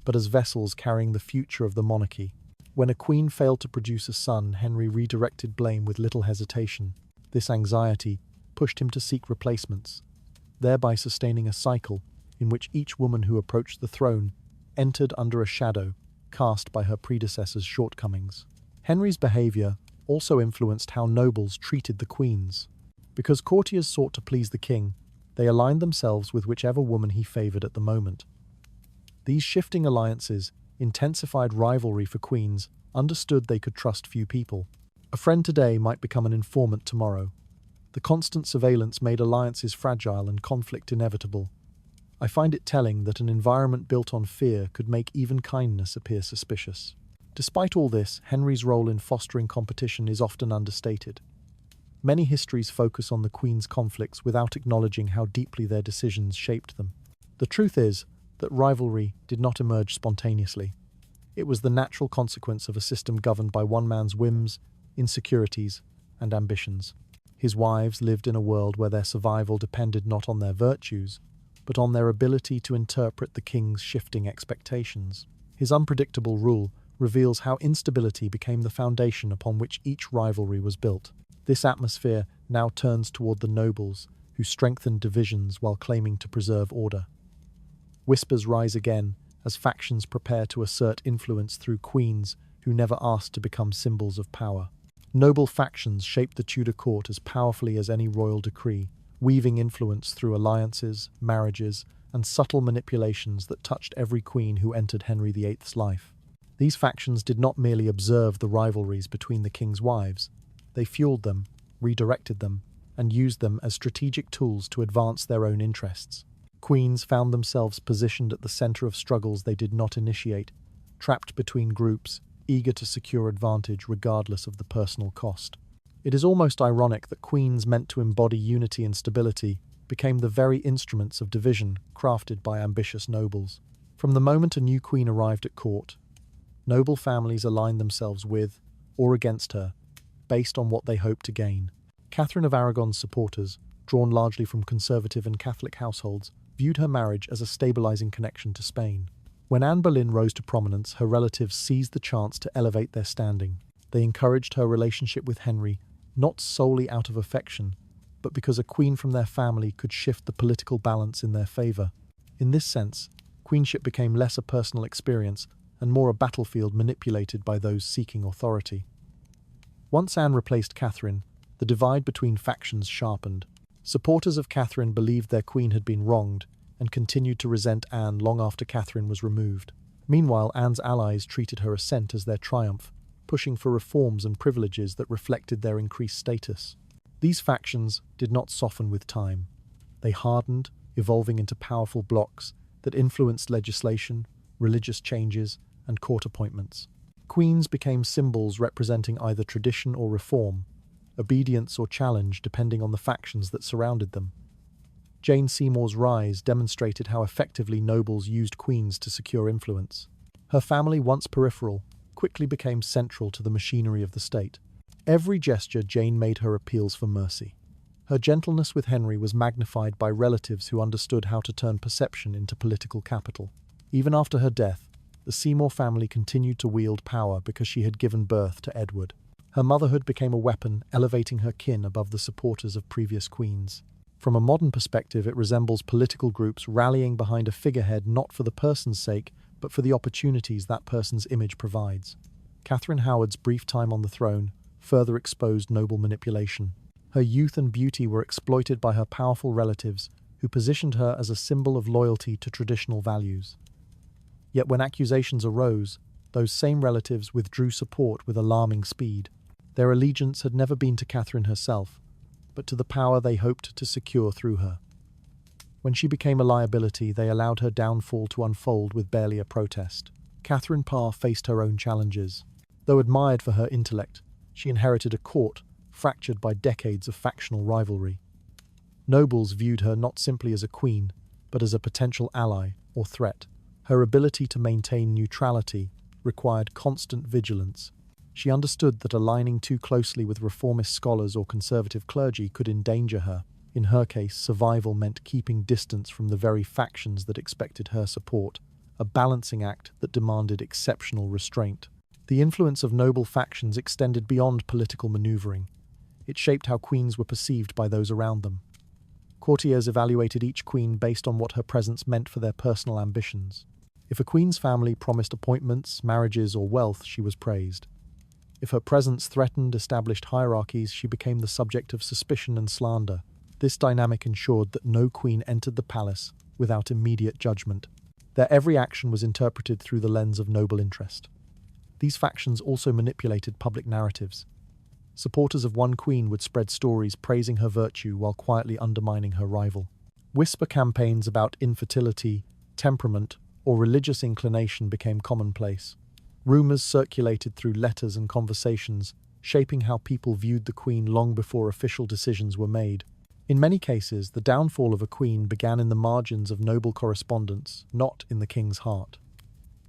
but as vessels carrying the future of the monarchy. When a queen failed to produce a son, Henry redirected blame with little hesitation. This anxiety pushed him to seek replacements, thereby sustaining a cycle in which each woman who approached the throne entered under a shadow cast by her predecessor's shortcomings. Henry's behavior also influenced how nobles treated the queens. Because courtiers sought to please the king, they aligned themselves with whichever woman he favored at the moment. These shifting alliances intensified rivalry for queens, understood they could trust few people. A friend today might become an informant tomorrow. The constant surveillance made alliances fragile and conflict inevitable. I find it telling that an environment built on fear could make even kindness appear suspicious. Despite all this, Henry's role in fostering competition is often understated. Many histories focus on the Queen's conflicts without acknowledging how deeply their decisions shaped them. The truth is that rivalry did not emerge spontaneously. It was the natural consequence of a system governed by one man's whims, insecurities, and ambitions. His wives lived in a world where their survival depended not on their virtues, but on their ability to interpret the king's shifting expectations. His unpredictable rule reveals how instability became the foundation upon which each rivalry was built. This atmosphere now turns toward the nobles, who strengthened divisions while claiming to preserve order. Whispers rise again as factions prepare to assert influence through queens who never asked to become symbols of power. Noble factions shaped the Tudor court as powerfully as any royal decree, weaving influence through alliances, marriages, and subtle manipulations that touched every queen who entered Henry VIII's life. These factions did not merely observe the rivalries between the king's wives. They fueled them, redirected them, and used them as strategic tools to advance their own interests. Queens found themselves positioned at the center of struggles they did not initiate, trapped between groups, eager to secure advantage regardless of the personal cost. It is almost ironic that queens meant to embody unity and stability became the very instruments of division crafted by ambitious nobles. From the moment a new queen arrived at court, noble families aligned themselves with, or against her, based on what they hoped to gain. Catherine of Aragon's supporters, drawn largely from conservative and Catholic households, viewed her marriage as a stabilizing connection to Spain. When Anne Boleyn rose to prominence, her relatives seized the chance to elevate their standing. They encouraged her relationship with Henry, not solely out of affection, but because a queen from their family could shift the political balance in their favor. In this sense, queenship became less a personal experience and more a battlefield manipulated by those seeking authority. Once Anne replaced Catherine, the divide between factions sharpened. Supporters of Catherine believed their queen had been wronged and continued to resent Anne long after Catherine was removed. Meanwhile, Anne's allies treated her ascent as their triumph, pushing for reforms and privileges that reflected their increased status. These factions did not soften with time. They hardened, evolving into powerful blocs that influenced legislation, religious changes, and court appointments. Queens became symbols representing either tradition or reform, obedience or challenge depending on the factions that surrounded them. Jane Seymour's rise demonstrated how effectively nobles used queens to secure influence. Her family, once peripheral, quickly became central to the machinery of the state. Every gesture Jane made her appeals for mercy. Her gentleness with Henry was magnified by relatives who understood how to turn perception into political capital. Even after her death, the Seymour family continued to wield power because she had given birth to Edward. Her motherhood became a weapon, elevating her kin above the supporters of previous queens. From a modern perspective, it resembles political groups rallying behind a figurehead not for the person's sake, but for the opportunities that person's image provides. Catherine Howard's brief time on the throne further exposed noble manipulation. Her youth and beauty were exploited by her powerful relatives, who positioned her as a symbol of loyalty to traditional values. Yet when accusations arose, those same relatives withdrew support with alarming speed. Their allegiance had never been to Catherine herself, but to the power they hoped to secure through her. When she became a liability, they allowed her downfall to unfold with barely a protest. Catherine Parr faced her own challenges. Though admired for her intellect, she inherited a court fractured by decades of factional rivalry. Nobles viewed her not simply as a queen, but as a potential ally or threat. Her ability to maintain neutrality required constant vigilance. She understood that aligning too closely with reformist scholars or conservative clergy could endanger her. In her case, survival meant keeping distance from the very factions that expected her support, a balancing act that demanded exceptional restraint. The influence of noble factions extended beyond political maneuvering. It shaped how queens were perceived by those around them. Courtiers evaluated each queen based on what her presence meant for their personal ambitions. If a queen's family promised appointments, marriages, or wealth, she was praised. If her presence threatened established hierarchies, she became the subject of suspicion and slander. This dynamic ensured that no queen entered the palace without immediate judgment. Their every action was interpreted through the lens of noble interest. These factions also manipulated public narratives. Supporters of one queen would spread stories praising her virtue while quietly undermining her rival. Whisper campaigns about infertility, temperament, or religious inclination became commonplace. Rumors circulated through letters and conversations, shaping how people viewed the queen long before official decisions were made. In many cases, the downfall of a queen began in the margins of noble correspondence, not in the king's heart.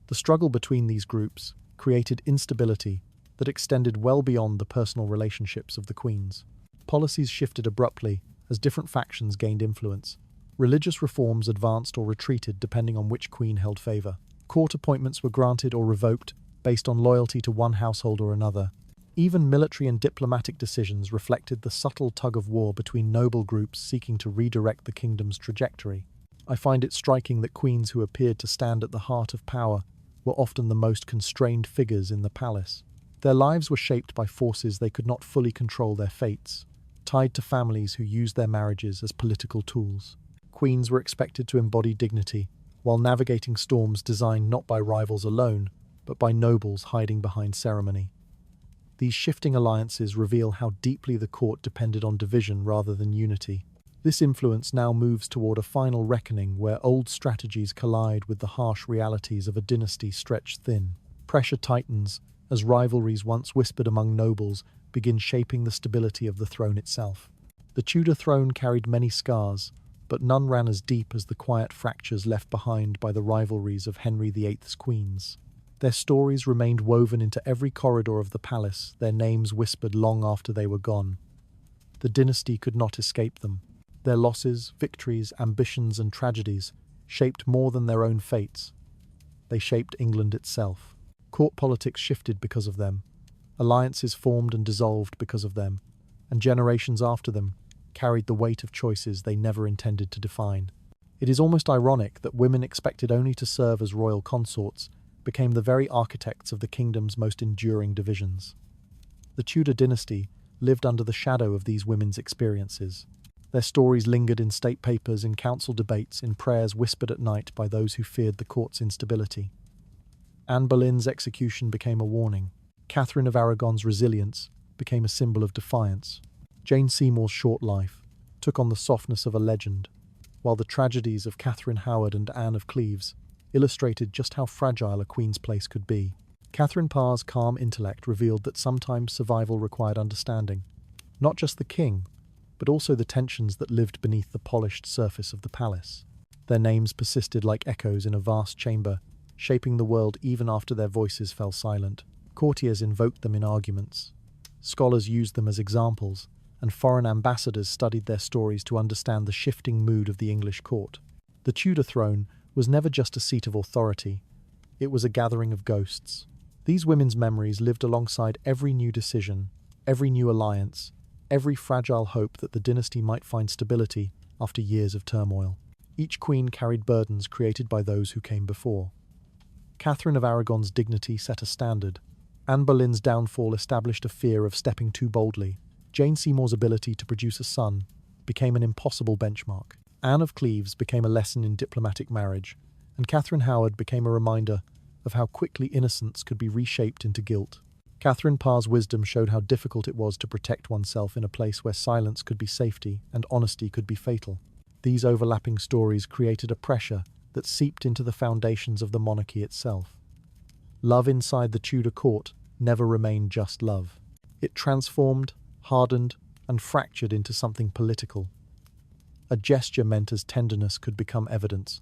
The struggle between these groups created instability that extended well beyond the personal relationships of the queens. Policies shifted abruptly as different factions gained influence. Religious reforms advanced or retreated depending on which queen held favor. Court appointments were granted or revoked based on loyalty to one household or another. Even military and diplomatic decisions reflected the subtle tug-of-war between noble groups seeking to redirect the kingdom's trajectory. I find it striking that queens who appeared to stand at the heart of power were often the most constrained figures in the palace. Their lives were shaped by forces they could not fully control their fates, tied to families who used their marriages as political tools. Queens were expected to embody dignity, while navigating storms designed not by rivals alone, but by nobles hiding behind ceremony. These shifting alliances reveal how deeply the court depended on division rather than unity. This influence now moves toward a final reckoning where old strategies collide with the harsh realities of a dynasty stretched thin. Pressure tightens as rivalries once whispered among nobles begin shaping the stability of the throne itself. The Tudor throne carried many scars, but none ran as deep as the quiet fractures left behind by the rivalries of Henry VIII's queens. Their stories remained woven into every corridor of the palace, their names whispered long after they were gone. The dynasty could not escape them. Their losses, victories, ambitions, and tragedies shaped more than their own fates. They shaped England itself. Court politics shifted because of them. Alliances formed and dissolved because of them, and generations after them carried the weight of choices they never intended to define. It is almost ironic that women expected only to serve as royal consorts became the very architects of the kingdom's most enduring divisions. The Tudor dynasty lived under the shadow of these women's experiences. Their stories lingered in state papers, in council debates, in prayers whispered at night by those who feared the court's instability. Anne Boleyn's execution became a warning. Catherine of Aragon's resilience became a symbol of defiance. Jane Seymour's short life took on the softness of a legend, while the tragedies of Catherine Howard and Anne of Cleves illustrated just how fragile a queen's place could be. Catherine Parr's calm intellect revealed that sometimes survival required understanding, not just the king, but also the tensions that lived beneath the polished surface of the palace. Their names persisted like echoes in a vast chamber, shaping the world even after their voices fell silent. Courtiers invoked them in arguments. Scholars used them as examples, and foreign ambassadors studied their stories to understand the shifting mood of the English court. The Tudor throne was never just a seat of authority. It was a gathering of ghosts. These women's memories lived alongside every new decision, every new alliance, every fragile hope that the dynasty might find stability after years of turmoil. Each queen carried burdens created by those who came before. Catherine of Aragon's dignity set a standard. Anne Boleyn's downfall established a fear of stepping too boldly. Jane Seymour's ability to produce a son became an impossible benchmark. Anne of Cleves became a lesson in diplomatic marriage, and Catherine Howard became a reminder of how quickly innocence could be reshaped into guilt. Catherine Parr's wisdom showed how difficult it was to protect oneself in a place where silence could be safety and honesty could be fatal. These overlapping stories created a pressure that seeped into the foundations of the monarchy itself. Love inside the Tudor court never remained just love. It transformed, hardened, and fractured into something political. A gesture meant as tenderness could become evidence.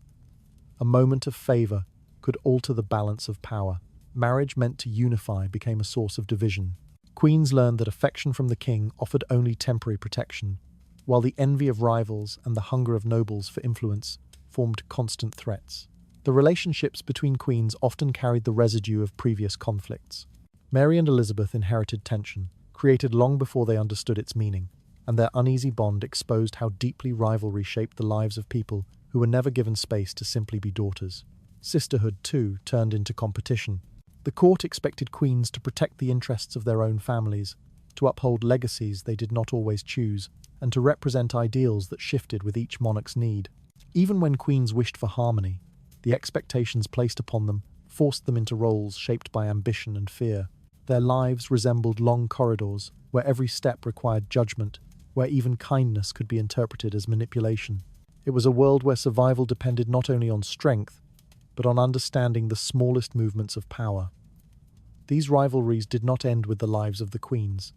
A moment of favour could alter the balance of power. Marriage meant to unify became a source of division. Queens learned that affection from the king offered only temporary protection, while the envy of rivals and the hunger of nobles for influence formed constant threats. The relationships between queens often carried the residue of previous conflicts. Mary and Elizabeth inherited tension, created long before they understood its meaning, and their uneasy bond exposed how deeply rivalry shaped the lives of people who were never given space to simply be daughters. Sisterhood, too, turned into competition. The court expected queens to protect the interests of their own families, to uphold legacies they did not always choose, and to represent ideals that shifted with each monarch's need. Even when queens wished for harmony, the expectations placed upon them forced them into roles shaped by ambition and fear. Their lives resembled long corridors, where every step required judgment, where even kindness could be interpreted as manipulation. It was a world where survival depended not only on strength, but on understanding the smallest movements of power. These rivalries did not end with the lives of the queens.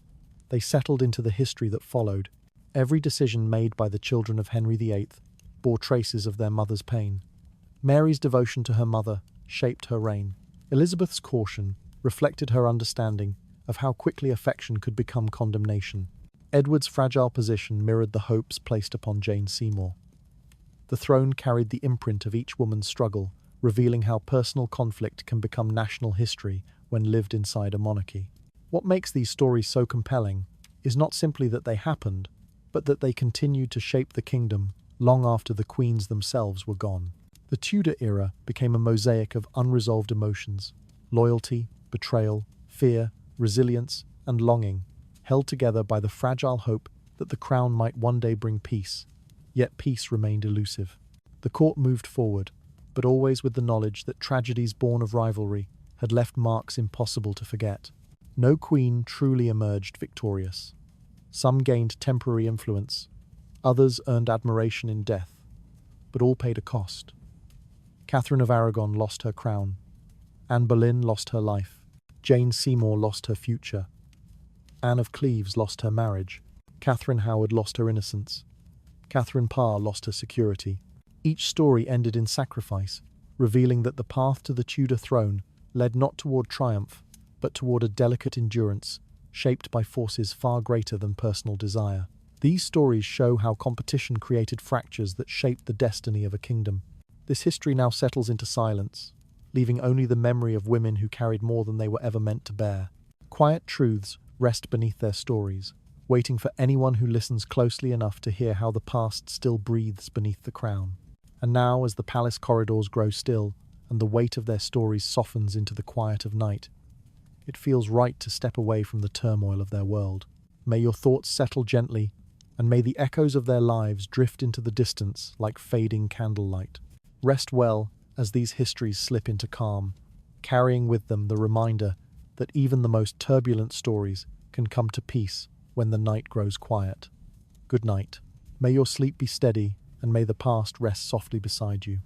They settled into the history that followed. Every decision made by the children of Henry VIII bore traces of their mother's pain. Mary's devotion to her mother shaped her reign. Elizabeth's caution reflected her understanding of how quickly affection could become condemnation. Edward's fragile position mirrored the hopes placed upon Jane Seymour. The throne carried the imprint of each woman's struggle, revealing how personal conflict can become national history when lived inside a monarchy. What makes these stories so compelling is not simply that they happened, but that they continued to shape the kingdom long after the queens themselves were gone. The Tudor era became a mosaic of unresolved emotions: loyalty, betrayal, fear, resilience, and longing, held together by the fragile hope that the crown might one day bring peace. Yet peace remained elusive. The court moved forward, but always with the knowledge that tragedies born of rivalry had left marks impossible to forget. No queen truly emerged victorious. Some gained temporary influence, others earned admiration in death, but all paid a cost. Catherine of Aragon lost her crown. Anne Boleyn lost her life. Jane Seymour lost her future. Anne of Cleves lost her marriage. Catherine Howard lost her innocence. Catherine Parr lost her security. Each story ended in sacrifice, revealing that the path to the Tudor throne led not toward triumph, but toward a delicate endurance, shaped by forces far greater than personal desire. These stories show how competition created fractures that shaped the destiny of a kingdom. This history now settles into silence, leaving only the memory of women who carried more than they were ever meant to bear. Quiet truths rest beneath their stories, waiting for anyone who listens closely enough to hear how the past still breathes beneath the crown. And now, as the palace corridors grow still, and the weight of their stories softens into the quiet of night, it feels right to step away from the turmoil of their world. May your thoughts settle gently, and may the echoes of their lives drift into the distance like fading candlelight. Rest well as these histories slip into calm, carrying with them the reminder that even the most turbulent stories can come to peace when the night grows quiet. Good night. May your sleep be steady, and may the past rest softly beside you.